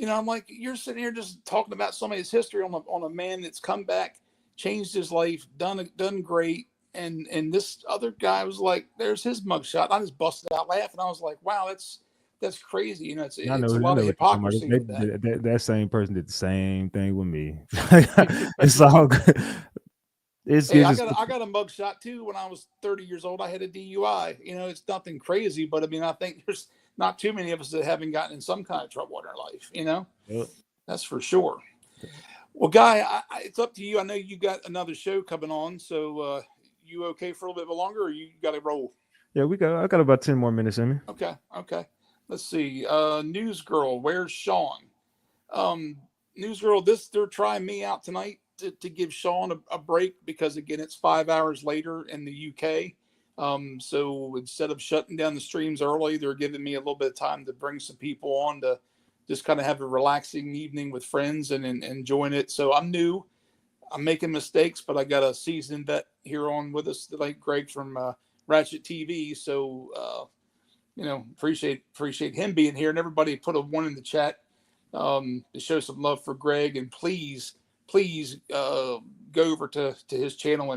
[SPEAKER 1] I'm like, you're sitting here just talking about somebody's history on a man that's come back, changed his life, done great. And this other guy was like, there's his mugshot. I just busted out laughing. I was like, wow, that's crazy. It's
[SPEAKER 3] I
[SPEAKER 1] a
[SPEAKER 3] know
[SPEAKER 1] lot of
[SPEAKER 3] what you're talking
[SPEAKER 1] hypocrisy with that.
[SPEAKER 3] about. That same person did the same thing with me. It's all good.
[SPEAKER 1] Hey, I
[SPEAKER 3] just
[SPEAKER 1] got a mugshot too. When I was 30 years old, I had a DUI. It's nothing crazy, but I mean, I think there's not too many of us that haven't gotten in some kind of trouble in our life.
[SPEAKER 3] Yep.
[SPEAKER 1] That's for sure. Well, Guy, it's up to you. I know you got another show coming on, so you okay for a little bit longer, or you got to roll?
[SPEAKER 3] Yeah, I got about 10 more minutes in me.
[SPEAKER 1] Okay. Let's see. News Girl, where's Sean? News Girl, they're trying me out tonight to give Sean a break because again, it's 5 hours later in the UK. So instead of shutting down the streams early, they're giving me a little bit of time to bring some people on to just kind of have a relaxing evening with friends and enjoying it. So I'm new. I'm making mistakes, but I got a seasoned vet here on with us, like Greg from Ratchet TV. So, appreciate him being here, and everybody put a 1 in the chat to show some love for Greg. And please go over to his channel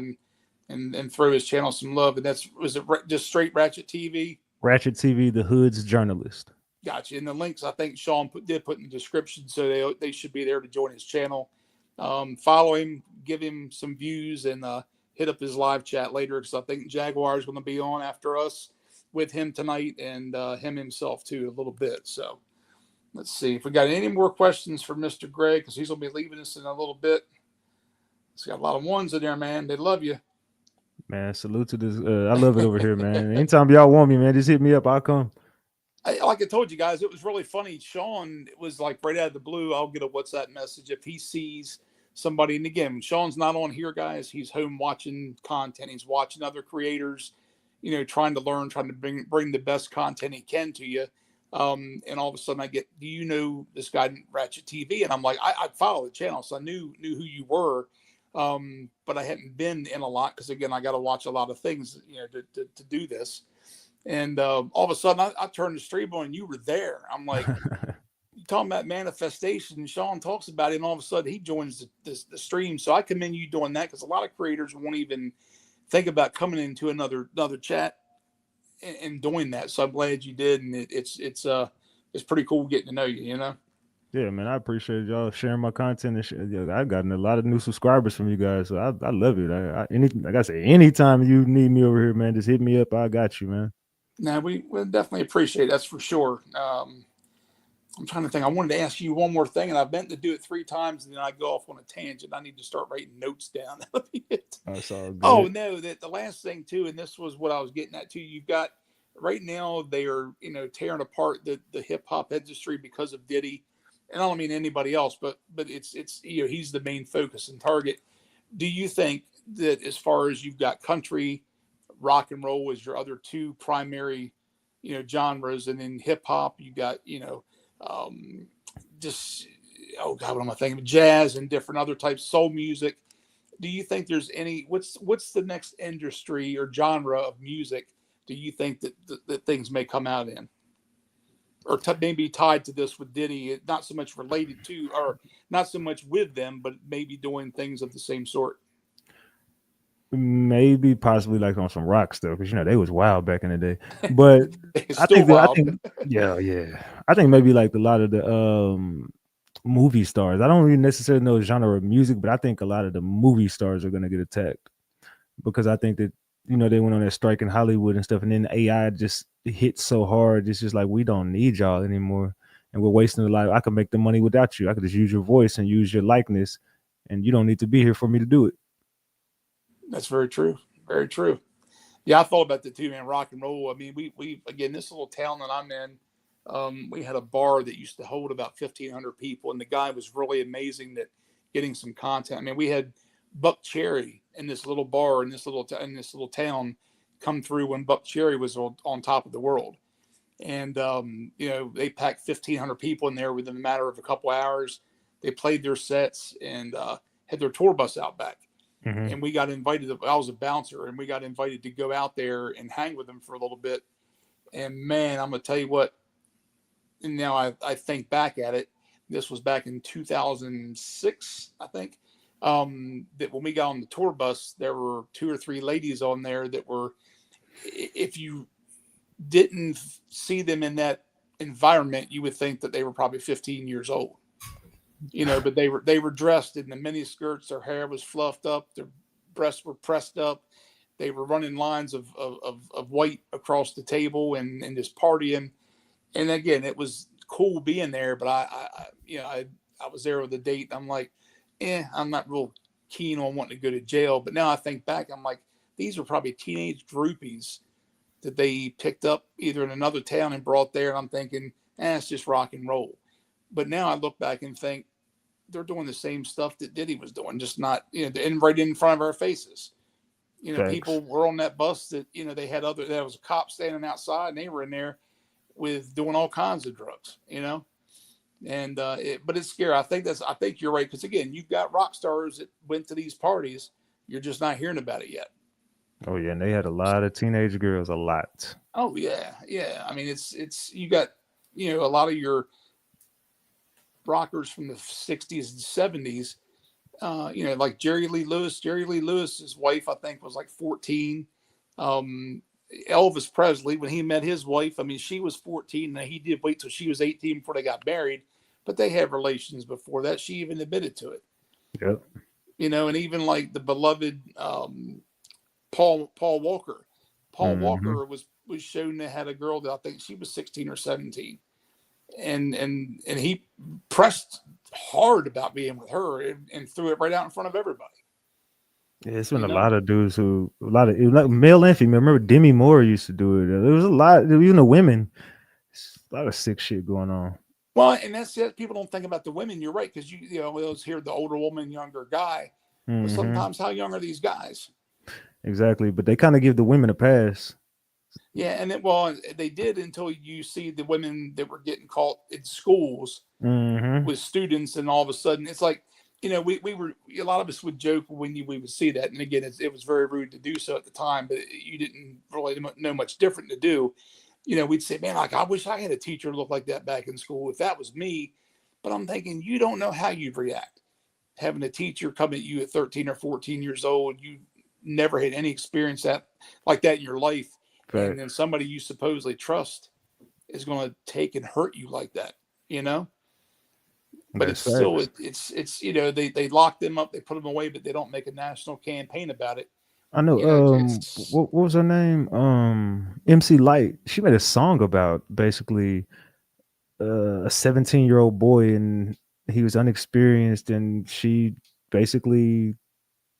[SPEAKER 1] and throw his channel some love. And was it just straight Ratchet TV?
[SPEAKER 3] Ratchet TV, the Hood's journalist.
[SPEAKER 1] Gotcha. And the links I think Sean did put in the description, so they should be there to join his channel. Follow him, give him some views, and hit up his live chat later because I think Jaguar is going to be on after us with him tonight, and him himself too a little bit. So let's see if we got any more questions for Mr. Greg because he's going to be leaving us in a little bit. He's got a lot of ones in there, man. They love you.
[SPEAKER 3] Man, salute to this. I love it over here, man. Anytime y'all want me, man, just hit me up. I'll come.
[SPEAKER 1] Like I told you guys, it was really funny. Sean, it was like right out of the blue, I'll get a WhatsApp message if he sees somebody. And again, Sean's not on here, guys. He's home watching content. He's watching other creators, trying to learn, trying to bring the best content he can to you. And all of a sudden I get, do you know this guy Ratchet TV? And I'm like, I follow the channel, so I knew who you were. But I hadn't been in a lot because again, I got to watch a lot of things, to do this. And all of a sudden, I turned the stream on, and you were there. I'm like, you talking about manifestation? And Sean talks about it, and all of a sudden, he joins the stream. So I commend you doing that because a lot of creators won't even think about coming into another chat and doing that. So I'm glad you did, and it's pretty cool getting to know you.
[SPEAKER 3] Yeah, man, I appreciate y'all sharing my content. I've gotten a lot of new subscribers from you guys, so I love it. Like I say, anytime you need me over here, man, just hit me up. I got you, man.
[SPEAKER 1] Now we definitely appreciate it. That's for sure. I'm trying to think. I wanted to ask you one more thing, and I've meant to do it 3 times, and then I go off on a tangent. I need to start writing notes down. That'll be it.
[SPEAKER 3] That's all good.
[SPEAKER 1] Oh no, the last thing too, and this was what I was getting at too. You've got right now they are tearing apart the hip hop industry because of Diddy, and I don't mean anybody else, but it's he's the main focus and target. Do you think that as far as you've got country, rock and roll as your other 2 primary, genres, and then hip hop, you got, just, oh God, what am I thinking? Jazz and different other types, soul music. Do you think there's what's the next industry or genre of music do you think that things may come out in? Or maybe tied to this with Diddy, not so much related to, or not so much with them, but maybe doing things of the same sort?
[SPEAKER 3] Maybe possibly like on some rock stuff because they was wild back in the day. But I think maybe like a lot of the movie stars. I don't even necessarily know the genre of music, but I think a lot of the movie stars are gonna get attacked because I think that they went on that strike in Hollywood and stuff, and then AI just hit so hard. It's just like we don't need y'all anymore, and we're wasting a lot. I can make the money without you. I could just use your voice and use your likeness, and you don't need to be here for me to do it.
[SPEAKER 1] That's very true. Very true. Yeah, I thought about that too, man. Rock and roll. I mean, we again, this little town that I'm in, we had a bar that used to hold about 1,500 people, and the guy was really amazing at getting some content. I mean, we had Buck Cherry in this little bar in this little town come through when Buck Cherry was on top of the world, and they packed 1,500 people in there within a matter of a couple hours. They played their sets and had their tour bus out back. Mm-hmm. And we got invited. I was a bouncer, and we got invited to go out there and hang with them for a little bit. And man, I'm gonna tell you what. And now I think back at it, This was back in 2006, I think. That when we got on the tour bus, there were 2 or 3 ladies on there that were, if you didn't see them in that environment, you would think that they were probably 15 years old. But they were dressed in the mini skirts. Their hair was fluffed up. Their breasts were pressed up. They were running lines of white across the table and just partying. And again, it was cool being there, but I was there with a date. I'm like, I'm not real keen on wanting to go to jail. But now I think back, I'm like, these were probably teenage groupies that they picked up either in another town and brought there. And I'm thinking, it's just rock and roll. But now I look back and think they're doing the same stuff that Diddy was doing, just not, and right in front of our faces.
[SPEAKER 3] Thanks.
[SPEAKER 1] People were on that bus that, they had there was a cop standing outside and they were in there with doing all kinds of drugs, and but it's scary. I think you're right. Cause again, you've got rock stars that went to these parties. You're just not hearing about it yet.
[SPEAKER 3] Oh yeah. And they had a lot of teenage girls, a lot.
[SPEAKER 1] Oh yeah. Yeah. I mean, it's, you got, a lot of your rockers from the 60s and 70s, like Jerry Lee Lewis's wife, I think was like 14. Elvis Presley, when he met his wife, I mean, she was 14 and he did wait till she was 18 before they got married, but they had relations before that. She even admitted to it.
[SPEAKER 3] Yep.
[SPEAKER 1] And even like the beloved, Paul Walker, Walker was shown to had a girl that I think she was 16 or 17. And he pressed hard about being with her and threw it right out in front of everybody.
[SPEAKER 3] Yeah, it's been a lot of dudes like male and female. Remember Demi Moore used to do it. There was a lot, even the women, a lot of sick shit going on.
[SPEAKER 1] Well, and that's it. People don't think about the women. You're right. Cause we always hear the older woman, younger guy, but sometimes how young are these guys?
[SPEAKER 3] Exactly. But they kind of give the women a pass. Yeah,
[SPEAKER 1] and they did until you see the women that were getting caught in schools with students, and all of a sudden it's like, we were, a lot of us would joke when we would see that, and again, it was very rude to do so at the time, but you didn't really know much different to do. We'd say, man, like I wish I had a teacher look like that back in school if that was me. But I'm thinking, you don't know how you'd react having a teacher come at you at 13 or 14 years old. You never had any experience like that in your life. Right. And then somebody you supposedly trust is going to take and hurt you like that, But it's still, it's they lock them up, they put them away, but they don't make a national campaign about it.
[SPEAKER 3] I know. What was her name? MC Light. She made a song about basically a 17-year-old boy, and he was unexperienced, and she basically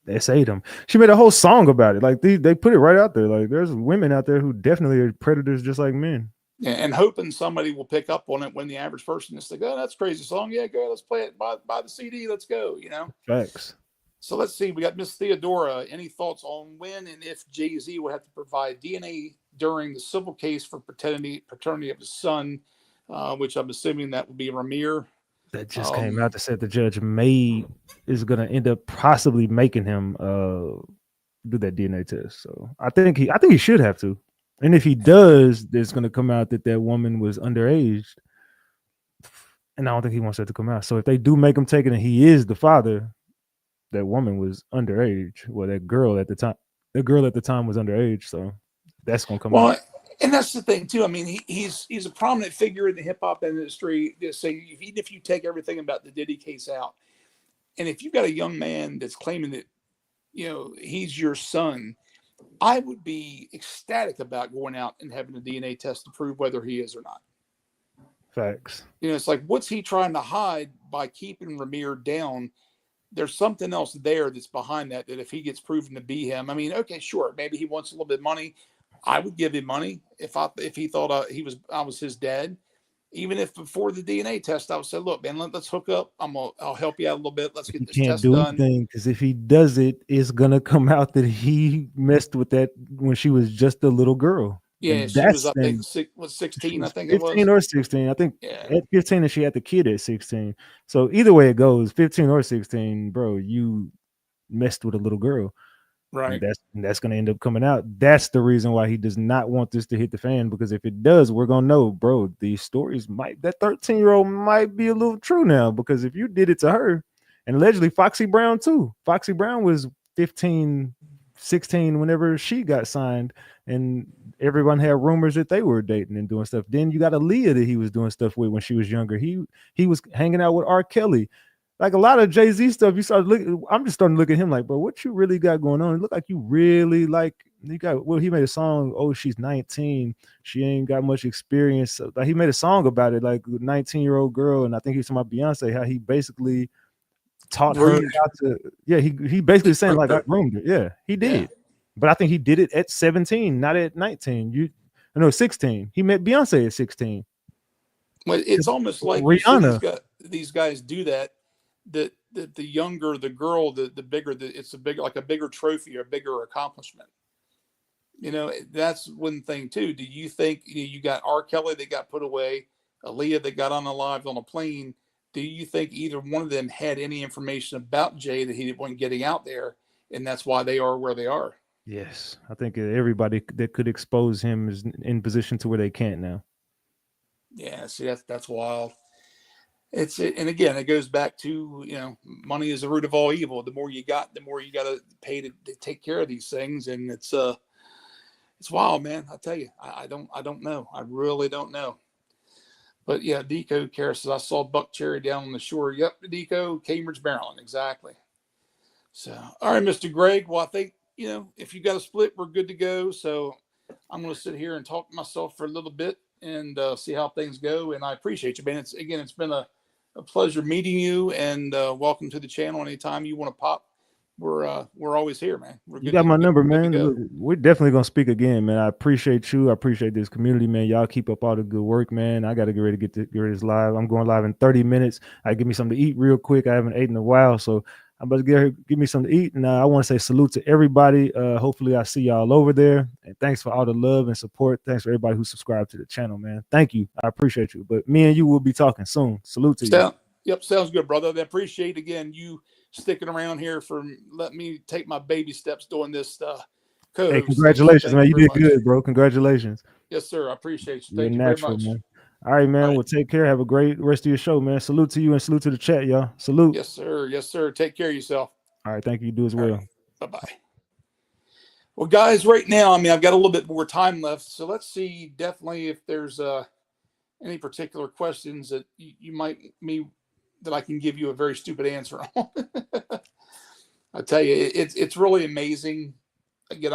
[SPEAKER 3] essayed him. She made a whole song about it. Like they put it right out there. Like there's women out there who definitely are predators just like men.
[SPEAKER 1] Yeah, and hoping somebody will pick up on it when the average person is like, oh, that's a crazy song. Yeah, go ahead, let's play it, buy the CD, let's go,
[SPEAKER 3] Facts.
[SPEAKER 1] So let's see. We got Miss Theodora. Any thoughts on when and if Jay-Z will have to provide DNA during the civil case for paternity of his son, which I'm assuming that would be Ramir.
[SPEAKER 3] That just came out that said the judge is going to end up possibly making him do that DNA test. So I think he should have to. And if he does, there's going to come out that woman was underage. And I don't think he wants that to come out. So if they do make him take it and he is the father, that woman was underage. Well, that girl at the time was underage. So that's going to come out.
[SPEAKER 1] And that's the thing too. I mean, he's a prominent figure in the hip hop industry. Just say, even if you take everything about the Diddy case out, and if you've got a young man that's claiming that, he's your son, I would be ecstatic about going out and having a DNA test to prove whether he is or not.
[SPEAKER 3] Facts.
[SPEAKER 1] It's like, what's he trying to hide by keeping Ramir down? There's something else there that's behind that if he gets proven to be him. I mean, okay, sure, maybe he wants a little bit of money. I would give him money if he thought I was his dad. Even if before the DNA test, I would say, look, man, let's hook up. I'll help you out a little bit. Let's get this test done. Can't do anything
[SPEAKER 3] because if he does it, it's gonna come out that he messed with that when she was just a little girl.
[SPEAKER 1] Yeah, she was, I think, 16. I think it was
[SPEAKER 3] 15 or 16. I think at 15, and she had the kid at 16. So either way it goes, 15 or 16, bro, you messed with a little girl.
[SPEAKER 1] Right.
[SPEAKER 3] And that's going to end up coming out. That's the reason why he does not want this to hit the fan, because if it does, we're going to know, bro, these stories that 13-year-old might be a little true now, because if you did it to her, and allegedly Foxy Brown too. Foxy Brown was 15, 16 whenever she got signed, and everyone had rumors that they were dating and doing stuff. Then you got Aaliyah that he was doing stuff with when she was younger. He was hanging out with R. Kelly. Like a lot of Jay-Z stuff, you started looking. I'm just starting to look at him like, bro, what you really got going on? It look like you really like. You got. Well, he made a song. Oh, she's 19. She ain't got much experience. So, like he made a song about it, like 19-year-old girl, and I think he was talking about Beyonce, how he basically taught her how to. Yeah, he basically saying like I groomed her. Yeah, he did. Yeah. But I think he did it at 17, not at 19. No, 16. He met Beyonce at 16.
[SPEAKER 1] Well, it's almost like
[SPEAKER 3] Rihanna.
[SPEAKER 1] These guys do that. The younger the girl, the bigger it's a bigger trophy or a bigger accomplishment. You know, that's one thing too. Do you think you got R. Kelly that got put away, Aaliyah that got unalived on a plane? Do you think either one of them had any information about Jay that he wasn't getting out there, and that's why they are where they are?
[SPEAKER 3] Yes, I think everybody that could expose him is in position to where they can't now.
[SPEAKER 1] Yeah, see, that's wild. And again, it goes back to, money is the root of all evil. The more you got, the more you got to pay to take care of these things. And it's wild, man. I tell you, I don't know. I really don't know. But yeah, Deco Kara says, I saw Buck Cherry down on the shore. Yep, Deco, Cambridge, Maryland. Exactly. So, all right, Mr. Greg. Well, I think, if you got a split, we're good to go. So I'm going to sit here and talk to myself for a little bit and see how things go. And I appreciate you, man. It's been a pleasure meeting you, and welcome to the channel. Anytime you want to pop, we're always here, man.
[SPEAKER 3] You got my number, man. Look, we're definitely gonna speak again, man. I appreciate you. I appreciate this community, man. Y'all keep up all the good work, man. I got to get ready to get this live. I'm going live in 30 minutes. I give me something to eat real quick. I haven't eaten in a while, so I'm about to give me something to eat. And I want to say salute to everybody. Hopefully I see y'all over there. And thanks for all the love and support. Thanks for everybody who subscribed to the channel, man. Thank you. I appreciate you. But me and you will be talking soon. Salute to you.
[SPEAKER 1] Yep, sounds good, brother. I appreciate, again, you sticking around here for letting me take my baby steps doing this
[SPEAKER 3] Hey, congratulations, man. You did good, bro. Congratulations.
[SPEAKER 1] Yes, sir. I appreciate you. Thank you very much.
[SPEAKER 3] Man. All right, man. Well, take care. Have a great rest of your show, man. Salute to you and salute to the chat, y'all. Salute.
[SPEAKER 1] Yes, sir. Yes, sir. Take care of yourself.
[SPEAKER 3] All right. Thank you. You do as well.
[SPEAKER 1] Right. Bye-bye. Well, guys, right now, I've got a little bit more time left. So let's see definitely if there's any particular questions that you might that I can give you a very stupid answer on. I tell you, it's really amazing. Again,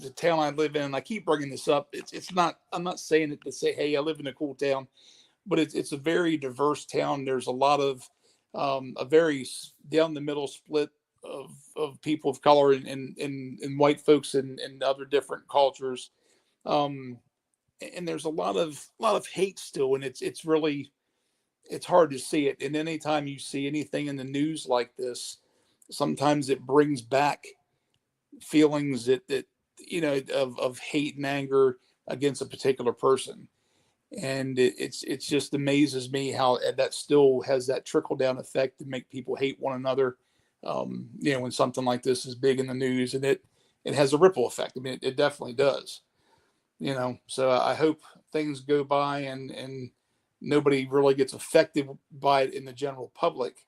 [SPEAKER 1] the town I live in, and I keep bringing this up. It's not. I'm not saying it to say, hey, I live in a cool town, but it's a very diverse town. There's a lot of a very down the middle split of people of color and white folks and other different cultures, and there's a lot of hate still, and it's really hard to see it. And anytime you see anything in the news like this, sometimes it brings back feelings that of hate and anger against a particular person. And it's just amazes me how that still has that trickle down effect to make people hate one another. When something like this is big in the news, and it has a ripple effect. I mean, it definitely does. So I hope things go by and nobody really gets affected by it in the general public.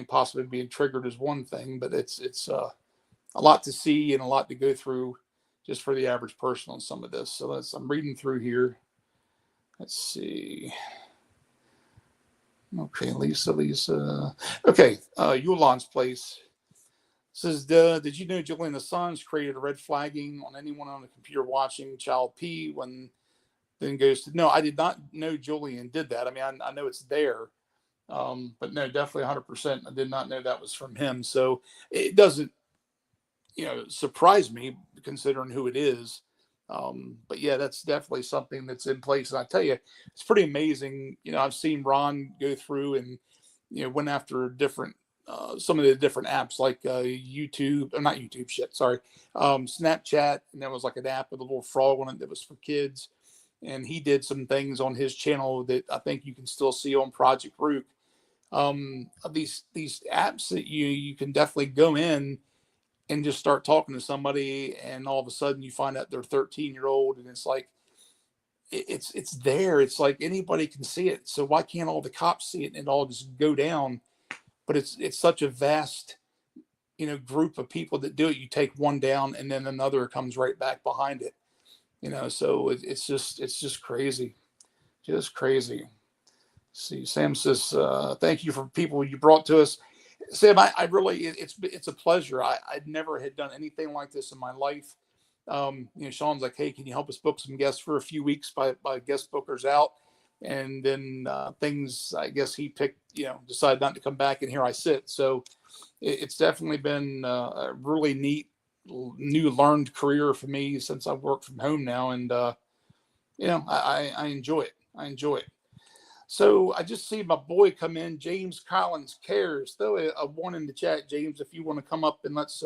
[SPEAKER 1] Possibly being triggered is one thing, but it's a lot to see and a lot to go through just for the average person on some of this. So I'm reading through here. Let's see. Okay, Lisa. Okay, Yulan's Place says, did you know Julian Assange created a red flagging on anyone on the computer watching Child P when then goes to, no, I did not know Julian did that. I mean, I know it's there, but no, definitely 100%. I did not know that was from him. So it doesn't, surprise me considering who it is. But yeah, that's definitely something that's in place. And I tell you, it's pretty amazing. I've seen Ron go through and, went after different, some of the different apps like YouTube, or not YouTube, Snapchat. And there was like an app with a little frog on it that was for kids. And he did some things on his channel that I think you can still see on Project Root. These apps that you can definitely go in and just start talking to somebody, and all of a sudden you find out they're 13-year-old, and it's like, it's there. It's like anybody can see it. So why can't all the cops see it and it all just go down? But it's such a vast, group of people that do it. You take one down and then another comes right back behind it. So it's just crazy. Just crazy. See, Sam says, thank you for people you brought to us. Sam, I really, it's a pleasure. I never had done anything like this in my life. Sean's like, hey, can you help us book some guests for a few weeks by guest bookers out? And then things, I guess he picked, decided not to come back, and here I sit. So it's definitely been a really neat, new learned career for me since I've worked from home now. And, I enjoy it. I enjoy it. So I just see my boy come in, James Collins Cares. Throw a one in the chat, James, if you want to come up and let's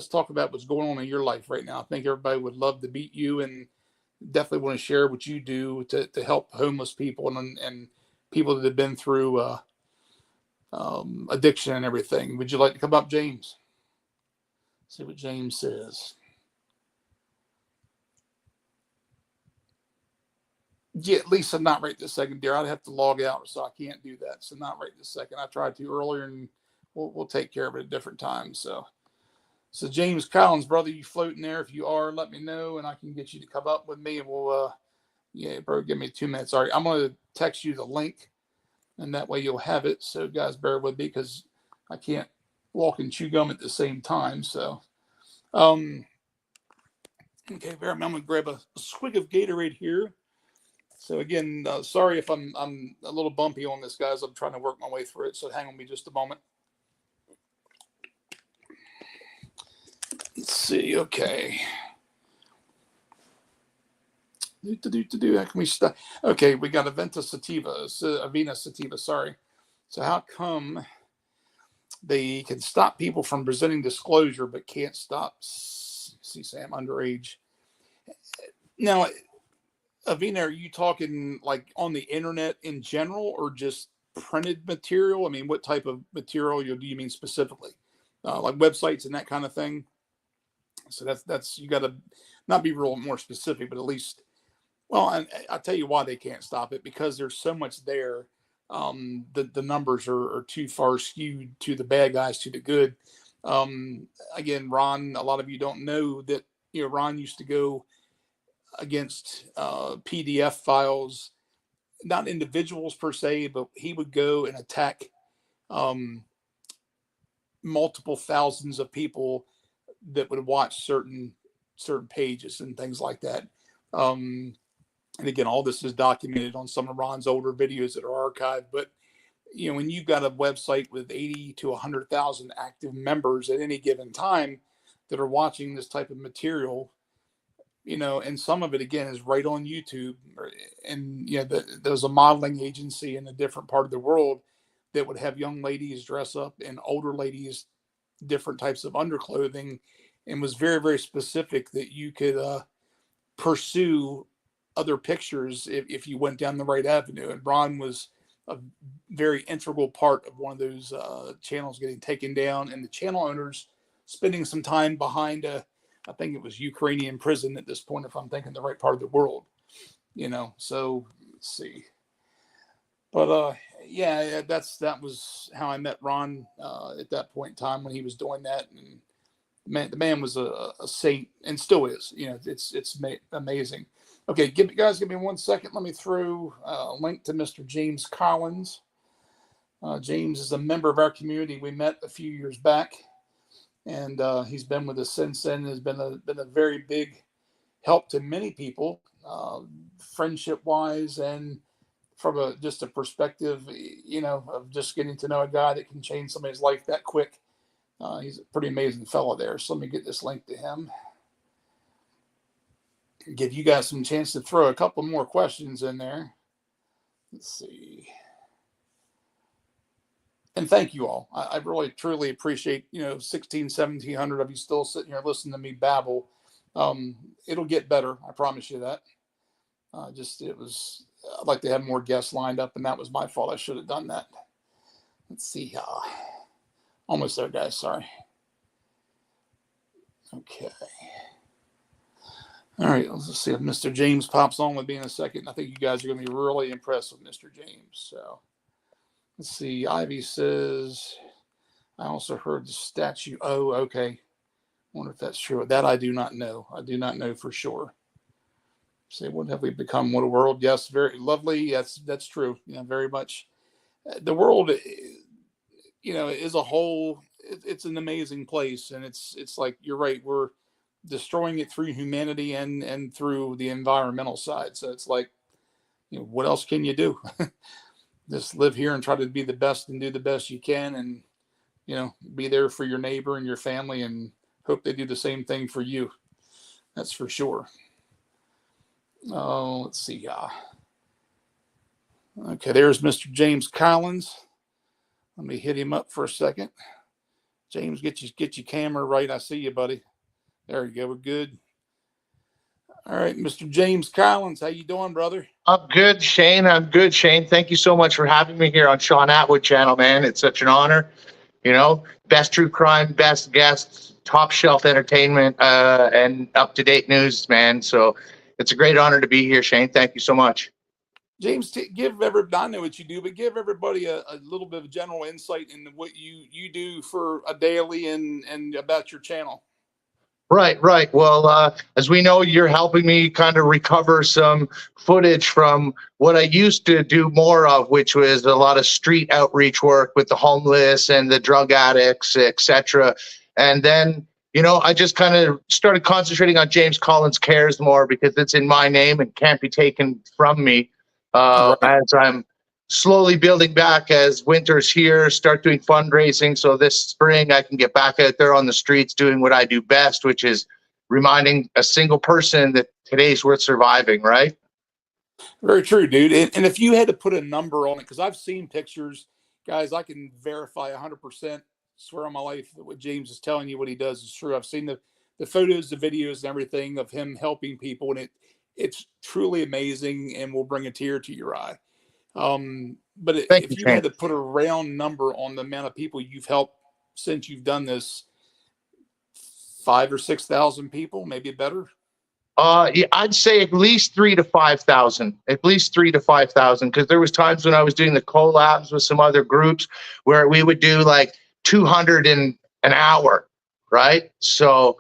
[SPEAKER 1] talk about what's going on in your life right now. I think everybody would love to meet you, and definitely want to share what you do to help homeless people and people that have been through addiction and everything. Would you like to come up, James? See what James says. Yeah, at least not right this second, dear. I'd have to log out, so I can't do that. So not right this second. I tried to earlier, and we'll take care of it at a different time. So James Collins, brother, you floating there? If you are, let me know, and I can get you to come up with me, and we'll, yeah, bro, give me 2 minutes. All right, I'm going to text you the link, and that way you'll have it. So guys, bear with me because I can't walk and chew gum at the same time. So, okay, bear with me. I'm going to grab a swig of Gatorade here. So again, sorry if I'm a little bumpy on this, guys. I'm trying to work my way through it. So hang on me just a moment. Let's see. Okay. How can we stop? Okay, we got Avena Sativa. Sorry. So how come they can stop people from presenting disclosure, but can't stop? See, Sam, underage. Now, Avena, are you talking like on the internet in general, or just printed material? I mean, what type of material do you mean specifically? Like websites and that kind of thing? So that's you got to not be real more specific, but at least, well, and I'll tell you why they can't stop it, because there's so much there. The numbers are too far skewed to the bad guys, to the good. Again, Ron, a lot of you don't know that, Ron used to go against PDF files, not individuals per se, but he would go and attack multiple thousands of people that would watch certain pages and things like that. And again, all this is documented on some of Ron's older videos that are archived. But when you've got a website with 80 to 100,000 active members at any given time that are watching this type of material, and some of it again is right on YouTube, and there's a modeling agency in a different part of the world that would have young ladies dress up and older ladies different types of underclothing, and was very, very specific that you could pursue other pictures if you went down the right avenue. And Ron was a very integral part of one of those channels getting taken down, and the channel owners spending some time behind I think it was Ukrainian prison at this point, if I'm thinking the right part of the world, so let's see. But yeah, that was how I met Ron at that point in time when he was doing that. And the man was a saint, and still is. It's amazing. Okay, give me 1 second. Let me throw a link to Mr. James Collins. James is a member of our community. We met a few years back, and he's been with us since then. Has been a very big help to many people, friendship wise, and from just a perspective, of just getting to know a guy that can change somebody's life that quick. He's a pretty amazing fellow there. So let me get this link to him. Give you guys some chance to throw a couple more questions in there. Let's see. And thank you all. I really, truly appreciate, 1,700 of you still sitting here listening to me babble. It'll get better. I promise you that. I'd like to have more guests lined up, and that was my fault. I should have done that. Let's see. Almost there, guys. Sorry. Okay. All right, let's see if Mr. James pops on with me in a second. I think you guys are going to be really impressed with Mr. James. So let's see. Ivy says, I also heard the statue. Oh, okay. Wonder if that's true. That I do not know. I do not know for sure. Say, what have we become? What a world. Yes, very lovely. That's true. Very much. The world, is a whole, it's an amazing place. And it's like, you're right. We're destroying it through humanity and through the environmental side. So it's like, what else can you do? Just live here and try to be the best and do the best you can. And, be there for your neighbor and your family and hope they do the same thing for you. That's for sure. Oh, let's see. Okay, there's Mr. James Collins. Let me hit him up for a second. James, get your camera right. I see you, buddy. There you go. We're good. All right, Mr. James Collins, how you doing, brother?
[SPEAKER 5] I'm good, Shane. I'm good, Shane. Thank you so much for having me here on Sean Atwood channel, man. It's such an honor. Best true crime, best guests, top shelf entertainment, and up-to-date news, man. So it's a great honor to be here, Shane. Thank you so much.
[SPEAKER 1] James, give everybody, I know what you do, but give everybody a little bit of general insight into what you do for a daily and about your channel.
[SPEAKER 5] Right. Well, as we know, you're helping me kind of recover some footage from what I used to do more of, which was a lot of street outreach work with the homeless and the drug addicts, etc. And then, I just kind of started concentrating on James Collins Cares more because it's in my name and can't be taken from me.
[SPEAKER 1] Right.
[SPEAKER 5] As I'm slowly building back as winter's here, start doing fundraising. So this spring I can get back out there on the streets doing what I do best, which is reminding a single person that today's worth surviving, right?
[SPEAKER 1] Very true, dude. And if you had to put a number on it, because I've seen pictures, guys, I can verify 100%, swear on my life that what James is telling you, what he does is true. I've seen the photos, the videos, and everything of him helping people, and it's truly amazing and will bring a tear to your eye. But if you had to put a round number on the amount of people you've helped since you've done this, 5,000 or 6,000 people, maybe better.
[SPEAKER 5] Yeah, I'd say at least 3,000 to 5,000. At least 3,000 to 5,000, because there was times when I was doing the collabs with some other groups where we would do like 200 in an hour, right? So,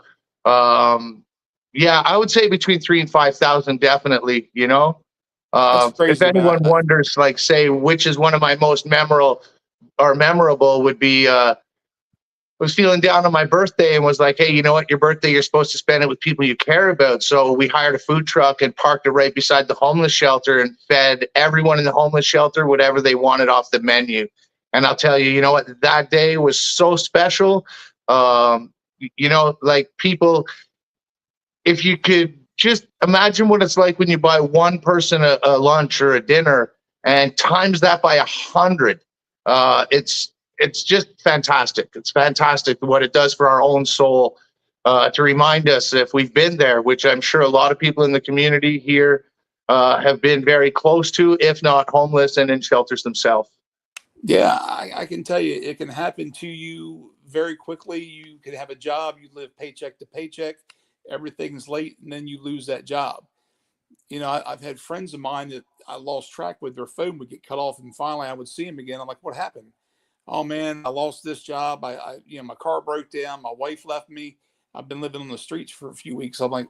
[SPEAKER 5] yeah, I would say between 3,000 and 5,000, definitely. If anyone wonders, like, say, which is one of my most memorable would be, I was feeling down on my birthday and was like, hey, you know what? Your birthday, you're supposed to spend it with people you care about. So we hired a food truck and parked it right beside the homeless shelter and fed everyone in the homeless shelter whatever they wanted off the menu. And I'll tell you, you know what? That day was so special. Like people, if you could just imagine what it's like when you buy one person a lunch or a dinner and times that by 100. It's just fantastic. It's fantastic what it does for our own soul, to remind us if we've been there, which I'm sure a lot of people in the community here have been very close to, if not homeless and in shelters themselves.
[SPEAKER 1] Yeah, I can tell you, it can happen to you very quickly. You could have a job, you live paycheck to paycheck, everything's late, and then you lose that job. I've had friends of mine that I lost track with, their phone would get cut off, and finally I would see them again. I'm like, what happened? Oh man, I lost this job. My car broke down. My wife left me. I've been living on the streets for a few weeks. I'm like,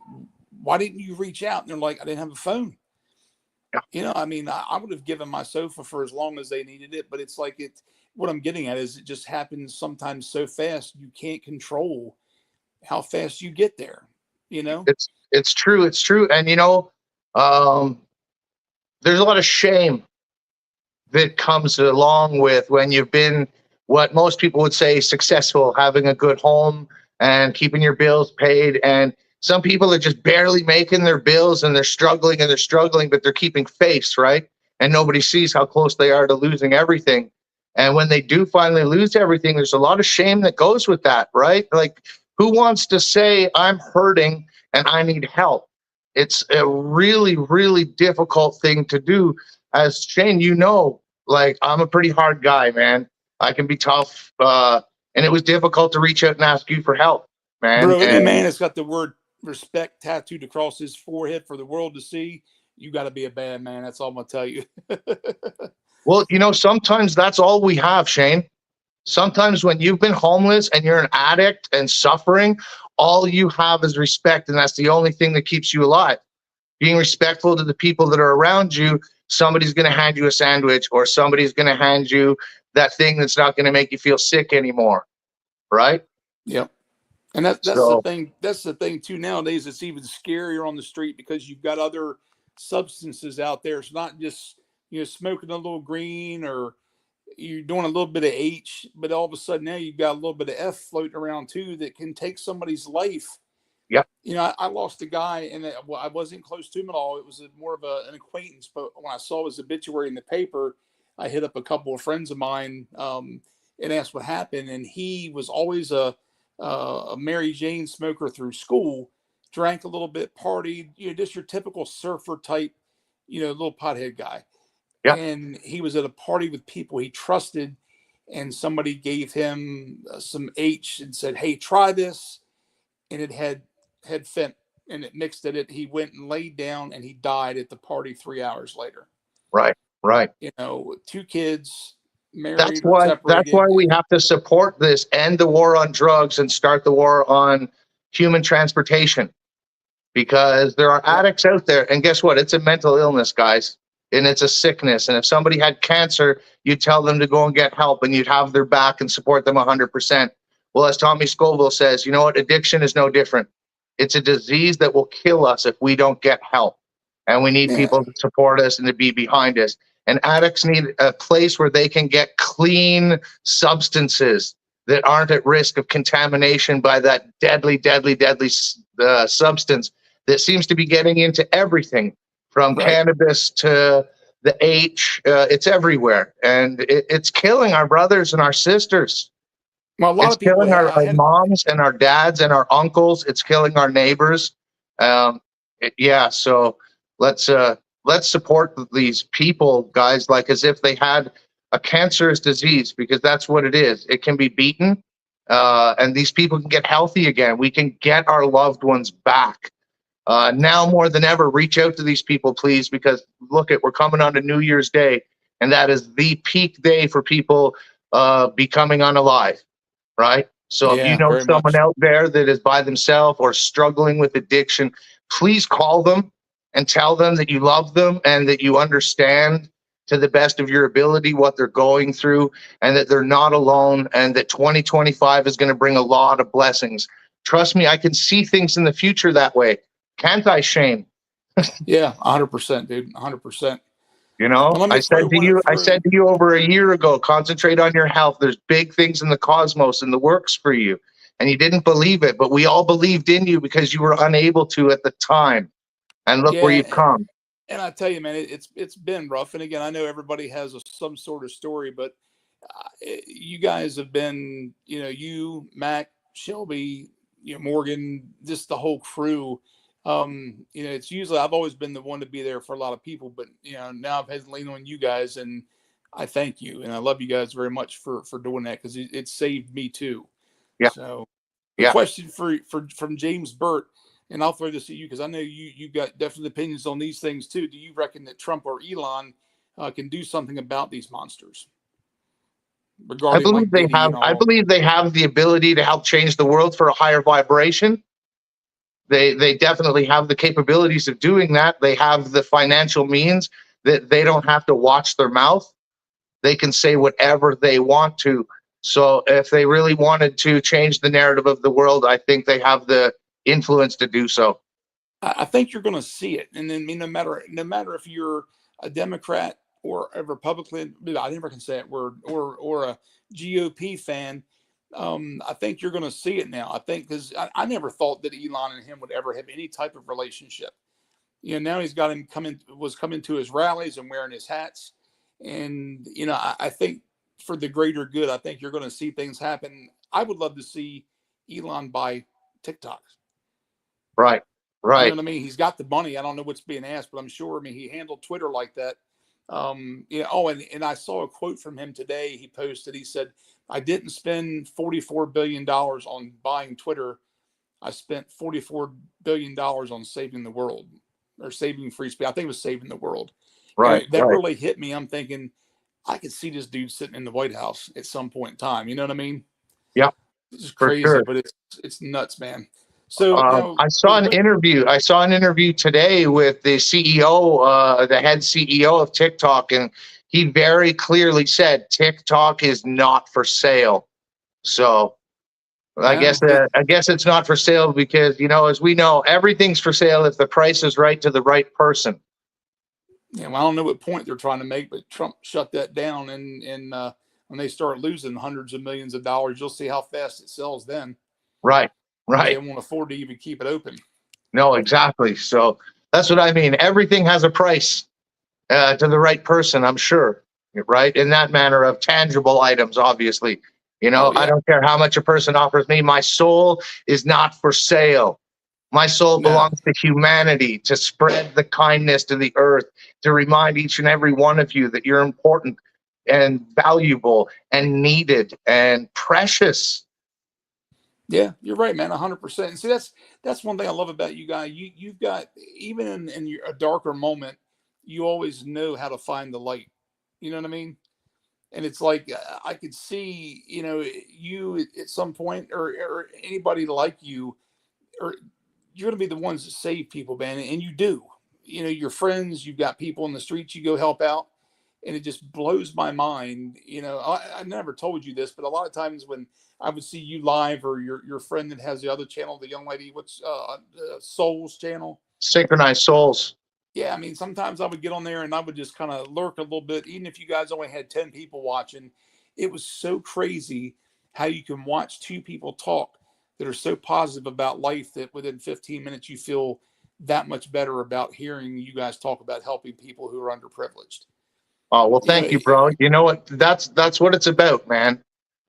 [SPEAKER 1] why didn't you reach out? And they're like, I didn't have a phone. Yeah. I would have given my sofa for as long as they needed it, but it's like what I'm getting at is it just happens sometimes so fast. You can't control how fast you get there.
[SPEAKER 5] It's true. It's true. And, there's a lot of shame that comes along with when you've been what most people would say successful, having a good home and keeping your bills paid. And some people are just barely making their bills and they're struggling, but they're keeping face, right? And nobody sees how close they are to losing everything. And when they do finally lose everything, there's a lot of shame that goes with that, right? Like, who wants to say I'm hurting and I need help? It's a really, really difficult thing to do. As Shane, like, I'm a pretty hard guy, man. I can be tough. And it was difficult to reach out and ask you for help, man.
[SPEAKER 1] Bro, any
[SPEAKER 5] And
[SPEAKER 1] man that's got the word respect tattooed across his forehead for the world to see, you got to be a bad man. That's all I'm gonna tell you.
[SPEAKER 5] well, you know, sometimes that's all we have, Shane. Sometimes when you've been homeless and you're an addict and suffering, all you have is respect, and that's the only thing that keeps you alive. Being respectful to the people that are around you. Somebody's going to hand you a sandwich, or somebody's going to hand you that thing that's not going to make you feel sick anymore, right?
[SPEAKER 1] Yep. And that's the
[SPEAKER 5] So
[SPEAKER 1] thing. That's the thing too. Nowadays, it's even scarier on the street because you've got other substances out there. It's not just smoking a little green or you're doing a little bit of H, but all of a sudden now you've got a little bit of F floating around too that can take somebody's life.
[SPEAKER 5] Yep.
[SPEAKER 1] I lost a guy, and I wasn't close to him at all. It was more of an acquaintance. But when I saw his obituary in the paper, I hit up a couple of friends of mine and asked what happened. And he was always a Mary Jane smoker through school, drank a little bit, partied, just your typical surfer type, little pothead guy.
[SPEAKER 5] yeah,
[SPEAKER 1] And he was at a party with people he trusted, and somebody gave him some H and said, "Hey, try this," and it had fent and it mixed it. He went and laid down and he died at the party 3 hours later.
[SPEAKER 5] right, right.
[SPEAKER 1] 2 kids,
[SPEAKER 5] That's
[SPEAKER 1] married or
[SPEAKER 5] why
[SPEAKER 1] separated.
[SPEAKER 5] we have to support this, end the war on drugs, and start the war on human transportation, because there are addicts out there, and guess what? It's a mental illness, guys, and it's a sickness. And if somebody had cancer, you'd tell them to go and get help, and you'd have their back and support them 100%. Well, as Tommy Scoville says, you know what? Addiction is no different. It's a disease that will kill us if we don't get help, and we need
[SPEAKER 1] Yeah.
[SPEAKER 5] people to support us and to be behind us. And addicts need a place where they can get clean substances that aren't at risk of contamination by that deadly substance that seems to be getting into everything from
[SPEAKER 1] Right.
[SPEAKER 5] cannabis to the H. It's everywhere, and it's killing our brothers and our sisters.
[SPEAKER 1] Well, a lot
[SPEAKER 5] It's
[SPEAKER 1] of people,
[SPEAKER 5] killing our moms and our dads and our uncles. It's killing our neighbors. Yeah, so let's support these people, guys, like as if they had a cancerous disease, because that's what it is. It can be beaten, and these people can get healthy again. We can get our loved ones back. Now more than ever, reach out to these people, please, because we're coming on to New Year's Day, and that is the peak day for people becoming unalive, right? So if you know someone out there that is by themselves or struggling with addiction, please call them and tell them that you love them and that you understand to the best of your ability what they're going through, and that they're not alone, and that 2025 is going to bring a lot of blessings. Trust me, I can see things in the future that way. Can't I, Shane?
[SPEAKER 1] Yeah, 100%, dude, 100%.
[SPEAKER 5] You know, I said to you over a year ago, concentrate on your health. There's big things in the cosmos in the works for you. And you didn't believe it, but we all believed in you because you were unable to at the time. And look where you've come.
[SPEAKER 1] And I tell you, man, it's been rough. And again, I know everybody has some sort of story, but you guys have been, you, Mac, Shelby, Morgan, just the whole crew. It's usually I've always been the one to be there for a lot of people, but now I've had to lean on you guys, and I thank you, and I love you guys very much for doing that, because it saved me too.
[SPEAKER 5] Yeah.
[SPEAKER 1] So, the question from James Burt, and I'll throw this at you because I know you got definite opinions on these things too. Do you reckon that Trump or Elon can do something about these monsters?
[SPEAKER 5] I believe they have. I believe they have the ability to help change the world for a higher vibration. They definitely have the capabilities of doing that. They have the financial means that they don't have to watch their mouth. They can say whatever they want to. So if they really wanted to change the narrative of the world, I think they have the influence to do so.
[SPEAKER 1] I think you're going to see it. And then no matter if you're a Democrat or a Republican, I never can say that word, or a GOP fan, I think you're going to see it now. I think because I never thought that Elon and him would ever have any type of relationship. Now he's got him coming to his rallies and wearing his hats. And, I think for the greater good, I think you're going to see things happen. I would love to see Elon buy TikTok.
[SPEAKER 5] Right.
[SPEAKER 1] You know what I mean? He's got the money. I don't know what's being asked, but I'm sure, he handled Twitter like that. And I saw a quote from him today. He posted, he said, "I didn't spend $44 billion on buying Twitter. I spent $44 billion on saving the world, or saving free speech. I think it was saving the world.
[SPEAKER 5] Right.
[SPEAKER 1] That
[SPEAKER 5] right.
[SPEAKER 1] really hit me. I'm thinking, I could see this dude sitting in the White House at some point in time. You know what I mean?
[SPEAKER 5] Yeah,
[SPEAKER 1] It's just
[SPEAKER 5] for
[SPEAKER 1] crazy,
[SPEAKER 5] sure.
[SPEAKER 1] but it's nuts, man. So now
[SPEAKER 5] I saw an interview. I saw an interview today with the CEO, the head CEO of TikTok, and he very clearly said TikTok is not for sale. So I guess it's not for sale because, you know, as we know, everything's for sale if the price is right to the right person.
[SPEAKER 1] Yeah, well, I don't know what point they're trying to make, but Trump shut that down, and when they start losing hundreds of millions of dollars, you'll see how fast it sells then.
[SPEAKER 5] Right.
[SPEAKER 1] They
[SPEAKER 5] Right.
[SPEAKER 1] won't afford to even keep it open.
[SPEAKER 5] No, exactly. So that's what I mean. Everything has a price to the right person, I'm sure. Right. In that manner of tangible items, obviously. You know,
[SPEAKER 1] Oh, yeah.
[SPEAKER 5] I don't care how much a person offers me. My soul is not for sale. My soul
[SPEAKER 1] No.
[SPEAKER 5] belongs to humanity, to spread the kindness to the earth, to remind each and every one of you that you're important and valuable and needed and precious.
[SPEAKER 1] Yeah, you're right, man. 100%. And see, that's one thing I love about you guys. You've got, even in a darker moment, you always know how to find the light. You know what I mean? And it's like, I could see, you know, you at some point, or anybody like you, or you're going to be the ones that save people, man. And you do. You know, your friends, you've got people in the streets you go help out. And it just blows my mind. You know, I never told you this, but a lot of times when I would see you live, or your friend that has the other channel, the young lady, what's Soul's channel?
[SPEAKER 5] Synchronized souls.
[SPEAKER 1] Yeah, I mean, sometimes I would get on there and I would just kind of lurk a little bit, even if you guys only had 10 people watching. It was so crazy how you can watch two people talk that are so positive about life that within 15 minutes you feel that much better about hearing you guys talk about helping people who are underprivileged.
[SPEAKER 5] Oh, well,
[SPEAKER 1] You know,
[SPEAKER 5] thank you, bro. You know what? That's what it's about, man.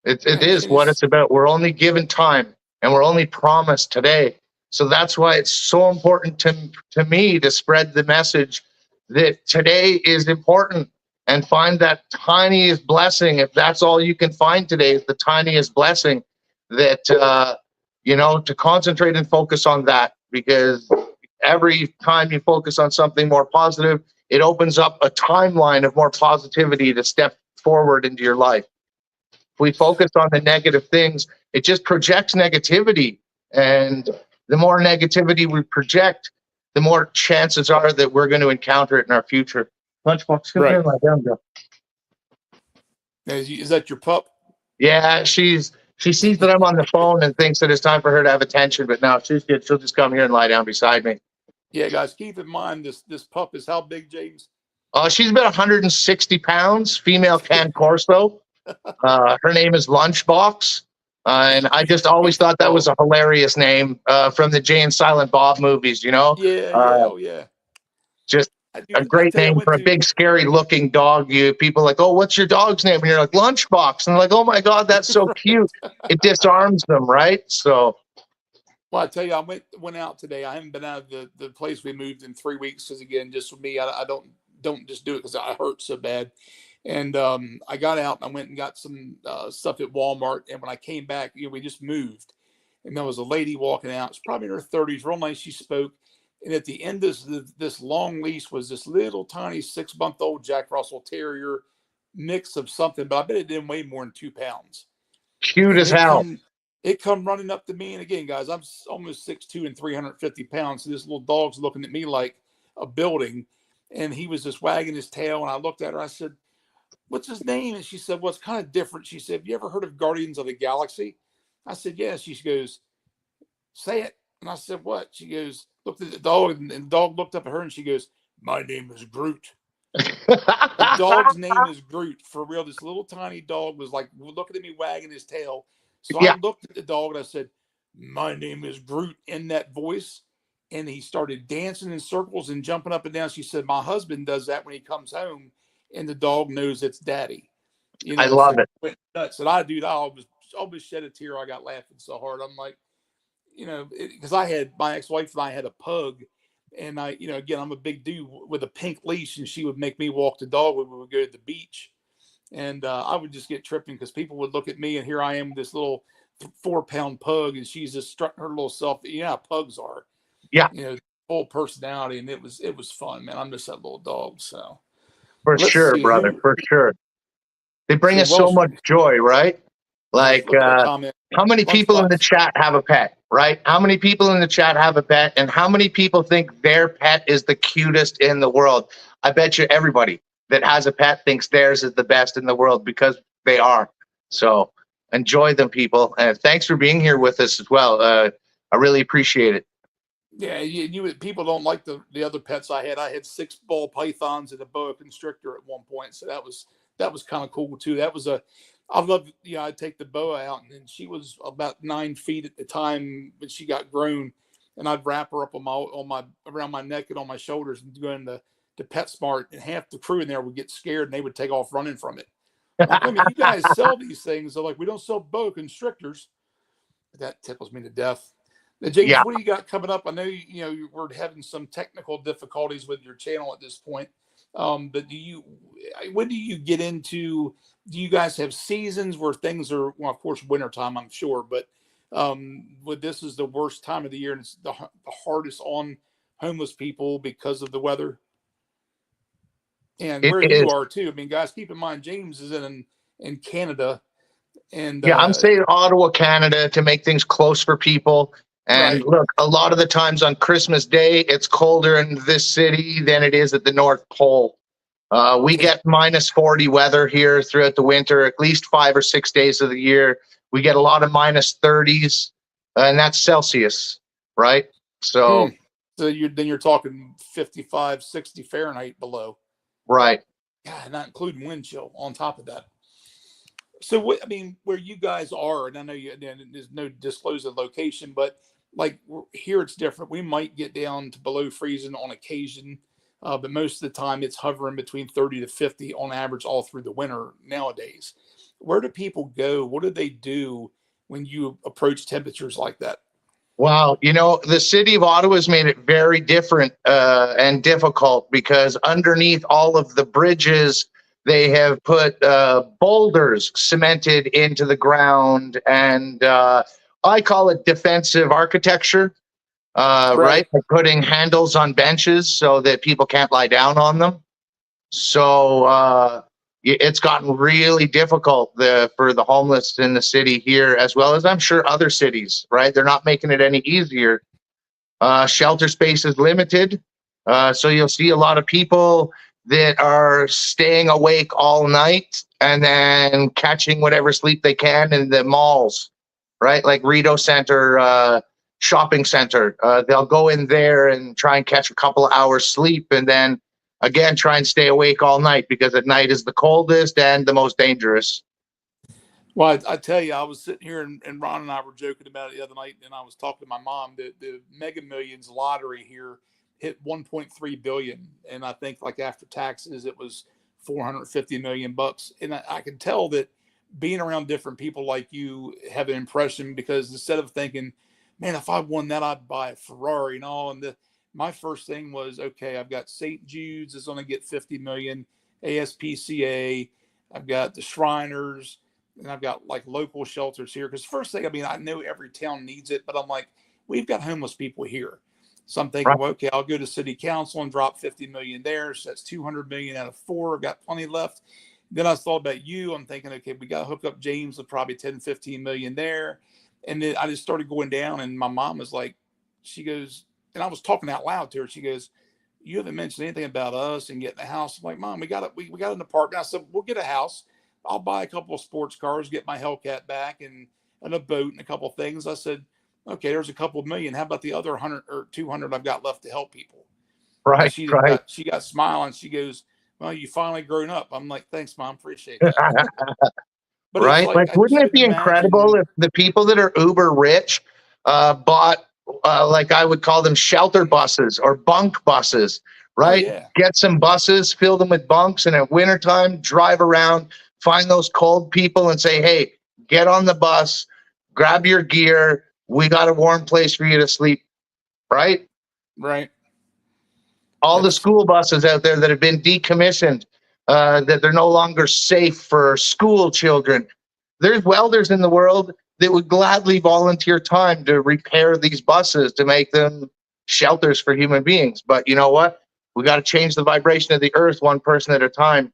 [SPEAKER 5] It is what it's about. We're only given time and we're only promised today. So that's why it's so important to me to spread the message that today is important, and find that tiniest blessing. If that's all you can find today is the tiniest blessing, that, you know, to concentrate and focus on that, because every time you focus on something more positive, it opens up a timeline of more positivity to step forward into your life. If we focus on the negative things, it just projects negativity. And the more negativity we project, the more chances are that we're going to encounter it in our future. Lunchbox, come here, my down, girl.
[SPEAKER 1] Is that your pup?
[SPEAKER 5] Yeah, she sees that I'm on the phone and thinks that it's time for her to have attention, but no, she's good. She'll just come here and lie down beside me.
[SPEAKER 1] Yeah, guys, keep in mind this pup is how big, James?
[SPEAKER 5] She's about 160 pounds, female Can Corso. Her name is Lunchbox. And I just always thought that was a hilarious name from the Jay and Silent Bob movies, you know?
[SPEAKER 1] Yeah, oh yeah.
[SPEAKER 5] Just a great name for a big, scary looking dog. People are like, oh, what's your dog's name? And you're like, Lunchbox. And they're like, oh my God, that's so cute. It disarms them, right? So.
[SPEAKER 1] Well, I tell you, I went out today. I haven't been out of the place we moved in 3 weeks, because again, just for me, I don't just do it because I hurt so bad. And I got out and I went and got some stuff at Walmart. And when I came back, you know, we just moved, and there was a lady walking out. It's probably in her 30s, real nice. She spoke, and at the end of this long leash was this little tiny 6-month-old Jack Russell Terrier mix of something, but I bet it didn't weigh more than 2 pounds.
[SPEAKER 5] Cute as hell.
[SPEAKER 1] It come running up to me, and again, guys, I'm almost 6'2" and 350 pounds. So this little dog's looking at me like a building, and he was just wagging his tail. And I looked at her. I said, "What's his name?" And she said, "Well, it's kind of different." She said, "Have you ever heard of Guardians of the Galaxy?" I said, "Yes." She goes, "Say it." And I said, "What?" She goes, looked at the dog, and the dog looked up at her, and she goes, "My name is Groot." The dog's name is Groot, for real. This little tiny dog was like looking at me, wagging his tail. So
[SPEAKER 5] Yeah.
[SPEAKER 1] I looked at the dog and I said, "My name is Groot," in that voice. And he started dancing in circles and jumping up and down. She said, "My husband does that when he comes home, and the dog knows it's daddy." You know,
[SPEAKER 5] I love it.
[SPEAKER 1] Went nuts. And I almost shed a tear. I got laughing so hard. I'm like, you know, because my ex-wife and I had a pug. And I, you know, again, I'm a big dude with a pink leash, and she would make me walk the dog when we would go to the beach. And I would just get tripping because people would look at me, and here I am with this little 4-pound pug, and she's just strutting her little self. You know how pugs are.
[SPEAKER 5] Yeah.
[SPEAKER 1] You know, full personality, and it was fun, man. I miss that little dog. So
[SPEAKER 5] For
[SPEAKER 1] let's
[SPEAKER 5] sure,
[SPEAKER 1] see
[SPEAKER 5] brother. For sure. They bring
[SPEAKER 1] So
[SPEAKER 5] us so much joy, right? Like,
[SPEAKER 1] look at that comment.
[SPEAKER 5] how many people in the chat have a pet, right? How many people in the chat have a pet, and how many people think their pet is the cutest in the world? I bet you everybody that has a pet thinks theirs is the best in the world, because they are. So enjoy them, people. And thanks for being here with us as well. I really appreciate it.
[SPEAKER 1] Yeah, people don't like the other pets I had. I had 6 ball pythons and a boa constrictor at one point, so that was kind of cool too. I love, I'd take the boa out, and she was about 9 feet at the time when she got grown, and I'd wrap her up around my neck and on my shoulders and go into PetSmart, and half the crew in there would get scared and they would take off running from it. Like, I mean, you guys sell these things. They're like, we don't sell boa constrictors. That tickles me to death. Now, Jayz, what do you got coming up? I know we're having some technical difficulties with your channel at this point. But when do you get into? Do you guys have seasons where things are? Well, of course, wintertime, I'm sure, but this is the worst time of the year, and it's the hardest on homeless people because of the weather. And where you are too. I mean, guys, keep in mind, James is in Canada, and
[SPEAKER 5] I'm saying Ottawa, Canada, to make things close for people. And look, a lot of the times on Christmas Day, it's colder in this city than it is at the North Pole. We get -40 weather here throughout the winter, at least 5 or 6 days of the year. We get a lot of -30s, and that's Celsius, right? So,
[SPEAKER 1] you're talking 55, 60 Fahrenheit below.
[SPEAKER 5] Right.
[SPEAKER 1] Yeah, not including wind chill on top of that. So where you guys are, and I know there's no disclosed location, but like here it's different. We might get down to below freezing on occasion, but most of the time it's hovering between 30 to 50 on average all through the winter nowadays. Where do people go? What do they do when you approach temperatures like that?
[SPEAKER 5] Wow, the city of Ottawa has made it very different and difficult, because underneath all of the bridges, they have put boulders cemented into the ground, and I call it defensive architecture, right? By putting handles on benches so that people can't lie down on them. So it's gotten really difficult for the homeless in the city here, as well as I'm sure other cities, right? They're not making it any easier. Shelter space is limited. So you'll see a lot of people that are staying awake all night and then catching whatever sleep they can in the malls, right? Like Rideau Center, shopping center. They'll go in there and try and catch a couple of hours sleep, and then again, try and stay awake all night, because at night is the coldest and the most dangerous.
[SPEAKER 1] Well, I tell you, I was sitting here and Ron and I were joking about it the other night, and I was talking to my mom. The Mega Millions lottery here hit 1.3 billion, and I think like after taxes it was 450 million bucks. And I can tell that being around different people like you have an impression, because instead of thinking, man, if I won that, I'd buy a Ferrari and all, and my first thing was, okay, I've got St. Jude's is going to get 50 million, ASPCA, I've got the Shriners, and I've got like local shelters here. Because first thing, I know every town needs it, but I'm like, we've got homeless people here. So I'm thinking, well, okay, I'll go to city council and drop 50 million there. So that's 200 million out of 4. I've got plenty left. Then I thought about you. I'm thinking, okay, we got to hook up James with probably 10, 15 million there. And then I just started going down, and my mom was like, she goes, and I was talking out loud to her. She goes, you haven't mentioned anything about us and getting a house. I'm like, Mom, we got an apartment. I said, we'll get a house. I'll buy a couple of sports cars, get my Hellcat back, and a boat and a couple of things. I said, okay, there's a couple of million. How about the other 100 or 200 I've got left to help people?
[SPEAKER 5] Right.
[SPEAKER 1] She got smiling. She goes, well, you finally grown up. I'm like, thanks, Mom. Appreciate that. But
[SPEAKER 5] right. Like wouldn't it be incredible if the people that are uber rich bought, like I would call them shelter buses or bunk buses, right?
[SPEAKER 1] Oh, yeah.
[SPEAKER 5] Get some buses, fill them with bunks, and at wintertime, drive around, find those cold people and say, hey, get on the bus, grab your gear. We got a warm place for you to sleep, right?
[SPEAKER 1] Right.
[SPEAKER 5] All the school buses out there that have been decommissioned, that they're no longer safe for school children. There's welders in the world that would gladly volunteer time to repair these buses to make them shelters for human beings. But you know what? We got to change the vibration of the earth one person at a time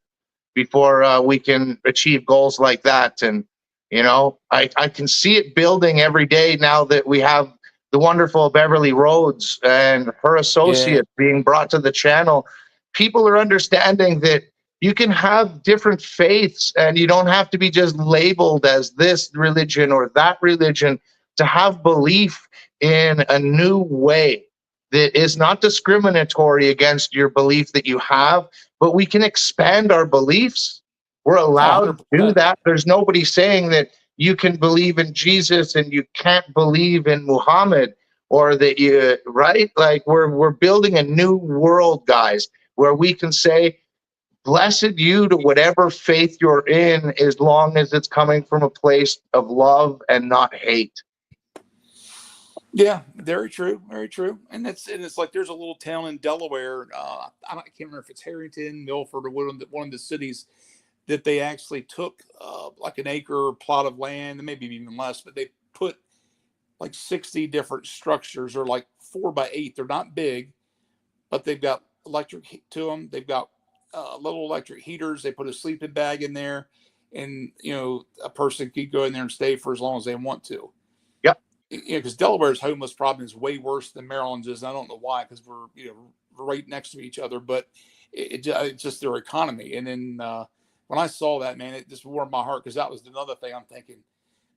[SPEAKER 5] before we can achieve goals like that. And, you know, I can see it building every day now that we have the wonderful Beverly Rhodes and her associate being brought to the channel. People are understanding that you can have different faiths and you don't have to be just labeled as this religion or that religion to have belief in a new way that is not discriminatory against your belief that you have, but we can expand our beliefs. We're allowed to do that. There's nobody saying that you can believe in Jesus and you can't believe in Muhammad, or that you, right? Like we're building a new world, guys, where we can say, blessed you to whatever faith you're in, as long as it's coming from a place of love and not hate.
[SPEAKER 1] Yeah, very true, very true. And it's like there's a little town in Delaware. I can't remember if it's Harrington, Milford, or one of the cities that they actually took like an acre plot of land, maybe even less, but they put like 60 different structures, or like 4x8. They're not big, but they've got electric to them. They've got little electric heaters. They put a sleeping bag in there, and you know, a person could go in there and stay for as long as they want to.
[SPEAKER 5] Yep.
[SPEAKER 1] You know, because Delaware's homeless problem is way worse than Maryland's is. And I don't know why, because we're, you know, right next to each other, but it's just their economy. And then when I saw that, man, it just warmed my heart, because that was another thing I'm thinking.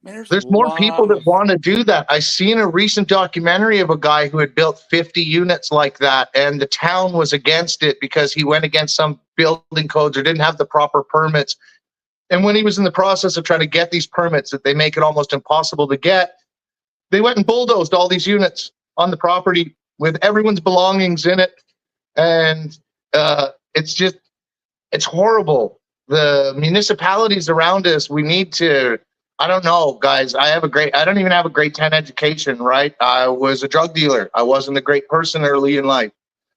[SPEAKER 1] Man,
[SPEAKER 5] there's more people that want to do that. I seen a recent documentary of a guy who had built 50 units like that, and the town was against it because he went against some building codes or didn't have the proper permits. And when he was in the process of trying to get these permits that they make it almost impossible to get, they went and bulldozed all these units on the property with everyone's belongings in it. And it's horrible. The municipalities around us, we need to, I don't know, guys. I don't even have a grade 10 education, right? I was a drug dealer. I wasn't a great person early in life.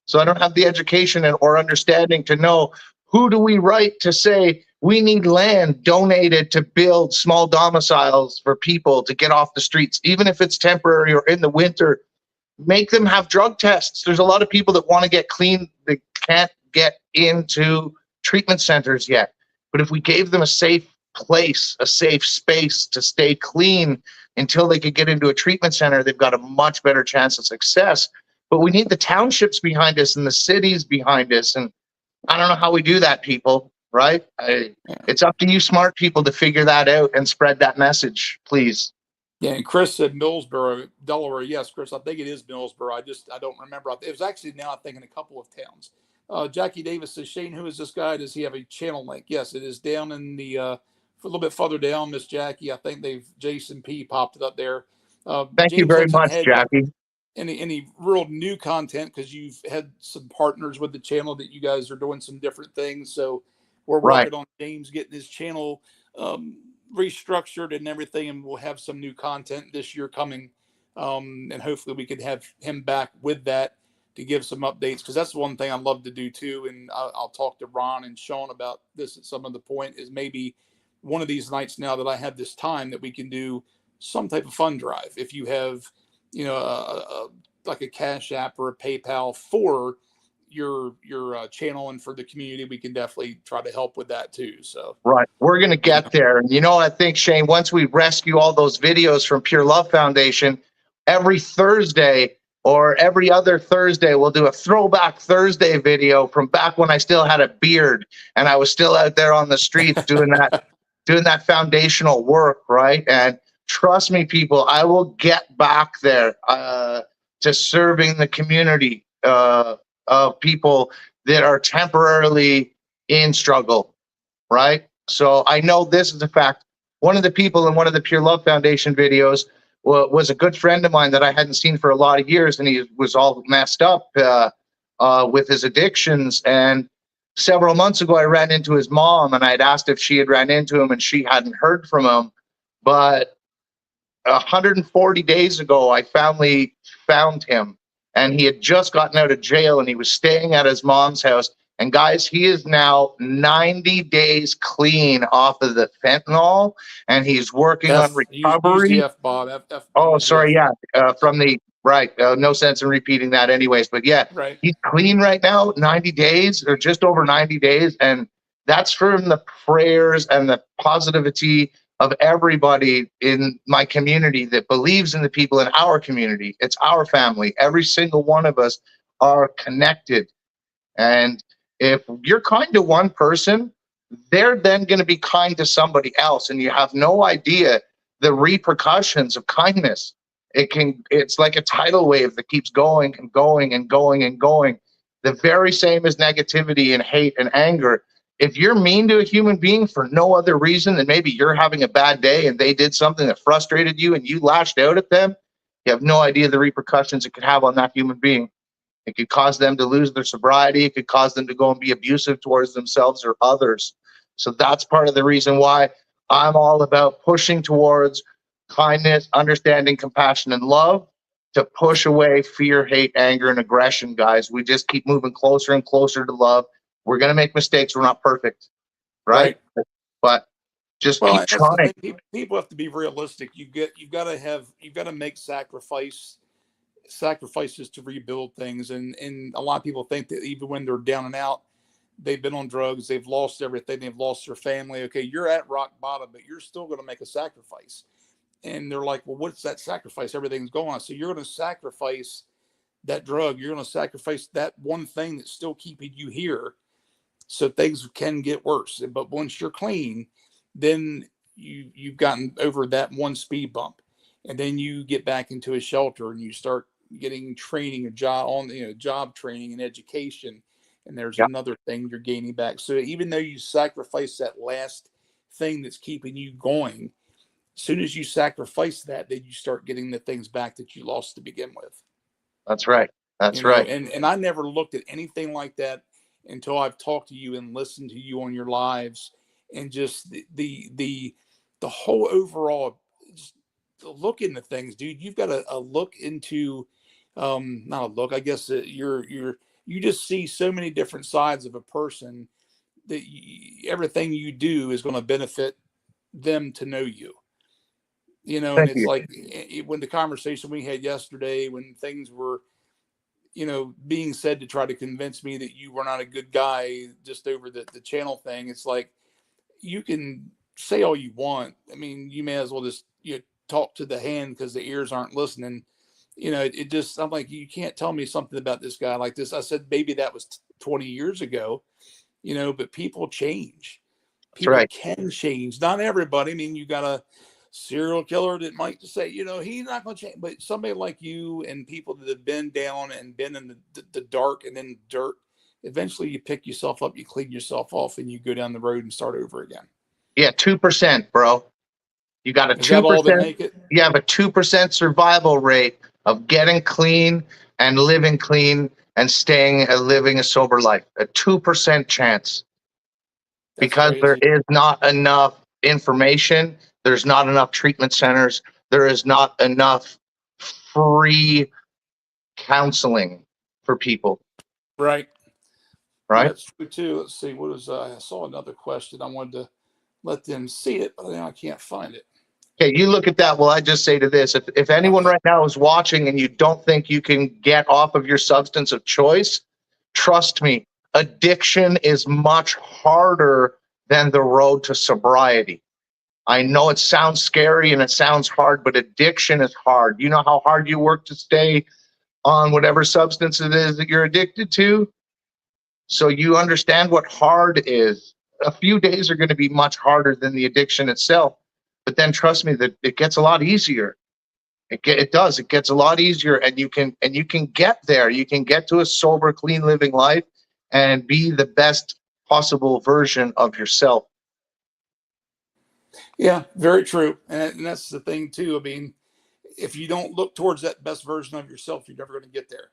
[SPEAKER 5] So I don't have the education or understanding to know who do we write to say we need land donated to build small domiciles for people to get off the streets, even if it's temporary or in the winter. Make them have drug tests. There's a lot of people that want to get clean that can't get into treatment centers yet. But if we gave them a safe place, a safe space to stay clean until they could get into a treatment center, they've got a much better chance of success. But we need the townships behind us and the cities behind us. And I don't know how we do that, people, right? It's up to you smart people to figure that out and spread that message, please.
[SPEAKER 1] Yeah, and Chris said Millsboro, Delaware. Yes, Chris, I think it is Millsboro. I don't remember. It was actually, now I think, in a couple of towns. Jackie Davis says, Shane, who is this guy? Does he have a channel link? Yes, it is down in the a little bit further down, Miss Jackie. I think Jason P popped it up there.
[SPEAKER 5] Thank you very much, Jackie.
[SPEAKER 1] Any real new content, because you've had some partners with the channel that you guys are doing some different things. So we're working on James getting his channel restructured and everything, and we'll have some new content this year coming, and hopefully we could have him back with that to give some updates, because that's one thing I love to do too. And I'll talk to Ron and Sean about this at some of the point, is maybe one of these nights, now that I have this time, that we can do some type of fund drive. If you have, you know, like a Cash App or a PayPal for your channel and for the community, we can definitely try to help with that too. So
[SPEAKER 5] right, we're gonna get there. And you know, I think, Shane, once we rescue all those videos from Pure Love Foundation, every Thursday or every other Thursday, we'll do a throwback Thursday video from back when I still had a beard and I was still out there on the streets doing that foundational work, right? And trust me, people, I will get back there to serving the community of people that are temporarily in struggle, right? So I know this is a fact. One of the people in one of the Pure Love Foundation videos was a good friend of mine that I hadn't seen for a lot of years, and he was all messed up with his addictions. And several months ago, I ran into his mom, and I had asked if she had ran into him, and she hadn't heard from him. But 140 days ago, I finally found him, and he had just gotten out of jail, and he was staying at his mom's house. And guys, he is now 90 days clean off of the fentanyl, and he's working on
[SPEAKER 1] Use the
[SPEAKER 5] recovery.
[SPEAKER 1] F, Bob.
[SPEAKER 5] Oh,
[SPEAKER 1] Use the
[SPEAKER 5] sorry.
[SPEAKER 1] F.
[SPEAKER 5] Yeah. From the right. No sense in repeating that anyways. But yeah,
[SPEAKER 1] Right.
[SPEAKER 5] he's clean right now, 90 days or just over 90 days. And that's from the prayers and the positivity of everybody in my community that believes in the people in our community. It's our family. Every single one of us are connected. And if you're kind to one person, they're then going to be kind to somebody else. And you have no idea the repercussions of kindness. It's like a tidal wave that keeps going and going and going and going. The very same as negativity and hate and anger. If you're mean to a human being for no other reason than maybe you're having a bad day and they did something that frustrated you and you lashed out at them, you have no idea the repercussions it could have on that human being. It could cause them to lose their sobriety. It could cause them to go and be abusive towards themselves or others. So that's part of the reason why I'm all about pushing towards kindness, understanding, compassion, and love to push away fear, hate, anger, and aggression, guys. We just keep moving closer and closer to love. We're going to make mistakes. We're not perfect, right? But just keep
[SPEAKER 1] that's the
[SPEAKER 5] trying.
[SPEAKER 1] thing. People have to be realistic. You've got to make sacrifices to rebuild things, and a lot of people think that even when they're down and out, they've been on drugs, they've lost everything, they've lost their family. Okay, you're at rock bottom, but you're still going to make a sacrifice. And they're like, well, what's that sacrifice? Everything's gone. So you're going to sacrifice that drug. You're going to sacrifice that one thing that's still keeping you here, so things can get worse. But once you're clean, then you've gotten over that one speed bump, and then you get back into a shelter and you start getting training, job training and education. And there's another thing you're gaining back. So even though you sacrifice that last thing that's keeping you going, as soon as you sacrifice that, then you start getting the things back that you lost to begin with.
[SPEAKER 5] That's right. That's right.
[SPEAKER 1] And I never looked at anything like that until I've talked to you and listened to you on your lives, and just the whole overall look into things, dude. You've got a look into, not a look, I guess you just see so many different sides of a person that everything you do is going to benefit them to know you. And it's like when the conversation we had yesterday, when things were, being said to try to convince me that you were not a good guy just over the channel thing. It's like, you can say all you want. I mean, you may as well just talk to the hand because the ears aren't listening. It just, I'm like, you can't tell me something about this guy like this. I said, maybe that was 20 years ago, but people change. People can change. Not everybody. I mean, you got a serial killer that might say, he's not going to change, but somebody like you and people that have been down and been in the dark and then dirt, eventually you pick yourself up, you clean yourself off, and you go down the road and start over again.
[SPEAKER 5] Yeah, 2%, bro. You got a 2%. You have a 2% survival rate of getting clean and living clean and living a sober life. A 2% chance. Because there is not enough information. There's not enough treatment centers. There is not enough free counseling for people.
[SPEAKER 1] Right.
[SPEAKER 5] Right.
[SPEAKER 1] That's true too. Let's see. I saw another question. I wanted to let them see it, but now I can't find it.
[SPEAKER 5] Okay, you look at that. Well, I just say to this, if anyone right now is watching and you don't think you can get off of your substance of choice, trust me, addiction is much harder than the road to sobriety. I know it sounds scary and it sounds hard, but addiction is hard. You know how hard you work to stay on whatever substance it is that you're addicted to? So you understand what hard is. A few days are going to be much harder than the addiction itself. But then trust me that it gets a lot easier. It does. It gets a lot easier, and you can get there. You can get to a sober, clean living life and be the best possible version of yourself.
[SPEAKER 1] Yeah, very true. And that's the thing too. I mean, if you don't look towards that best version of yourself, you're never going to get there,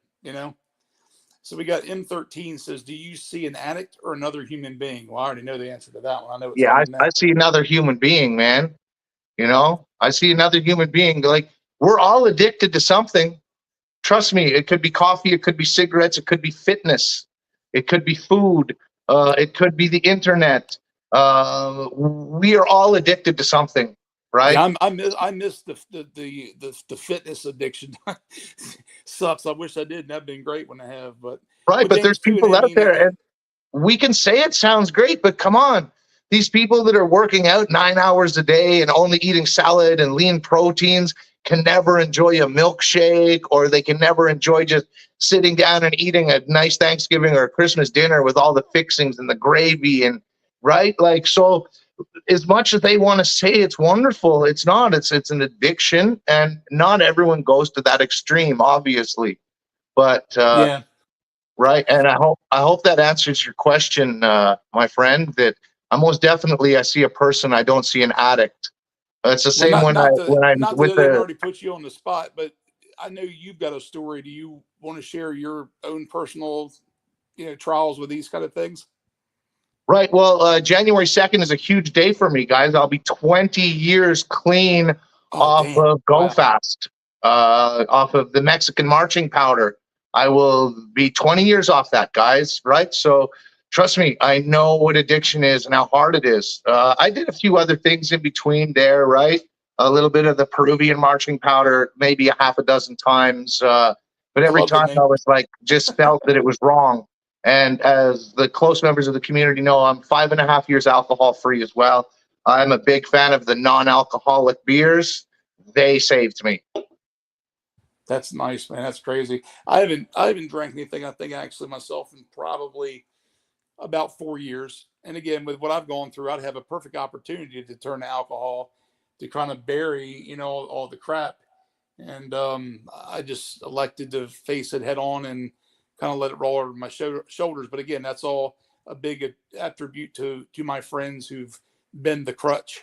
[SPEAKER 1] So we got M13 says, do you see an addict or another human being? Well, I already know the answer to that one. I know it's
[SPEAKER 5] I see another human being, man. I see another human being. Like, we're all addicted to something. Trust me, it could be coffee, it could be cigarettes, it could be fitness. It could be food. It could be the internet. We are all addicted to something, right?
[SPEAKER 1] Yeah, I miss the fitness addiction. Sucks. I wish I did. That'd been great when I have, but
[SPEAKER 5] Right. But there's
[SPEAKER 1] James, too, and
[SPEAKER 5] people
[SPEAKER 1] I
[SPEAKER 5] out
[SPEAKER 1] mean,
[SPEAKER 5] there, and we can say it sounds great, but come on. These people that are working out 9 hours a day and only eating salad and lean proteins can never enjoy a milkshake, or they can never enjoy just sitting down and eating a nice Thanksgiving or a Christmas dinner with all the fixings and the gravy and right. Like, so as much as they want to say it's wonderful, it's not. It's an addiction, and not everyone goes to that extreme, obviously. But
[SPEAKER 1] yeah.
[SPEAKER 5] right, and I hope that answers your question, my friend. That I most definitely I see a person, I don't see an addict. It's the
[SPEAKER 1] Well,
[SPEAKER 5] same when I'm
[SPEAKER 1] not that
[SPEAKER 5] with
[SPEAKER 1] I didn't
[SPEAKER 5] the
[SPEAKER 1] already put you on the spot, but I know you've got a story. Do you want to share your own personal, trials with these kind of things?
[SPEAKER 5] right. Well, January 2nd is a huge day for me, guys. I'll be 20 years clean
[SPEAKER 1] Oh,
[SPEAKER 5] off
[SPEAKER 1] damn.
[SPEAKER 5] of Go
[SPEAKER 1] Wow.
[SPEAKER 5] Fast, off of the Mexican marching powder. I will be 20 years off that, guys. Right. So trust me, I know what addiction is and how hard it is. I did a few other things in between there, right? A little bit of the Peruvian marching powder, maybe a half a dozen times. But
[SPEAKER 1] I
[SPEAKER 5] every
[SPEAKER 1] love the
[SPEAKER 5] time
[SPEAKER 1] name.
[SPEAKER 5] I was like, just felt that it was wrong. And as the close members of the community know, I'm 5.5 years alcohol free as well. I'm a big fan of the non-alcoholic beers. They saved me.
[SPEAKER 1] That's nice, man. That's crazy. I haven't drank anything, I think, actually myself in probably about 4 years. And again, with what I've gone through, I'd have a perfect opportunity to turn to alcohol to kind of bury, all the crap. And I just elected to face it head on and kind of let it roll over my shoulders. But again, that's all a big attribute to my friends who've been the crutch,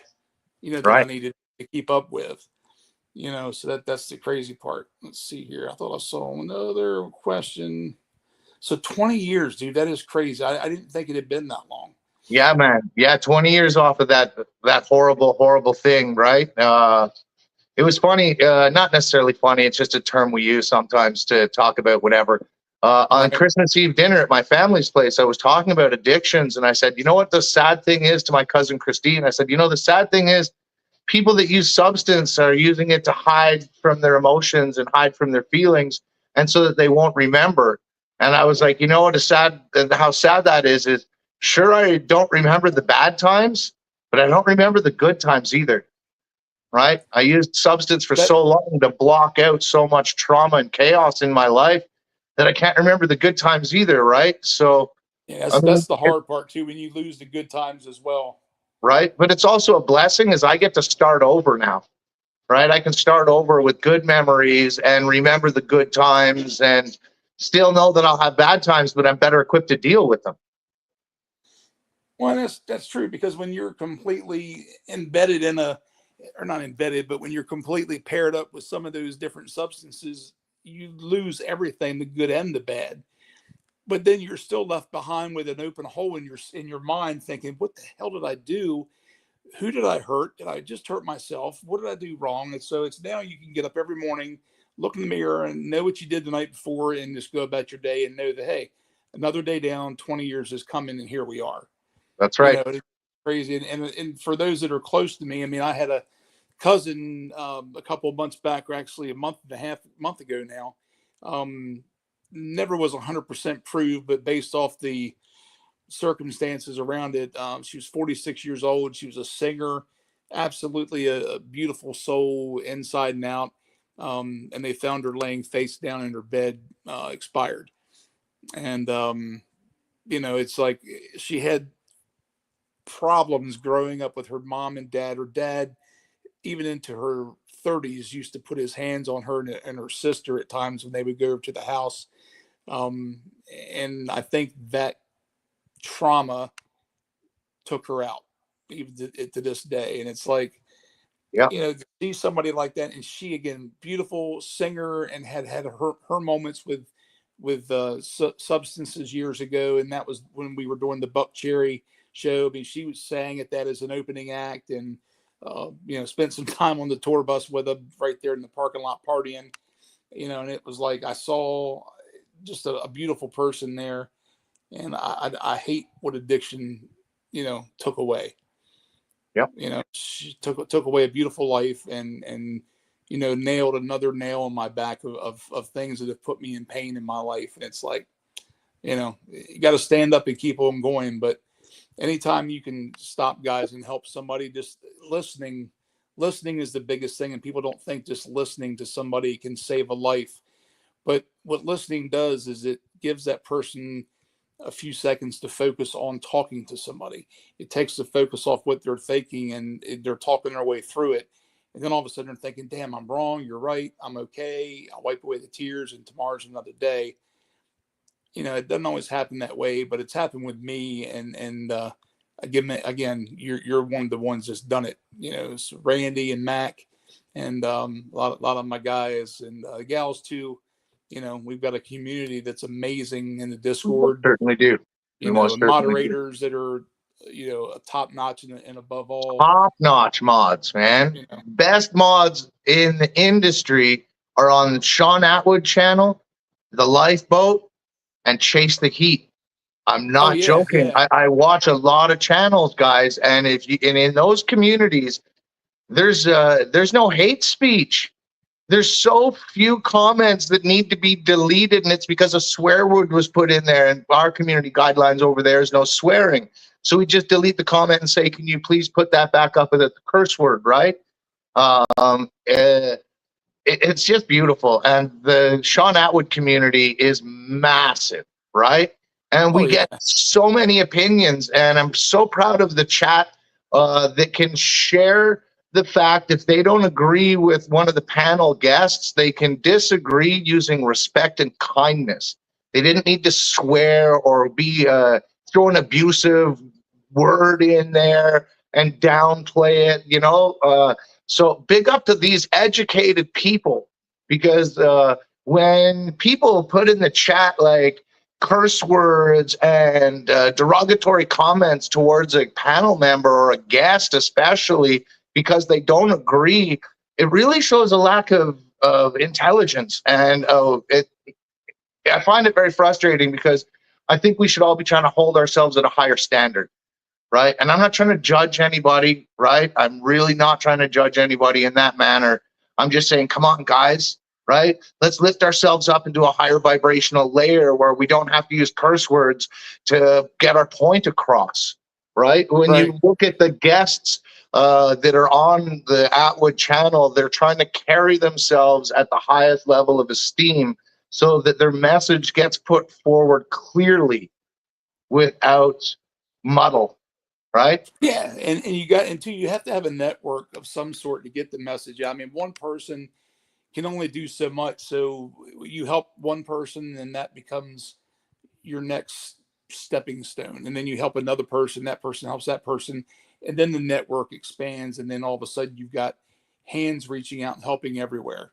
[SPEAKER 1] that I
[SPEAKER 5] Right.
[SPEAKER 1] needed to keep up with. So that's the crazy part. Let's see here. I thought I saw another question. So 20 years, dude, that is crazy. I didn't think it had been that long.
[SPEAKER 5] Yeah, man. Yeah, 20 years off of that horrible, horrible thing, right? It was funny, not necessarily funny. It's just a term we use sometimes to talk about whatever. On
[SPEAKER 1] Right.
[SPEAKER 5] Christmas Eve dinner at my family's place, I was talking about addictions, and I said, you know what the sad thing is, to my cousin Christine? I said, the sad thing is people that use substance are using it to hide from their emotions and hide from their feelings, and so that they won't remember. And I was like, you know what, how sad that is sure, I don't remember the bad times, but I don't remember the good times either. Right? I used substance for
[SPEAKER 1] That
[SPEAKER 5] so long to block out so much trauma and chaos in my life that I can't remember the good times either. Right? So,
[SPEAKER 1] yeah,
[SPEAKER 5] I mean,
[SPEAKER 1] that's the hard part too, when you lose the good times as well.
[SPEAKER 5] right. But it's also a blessing, as I get to start over now. Right? I can start over with good memories and remember the good times, and still know that I'll have bad times, but I'm better equipped to deal with them.
[SPEAKER 1] Well, that's true, because when you're completely embedded or not embedded, but when you're completely paired up with some of those different substances, you lose everything, the good and the bad. But then you're still left behind with an open hole in your mind, thinking, "What the hell did I do? Who did I hurt? Did I just hurt myself? What did I do wrong?" And so it's now you can get up every morning, look in the mirror, and know what you did the night before, and just go about your day and know that, hey, another day down, 20 years is coming, and here we are.
[SPEAKER 5] That's right.
[SPEAKER 1] It's crazy. And for those that are close to me, I mean, I had a cousin a couple of months back, or actually a month ago now. Never was 100% proved, but based off the circumstances around it, she was 46 years old. She was a singer, absolutely a beautiful soul inside and out. And they found her laying face down in her bed, expired. And, it's like she had problems growing up with her mom and dad. Her dad, even into her 30s, used to put his hands on her and her sister at times when they would go over to the house. And I think that trauma took her out, even to this day. And it's like,
[SPEAKER 5] Yeah.
[SPEAKER 1] to see somebody like that, and she, again, beautiful singer, and had her moments with substances years ago, and that was when we were doing the Buck Cherry show. I mean, she was sang at that as an opening act, and spent some time on the tour bus with them right there in the parking lot partying. And it was like I saw just a beautiful person there. And I hate what addiction, took away.
[SPEAKER 5] Yep.
[SPEAKER 1] She took away a beautiful life and nailed another nail in my back of things that have put me in pain in my life. And it's like, you got to stand up and keep them going. But anytime you can stop guys and help somebody, just listening is the biggest thing. And people don't think just listening to somebody can save a life. But what listening does is it gives that person a few seconds to focus on talking to somebody. It takes the focus off what they're thinking and they're talking their way through it. And then all of a sudden they're thinking, damn, I'm wrong. You're right. I'm okay. I'll wipe away the tears and tomorrow's another day. It doesn't always happen that way, but it's happened with me. And again, you're one of the ones that's done it. It's Randy and Mac and a lot of my guys and gals too. We've got a community that's amazing in the Discord.
[SPEAKER 5] We certainly do.
[SPEAKER 1] Moderators that are, top notch and above all.
[SPEAKER 5] Top notch mods, man. Best mods in the industry are on the Sean Atwood channel, The Lifeboat, and Chase the Heat. I'm not joking.
[SPEAKER 1] Yeah.
[SPEAKER 5] I watch a lot of channels, guys, and in those communities, there's no hate speech. There's so few comments that need to be deleted, and it's because a swear word was put in there, and our community guidelines over there is no swearing. So we just delete the comment and say, can you please put that back up with a curse word, right? It's just beautiful. And the Sean Atwood community is massive, right? And we get so many opinions, and I'm so proud of the chat that can share the fact if they don't agree with one of the panel guests, they can disagree using respect and kindness. They didn't need to swear or be throw an abusive word in there and downplay it, so big up to these educated people, because when people put in the chat like curse words and derogatory comments towards a panel member or a guest, especially because they don't agree, it really shows a lack of intelligence. And I find it very frustrating because I think we should all be trying to hold ourselves at a higher standard, right? And I'm not trying to judge anybody, right? I'm really not trying to judge anybody in that manner. I'm just saying, come on, guys, right? Let's lift ourselves up into a higher vibrational layer where we don't have to use curse words to get our point across, right? When you look at the guests that are on the Atwood channel, they're trying to carry themselves at the highest level of esteem so that their message gets put forward clearly without muddle, right?
[SPEAKER 1] Yeah, and you have to have a network of some sort to get the message out. I mean, one person can only do so much. So you help one person and that becomes your next stepping stone. And then you help another person, that person helps that person. And then the network expands. And then all of a sudden you've got hands reaching out and helping everywhere.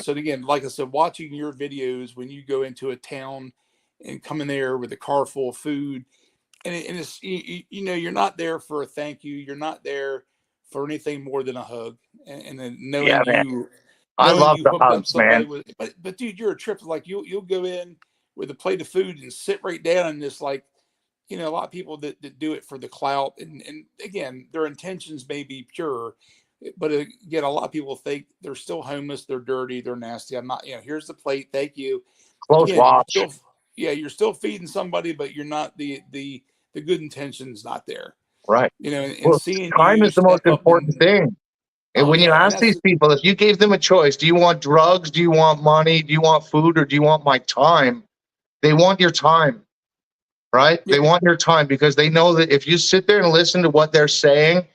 [SPEAKER 1] So again, like I said, watching your videos when you go into a town and come in there with a car full of food, and it's, you're not there for a thank you. You're not there for anything more than a hug. And then knowing
[SPEAKER 5] I love the hugs, man.
[SPEAKER 1] But dude, you're a trip. Like you'll go in with a plate of food and sit right down and just like, a lot of people that do it for the clout. And again, their intentions may be pure, but again, a lot of people think they're still homeless. They're dirty. They're nasty. I'm not, here's the plate. Thank you.
[SPEAKER 5] Close watch.
[SPEAKER 1] You're still feeding somebody, but you're not the good intention's not there.
[SPEAKER 5] Right.
[SPEAKER 1] And seeing
[SPEAKER 5] time is the most important thing. And when you ask these people, if you gave them a choice, do you want drugs? Do you want money? Do you want food? Or do you want my time? They want your time, right? Yeah. They want your time because they know that if you sit there and listen to what they're saying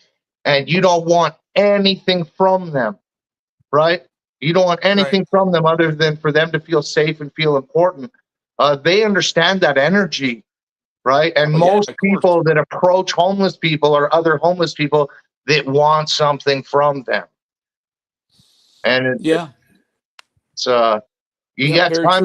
[SPEAKER 5] and you don't want anything from them, right? You don't want anything from them other than for them to feel safe and feel important. They understand that energy, right? And most people that approach homeless people or other homeless people that want something from them. And time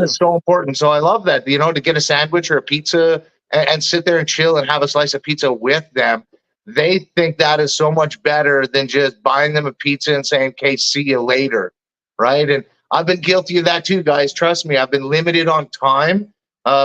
[SPEAKER 5] is so important. So I love that, to get a sandwich or a pizza and sit there and chill and have a slice of pizza with them. They think that is so much better than just buying them a pizza and saying, okay, see you later, right? And I've been guilty of that too, guys. Trust me, I've been limited on time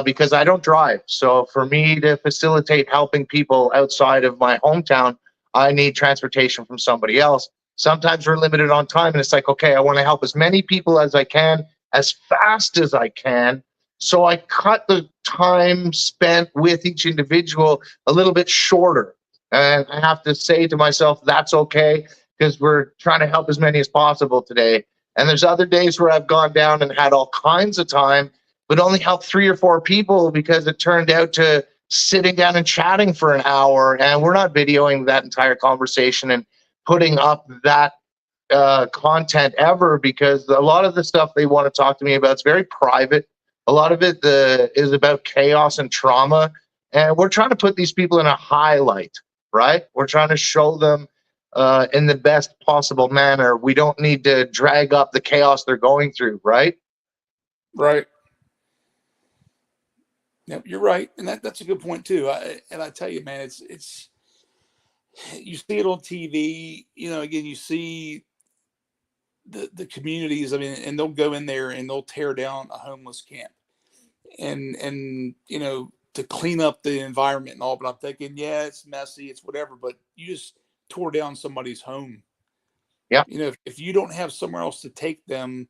[SPEAKER 5] because I don't drive. So for me to facilitate helping people outside of my hometown, I need transportation from somebody else. Sometimes we're limited on time, and it's like, okay, I want to help as many people as I can, as fast as I can. So I cut the time spent with each individual a little bit shorter. And I have to say to myself, that's okay, because we're trying to help as many as possible today. And there's other days where I've gone down and had all kinds of time, but only helped 3 or 4 people because it turned out to sitting down and chatting for an hour, and we're not videoing that entire conversation and putting up that content ever, because a lot of the stuff they want to talk to me about is very private. A lot of it is about chaos and trauma, and we're trying to put these people in a highlight, right? We're trying to show them in the best possible manner. We don't need to drag up the chaos they're going through, right?
[SPEAKER 1] Right. Yep, you're right, and that's a good point too. I tell you, man, it's you see it on TV. You know, again, you see the communities. I mean, and they'll go in there and they'll tear down a homeless camp, and you know, to clean up the environment and all. But I'm thinking, yeah, it's messy, it's whatever. But you just tore down somebody's home.
[SPEAKER 5] Yeah.
[SPEAKER 1] You know, if you don't have somewhere else to take them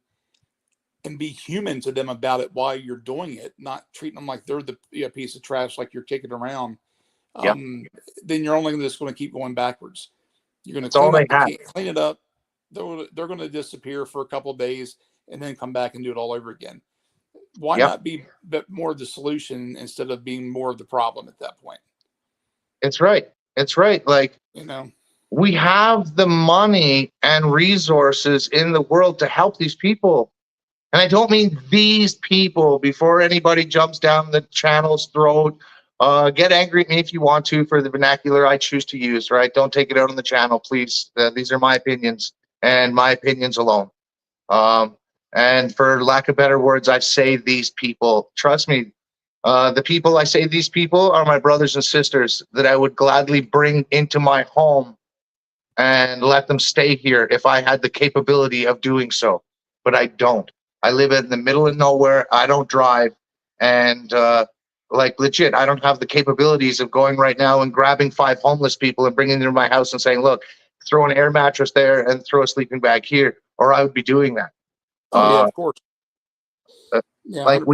[SPEAKER 1] and be human to them about it while you're doing it, not treating them like they're the piece of trash, like you're kicking around, then you're only just going to keep going backwards. You're going to clean it up. They're going to disappear for a couple of days and then come back and do it all over again. Why not be more of the solution instead of being more of the problem at that point?
[SPEAKER 5] It's right. It's right. Like,
[SPEAKER 1] you know,
[SPEAKER 5] we have the money and resources in the world to help these people. And I don't mean these people, before anybody jumps down the channel's throat. Get angry at me if you want to for the vernacular I choose to use, right? Don't take it out on the channel, please. These are my opinions and my opinions alone. And for lack of better words, I say these people. Trust me, the people I say these people are my brothers and sisters that I would gladly bring into my home and let them stay here if I had the capability of doing so. But I don't. I live in the middle of nowhere. I don't drive. And like, legit, I don't have the capabilities of going right now and grabbing 5 homeless people and bringing them to my house and saying, look, throw an air mattress there and throw a sleeping bag here, or I would be doing that.
[SPEAKER 1] Oh, yeah, of course. Yeah,
[SPEAKER 5] like
[SPEAKER 1] 100%.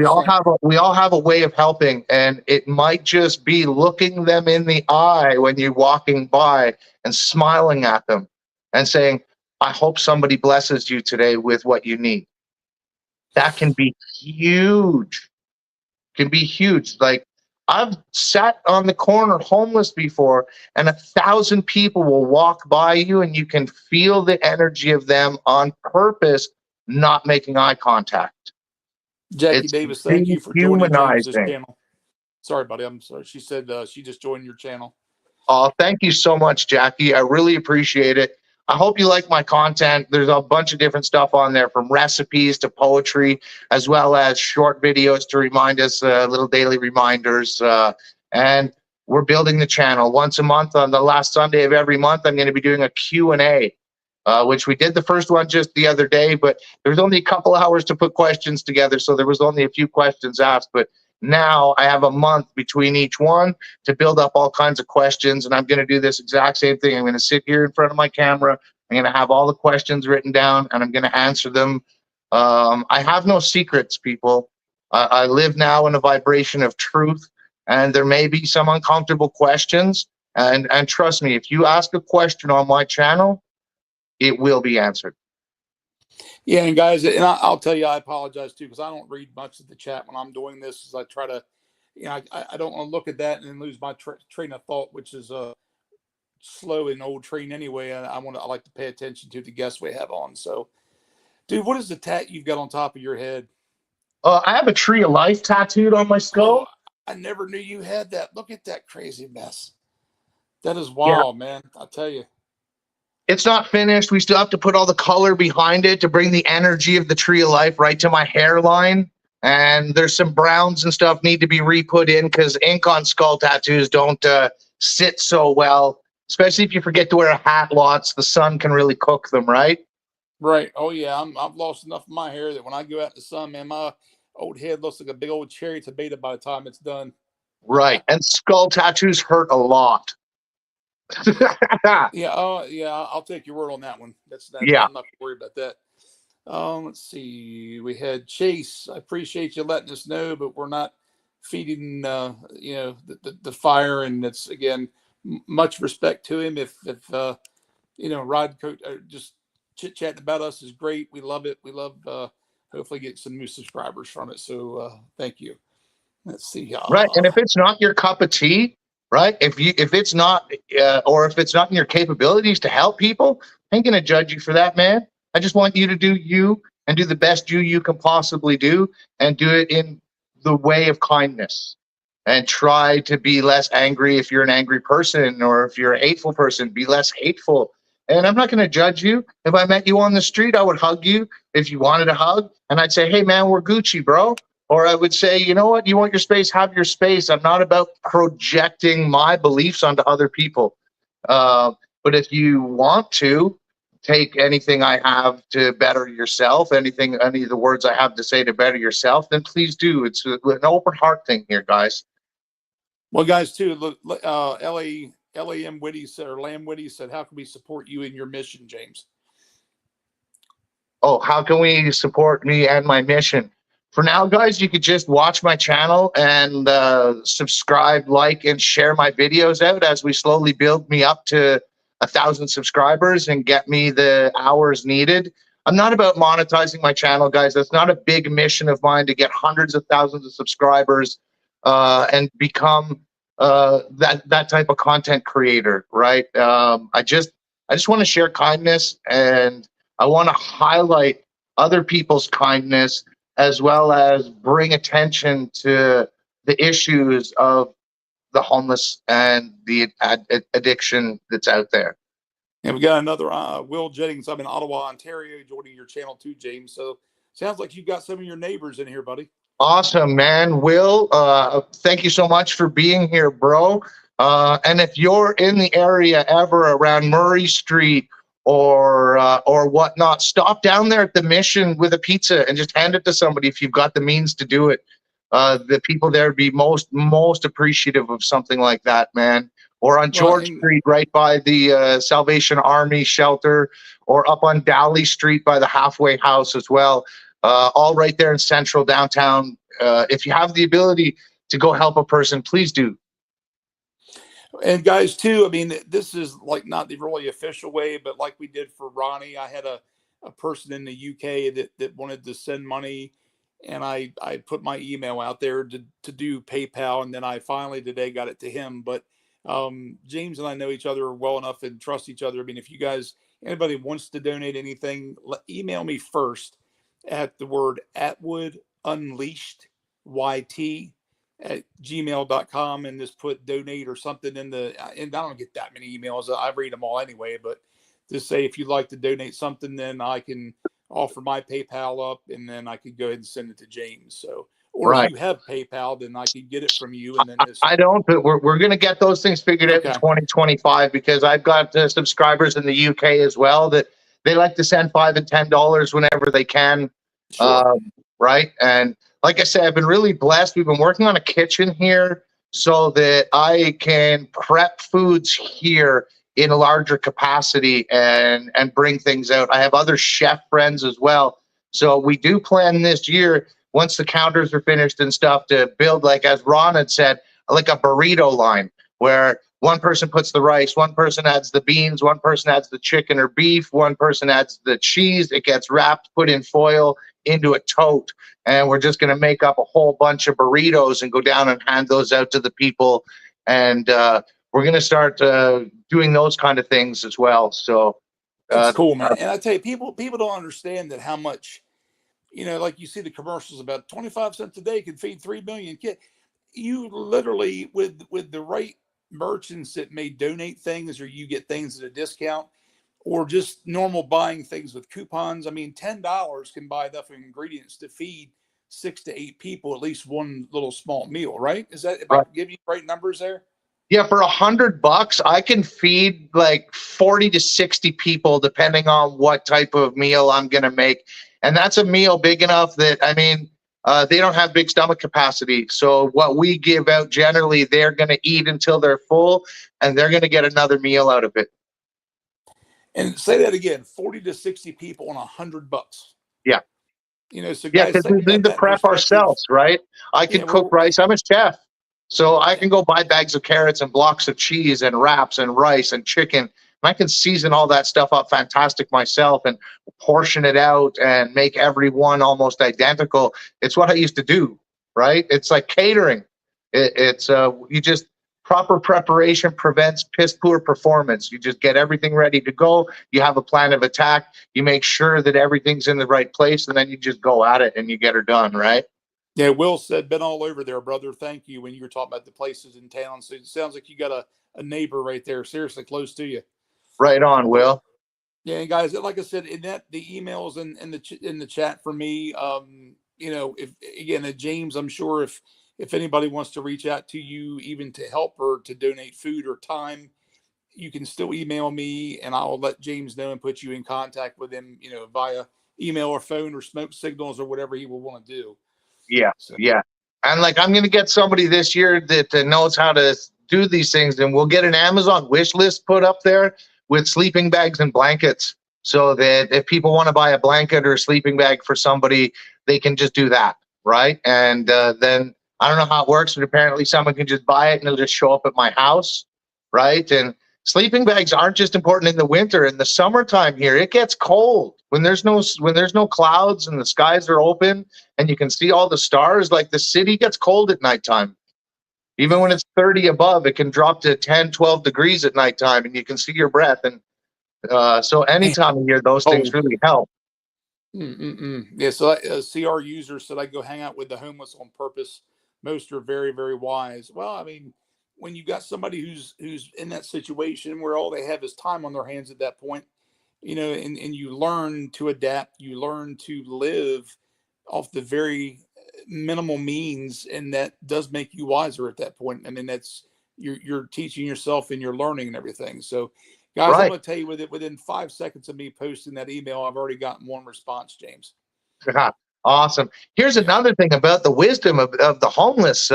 [SPEAKER 5] we all have a way of helping, and it might just be looking them in the eye when you're walking by and smiling at them and saying, I hope somebody blesses you today with what you need. That can be huge. Can be huge. Like, I've sat on the corner homeless before, and 1,000 people will walk by you and you can feel the energy of them on purpose not making eye contact.
[SPEAKER 1] Jackie Davis, thank you for joining James' channel. Sorry, buddy. I'm sorry. She said she just joined your channel.
[SPEAKER 5] Oh, thank you so much, Jackie. I really appreciate it. I hope you like my content. There's a bunch of different stuff on there, from recipes to poetry, as well as short videos to remind us, little daily reminders. And we're building the channel once a month. On the last Sunday of every month, I'm going to be doing a Q&A, which we did the first one just the other day, but there's only a couple hours to put questions together, so there was only a few questions asked. But now I have a month between each one to build up all kinds of questions, and I'm going to do this exact same thing. I'm going to sit here in front of my camera. I'm going to have all the questions written down, and I'm going to answer them. I have no secrets, people. I live now in a vibration of truth, and there may be some uncomfortable questions. And trust me, if you ask a question on my channel, it will be answered.
[SPEAKER 1] Yeah, and guys, and I'll tell you, I apologize too, because I don't read much of the chat when I'm doing this. As I try to, you know, I don't want to look at that and then lose my train of thought, which is slow and old train anyway. I like to pay attention to the guests we have on. So, dude, what is the tat you've got on top of your head?
[SPEAKER 5] I have a tree of life tattooed on my skull.
[SPEAKER 1] Oh, I never knew you had that. Look at that crazy mess. That is wild, man. I'll tell you.
[SPEAKER 5] It's not finished. We still have to put all the color behind it to bring the energy of the tree of life right to my hairline. And there's some browns and stuff need to be re-put in, because ink on skull tattoos don't sit so well, especially if you forget to wear a hat lots. The sun can really cook them, right?
[SPEAKER 1] Right. Oh, yeah. I've lost enough of my hair that when I go out in the sun, man, old head looks like a big old cherry tomato by the time it's done.
[SPEAKER 5] Right. And skull tattoos hurt a lot.
[SPEAKER 1] Yeah, I'll take your word on that one. That's
[SPEAKER 5] Yeah.
[SPEAKER 1] I'm not worried about that. Let's see. We had Chase. I appreciate you letting us know, but we're not feeding the fire, and it's again much respect to him. If Rod Coach just chit chatting about us is great. We love it. We love hopefully get some new subscribers from it. So thank you. Let's see.
[SPEAKER 5] Right. And if it's not your cup of tea, right? If it's not or if it's not in your capabilities to help people, I ain't gonna judge you for that, man. I just want you to do you and do the best you can possibly do, and do it in the way of kindness, and try to be less angry if you're an angry person, or if you're a hateful person, be less hateful. And I'm not going to judge you. If I met you on the street, I would hug you if you wanted a hug, and I'd say, hey man, we're Gucci, bro. Or I would say, you know what, you want your space, have your space. I'm not about projecting my beliefs onto other people. But if you want to take anything I have to better yourself, any of the words I have to say to better yourself, then please do. It's an open heart thing here, guys.
[SPEAKER 1] Well, guys, too, look, LAM Whitty said, or Lamb Whitty said, how can we support you in your mission, James?
[SPEAKER 5] Oh, how can we support me and my mission? For now, guys, you could just watch my channel and subscribe, like, and share my videos out as we slowly build me up to 1,000 subscribers and get me the hours needed. I'm not about monetizing my channel, guys. That's not a big mission of mine, to get hundreds of thousands of subscribers and become that type of content creator, right? I just want to share kindness, and I want to highlight other people's kindness, as well as bring attention to the issues of the homeless and the addiction that's out there.
[SPEAKER 1] And we got another Will Jennings. I'm in Ottawa, Ontario, joining your channel too, James. So sounds like you've got some of your neighbors in here, buddy.
[SPEAKER 5] Awesome, man. Will, thank you so much for being here, bro. And if you're in the area ever around Murray Street or whatnot, stop down there at the Mission with a pizza and just hand it to somebody if you've got the means to do it. The people there would be most appreciative of something like that, man. Or on George Street, right by the Salvation Army shelter, or up on Dally Street by the Halfway House as well. All right there in central downtown. If you have the ability to go help a person, please do.
[SPEAKER 1] And guys, too, I mean, this is like not the really official way, but like we did for Ronnie, I had a person in the UK that wanted to send money, and I put my email out there to do PayPal, and then I finally today got it to him. But James and I know each other well enough and trust each other. I mean, if you guys, anybody wants to donate anything, email me first at the word Atwood Unleashed YT at gmail.com, and just put donate or something in the, and I don't get that many emails. I read them all anyway, but just say, if you'd like to donate something, then I can offer my PayPal up, and then I could go ahead and send it to James. So, or if you have PayPal, then I could get it from you. And then
[SPEAKER 5] I don't, but we're going to get those things figured out in 2025, because I've got subscribers in the UK as well that they like to send $5 and $10 whenever they can.
[SPEAKER 1] Sure.
[SPEAKER 5] Right. And like I said, I've been really blessed. We've been working on a kitchen here so that I can prep foods here in a larger capacity and bring things out. I have other chef friends as well. So we do plan this year, once the counters are finished and stuff, to build, like as Ron had said, like a burrito line, where one person puts the rice, one person adds the beans, one person adds the chicken or beef, one person adds the cheese. It gets wrapped, put in foil into a tote, and we're just going to make up a whole bunch of burritos and go down and hand those out to the people. And we're going to start doing those kind of things as well. So
[SPEAKER 1] that's cool, man. And I tell you, people don't understand that how much, like you see the commercials about 25 cents a day can feed 3 million kids. You literally, with the right merchants that may donate things, or you get things at a discount, or just normal buying things with coupons. I mean, $10 can buy enough ingredients to feed 6 to 8 people at least one little small meal, right? Is that, if I give you the right numbers there?
[SPEAKER 5] Yeah, for $100, I can feed like 40 to 60 people, depending on what type of meal I'm going to make. And that's a meal big enough that, I mean, they don't have big stomach capacity. So what we give out generally, they're going to eat until they're full, and they're going to get another meal out of it.
[SPEAKER 1] And say that again, 40 to 60 people on $100.
[SPEAKER 5] Yeah.
[SPEAKER 1] You know, so
[SPEAKER 5] Yeah,
[SPEAKER 1] guys,
[SPEAKER 5] because we
[SPEAKER 1] think
[SPEAKER 5] do
[SPEAKER 1] about
[SPEAKER 5] the
[SPEAKER 1] that in
[SPEAKER 5] prep
[SPEAKER 1] perspective.
[SPEAKER 5] ourselves, right? I can cook rice. I'm a chef. So I can go buy bags of carrots and blocks of cheese and wraps and rice and chicken. I can season all that stuff up fantastic myself and portion it out and make every one almost identical. It's what I used to do, right? It's like catering. You just proper preparation prevents piss poor performance. You just get everything ready to go. You have a plan of attack. You make sure that everything's in the right place, and then you just go at it and you get her done, right?
[SPEAKER 1] Yeah, Will said, been all over there, brother. Thank you. When you were talking about the places in town. So it sounds like you got a neighbor right there, seriously close to you.
[SPEAKER 5] Right on, Will.
[SPEAKER 1] Yeah, and guys, like I said, in that the emails and in the chat for me, you know, if again, James, I'm sure if anybody wants to reach out to you, even to help or to donate food or time, you can still email me, and I'll let James know and put you in contact with him, you know, via email or phone or smoke signals or whatever he will want to do.
[SPEAKER 5] Yeah,
[SPEAKER 1] So.
[SPEAKER 5] yeah. And like, I'm going to get somebody this year that knows how to do these things, and we'll get an Amazon wish list put up there with sleeping bags and blankets, so that if people want to buy a blanket or a sleeping bag for somebody, they can just do that, right? And then I don't know how it works, but apparently someone can just buy it and it'll just show up at my house, right? And sleeping bags aren't just important in the winter. In the summertime here, it gets cold when there's no clouds and the skies are open and you can see all the stars. Like, the city gets cold at nighttime. Even when it's 30 above, it can drop to 10, 12 degrees at nighttime, and you can see your breath. And so any time of year, those things really help.
[SPEAKER 1] Yeah, so a CR user said I go hang out with the homeless on purpose. Most are very, very wise. Well, I mean, when you got somebody who's in that situation where all they have is time on their hands at that point, you know, and you learn to adapt, you learn to live off the very minimal means, and that does make you wiser at that point. I mean, that's you're teaching yourself and you're learning and everything. So guys,
[SPEAKER 5] Right.
[SPEAKER 1] I'm going to tell you, within 5 seconds of me posting that email, I've already gotten one response, James.
[SPEAKER 5] Awesome. Here's another thing about the wisdom of the homeless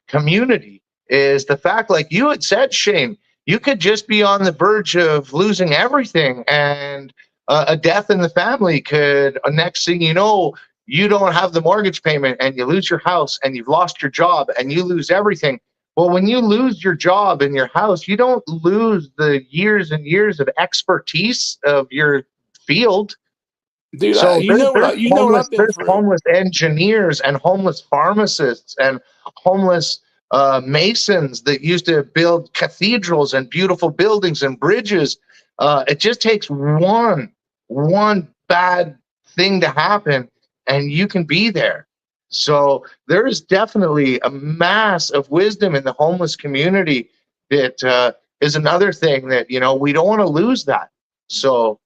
[SPEAKER 5] community is the fact, like you had said, Shane, you could just be on the verge of losing everything, and a death in the family could, next thing you know, you don't have the mortgage payment and you lose your house and you've lost your job and you lose everything. Well, when you lose your job and your house, you don't lose the years and years of expertise of your field.
[SPEAKER 1] Dude,
[SPEAKER 5] So
[SPEAKER 1] you know what I've been
[SPEAKER 5] there's
[SPEAKER 1] through.
[SPEAKER 5] homeless engineers and homeless pharmacists and homeless masons that used to build cathedrals and beautiful buildings and bridges. It just takes one bad thing to happen, and you can be there. So there is definitely a mass of wisdom in the homeless community that is another thing that, you know, we don't want to lose that. So.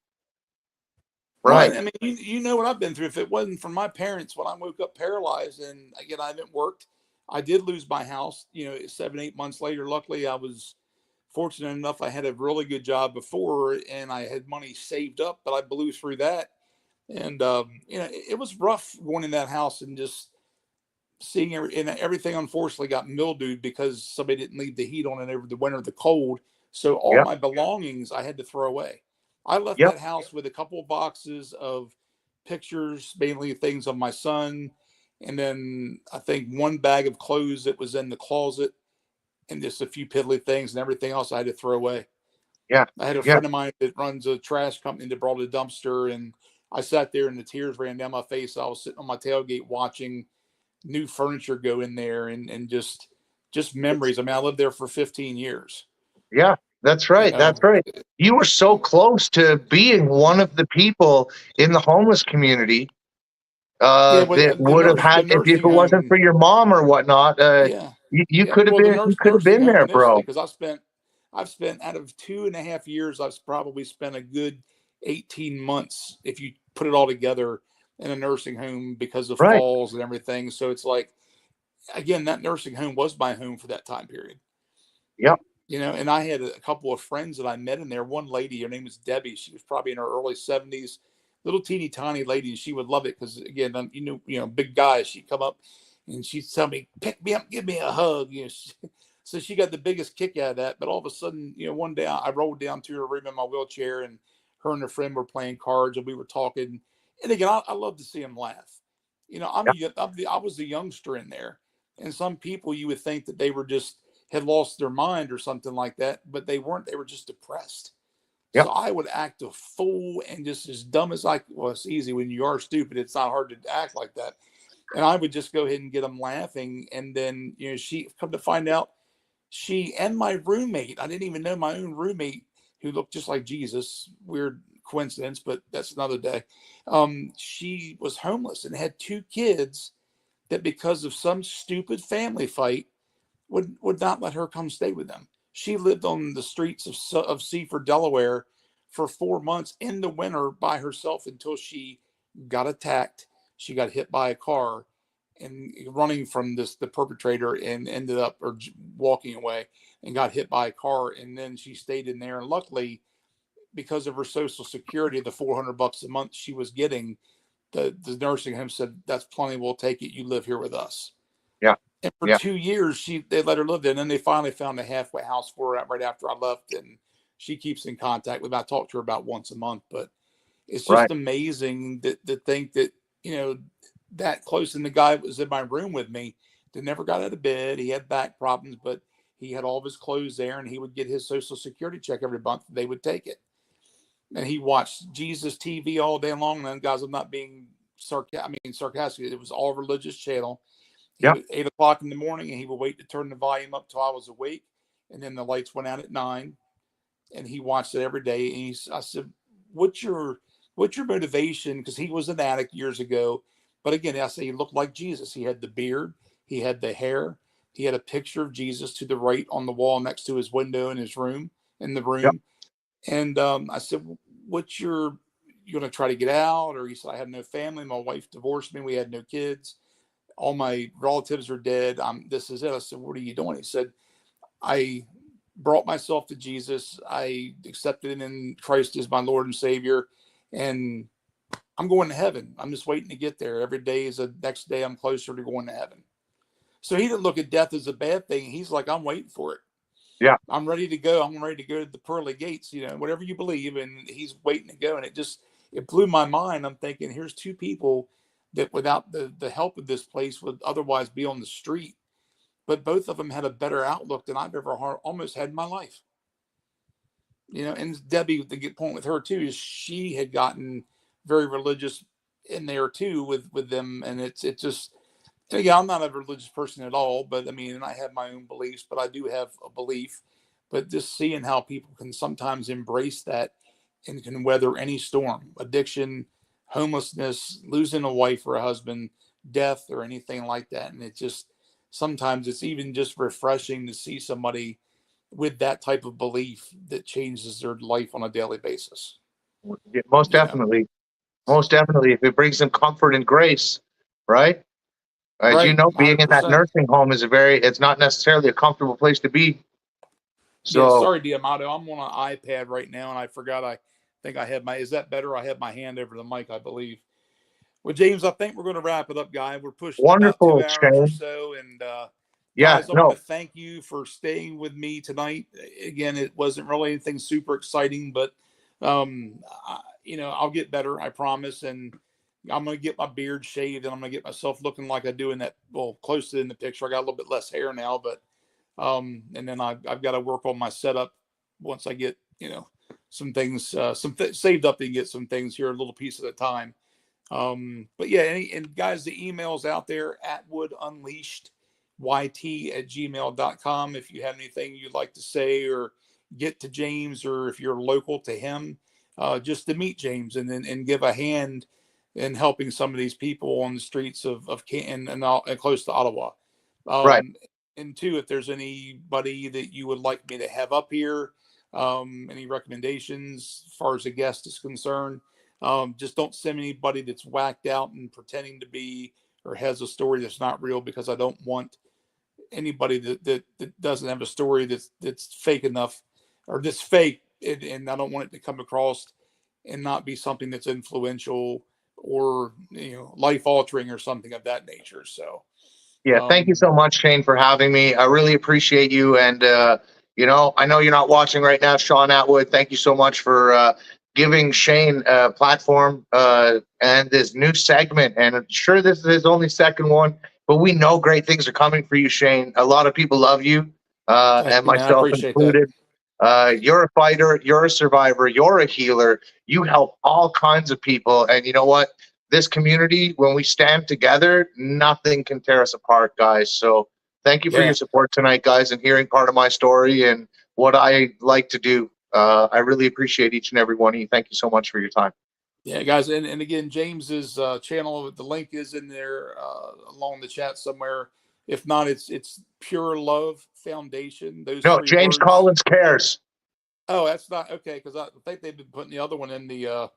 [SPEAKER 5] Right.
[SPEAKER 1] Well, I mean, you know what I've been through. If it wasn't for my parents, when I woke up paralyzed, and again, I haven't worked, I did lose my house, you know, 7, 8 months later. Luckily, I was fortunate enough. I had a really good job before, and I had money saved up, but I blew through that. And, you know, it was rough going in that house and just seeing everything unfortunately got mildewed because somebody didn't leave the heat on it over the winter, the cold. So all
[SPEAKER 5] Yep.
[SPEAKER 1] my belongings I had to throw away. I left
[SPEAKER 5] Yep.
[SPEAKER 1] that house with a couple of boxes of pictures, mainly things of my son, and then I think one bag of clothes that was in the closet, and just a few piddly things, and everything else I had to throw away.
[SPEAKER 5] Yeah.
[SPEAKER 1] I had a
[SPEAKER 5] Yeah.
[SPEAKER 1] friend of mine that runs a trash company that brought a dumpster, and I sat there and the tears ran down my face. I was sitting on my tailgate watching new furniture go in there, and just memories. I mean, I lived there for 15 years.
[SPEAKER 5] Yeah, that's
[SPEAKER 1] You
[SPEAKER 5] right.
[SPEAKER 1] know,
[SPEAKER 5] That's right. You were so close to being one of the people in the homeless community
[SPEAKER 1] yeah, but
[SPEAKER 5] that would have
[SPEAKER 1] the
[SPEAKER 5] had, if it
[SPEAKER 1] nursing
[SPEAKER 5] wasn't
[SPEAKER 1] home.
[SPEAKER 5] for your mom or whatnot,
[SPEAKER 1] Yeah,
[SPEAKER 5] you
[SPEAKER 1] yeah.
[SPEAKER 5] could have
[SPEAKER 1] Well, the
[SPEAKER 5] been, you could have
[SPEAKER 1] nursing
[SPEAKER 5] been
[SPEAKER 1] home
[SPEAKER 5] there,
[SPEAKER 1] initially,
[SPEAKER 5] bro.
[SPEAKER 1] because I've spent out of 2.5 years, I've probably spent a good 18 months, if you put it all together, in a nursing home because of
[SPEAKER 5] Right.
[SPEAKER 1] falls and everything. So it's like, again, that nursing home was my home for that time period.
[SPEAKER 5] Yep.
[SPEAKER 1] You know, and I had a couple of friends that I met in there. One lady, her name was Debbie. She was probably in her early 70s. little teeny tiny lady, and she would love it because again, you know, big guys. She'd come up and she'd tell me, "Pick me up, give me a hug." You know, so she got the biggest kick out of that. But all of a sudden, you know, one day I rolled down to her room in my wheelchair, and her and her friend were playing cards, and we were talking. And again, I love to see them laugh. You know, I was a youngster in there, and some people you would think that they were just had lost their mind or something like that, but they weren't. They were just depressed.
[SPEAKER 5] Yep.
[SPEAKER 1] So I would act a fool and just as dumb as well, it's easy when you are stupid. It's not hard to act like that. And I would just go ahead and get them laughing. And then, you know, she come to find out she and my roommate, I didn't even know my own roommate who looked just like Jesus. Weird coincidence, but that's another day. She was homeless and had 2 kids that because of some stupid family fight would not let her come stay with them. She lived on the streets of Seaford, Delaware for 4 months in the winter by herself until she got attacked. She got hit by a car and running from the perpetrator and ended up or walking away and got hit by a car. And then she stayed in there. And luckily, because of her Social Security, the $400 a month she was getting, the nursing home said, "That's plenty. We'll take it. You live here with us."
[SPEAKER 5] Yeah.
[SPEAKER 1] And for
[SPEAKER 5] Yeah.
[SPEAKER 1] 2 years, they let her live there. And then they finally found a halfway house for her right after I left. And she keeps in contact with me. I talk to her about once a month. But it's just amazing to think that, you know, that close. And the guy was in my room with me that never got out of bed. He had back problems, but he had all of his clothes there. And he would get his Social Security check every month. They would take it. And he watched Jesus TV all day long. And then, guys, I'm not being sarcastic. It was all religious channel. He
[SPEAKER 5] Yeah.
[SPEAKER 1] would 8 o'clock in the morning, and he would wait to turn the volume up till I was awake, and then the lights went out at 9, and he watched it every day. And I said, "What's your motivation?" Because he was an addict years ago, but again, I say he looked like Jesus. He had the beard, he had the hair, he had a picture of Jesus to the right on the wall next to his window in his room in the room.
[SPEAKER 5] Yep.
[SPEAKER 1] And I said, "What's you going to try to get out?" Or he said, "I have no family. My wife divorced me. We had no kids. All my relatives are dead. This is it." I said, "What are you doing?" He said, "I brought myself to Jesus. I accepted him in Christ as my Lord and Savior. And I'm going to heaven. I'm just waiting to get there. Every day is the next day I'm closer to going to heaven." So he didn't look at death as a bad thing. He's like, "I'm waiting for it.
[SPEAKER 5] Yeah.
[SPEAKER 1] I'm ready to go. I'm ready to go to the pearly gates, you know, whatever you believe." And he's waiting to go. And it blew my mind. I'm thinking, here's 2 people that without the help of this place would otherwise be on the street. But both of them had a better outlook than I've ever almost had in my life. You know, and Debbie, the good point with her too, is she had gotten very religious in there too with them. And it's just, yeah, I'm not a religious person at all, but I mean, and I have my own beliefs, but I do have a belief. But just seeing how people can sometimes embrace that and can weather any storm, addiction, homelessness, losing a wife or a husband, death, or anything like that. And it just, sometimes it's even just refreshing to see somebody with that type of belief that changes their life on a daily basis.
[SPEAKER 5] Yeah, most
[SPEAKER 1] You know?
[SPEAKER 5] definitely. Most definitely. If it brings them comfort and grace, right? As you
[SPEAKER 1] Right,
[SPEAKER 5] know, being in that
[SPEAKER 1] 100%.
[SPEAKER 5] nursing home it's not necessarily a comfortable place to be.
[SPEAKER 1] Yeah,
[SPEAKER 5] So
[SPEAKER 1] sorry, Diamato. I'm on an iPad right now, and I forgot. I think I had is that better? I have my hand over the mic, I believe. Well, James, I think we're going to wrap it up, guy. We're pushing about 2
[SPEAKER 5] wonderful,
[SPEAKER 1] hours or
[SPEAKER 5] Shane.
[SPEAKER 1] so. And
[SPEAKER 5] Yeah,
[SPEAKER 1] guys, I want
[SPEAKER 5] no,
[SPEAKER 1] to thank you for staying with me tonight. Again, it wasn't really anything super exciting, but you know, I'll get better, I promise. And I'm going to get my beard shaved, and I'm going to get myself looking like I do in that, well, close to in the picture. I got a little bit less hair now, but and then I've got to work on my setup once I get, you know, some things saved up to get some things here a little piece at a time. But yeah, and guys, the email's out there, atwoodunleashedyt@gmail.com. If you have anything you'd like to say or get to James, or if you're local to him, just to meet James and give a hand in helping some of these people on the streets of Canton and close to Ottawa.
[SPEAKER 5] right.
[SPEAKER 1] And 2, if there's anybody that you would like me to have up here, any recommendations as far as a guest is concerned, just don't send anybody that's whacked out and pretending to be or has a story that's not real, because I don't want anybody that doesn't have a story that's fake enough or that's fake, and I don't want it to come across and not be something that's influential or, life altering or something of that nature. So,
[SPEAKER 5] Yeah, thank you so much, Shane, for having me. I really appreciate you. And, I know you're not watching right now, Sean Atwood. Thank you so much for giving Shane a platform and this new segment. And I'm sure this is his only second one, but we know great things are coming for you, Shane. A lot of people love you, and
[SPEAKER 1] man, I
[SPEAKER 5] myself
[SPEAKER 1] appreciate
[SPEAKER 5] included. You're a fighter, you're a survivor, you're a healer. You help all kinds of people. And you know what? This community, when we stand together, nothing can tear us apart, guys. So thank you for your support tonight, guys, and hearing part of my story and what I like to do. I really appreciate each and every one of you. Thank you so much for your time.
[SPEAKER 1] Yeah, guys, and again, James's channel, the link is in there along the chat somewhere. If not, it's Pure Love Foundation. Those
[SPEAKER 5] No,
[SPEAKER 1] three
[SPEAKER 5] James
[SPEAKER 1] words.
[SPEAKER 5] Collins cares.
[SPEAKER 1] Oh, that's not okay, because I think they've been putting the other one in the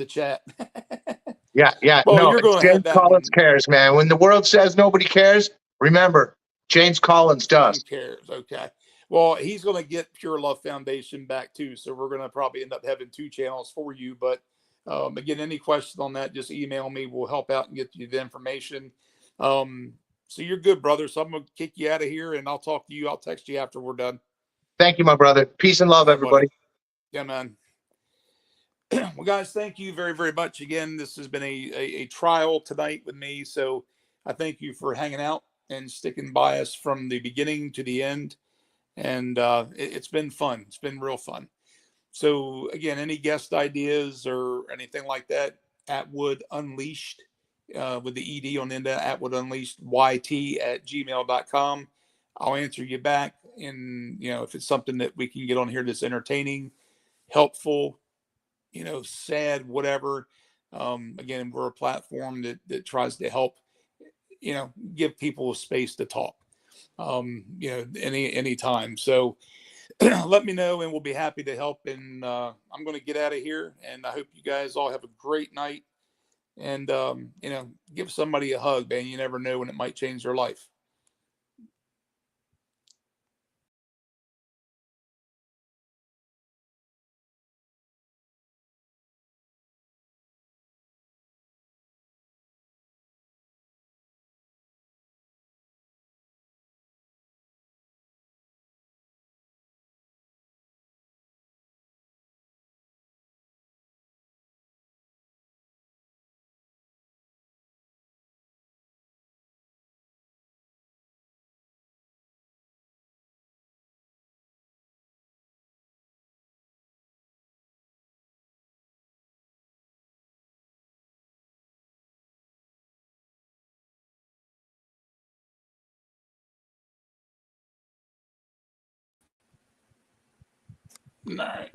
[SPEAKER 1] chat.
[SPEAKER 5] Yeah.
[SPEAKER 1] Well,
[SPEAKER 5] No,
[SPEAKER 1] you're
[SPEAKER 5] it's
[SPEAKER 1] going to have
[SPEAKER 5] James
[SPEAKER 1] that
[SPEAKER 5] Collins
[SPEAKER 1] one.
[SPEAKER 5] cares, man. When the world says nobody cares, remember, James Collins does.
[SPEAKER 1] Cares. Okay. Well, he's going to get Pure Love Foundation back too, so we're going to probably end up having two channels for you. But again, any questions on that, just email me. We'll help out and get you the information. So you're good, brother. So I'm going to kick you out of here, and I'll talk to you. I'll text you after we're done.
[SPEAKER 5] Thank you, my brother. Peace and love, everybody.
[SPEAKER 1] Buddy. Yeah, man. Well, guys, thank you very, very much. Again, this has been a trial tonight with me. So I thank you for hanging out and sticking by us from the beginning to the end. And it's been fun. It's been real fun. So again, any guest ideas or anything like that, Atwood Unleashed with the ED on the end of Atwood Unleashed, YT@gmail.com. I'll answer you back. And, if it's something that we can get on here that's entertaining, helpful, sad, whatever. Again, we're a platform that tries to help, give people a space to talk, any time. So let me know and we'll be happy to help. And I'm going to get out of here, and I hope you guys all have a great night. And, give somebody a hug, man. You never know when it might change their life. All right.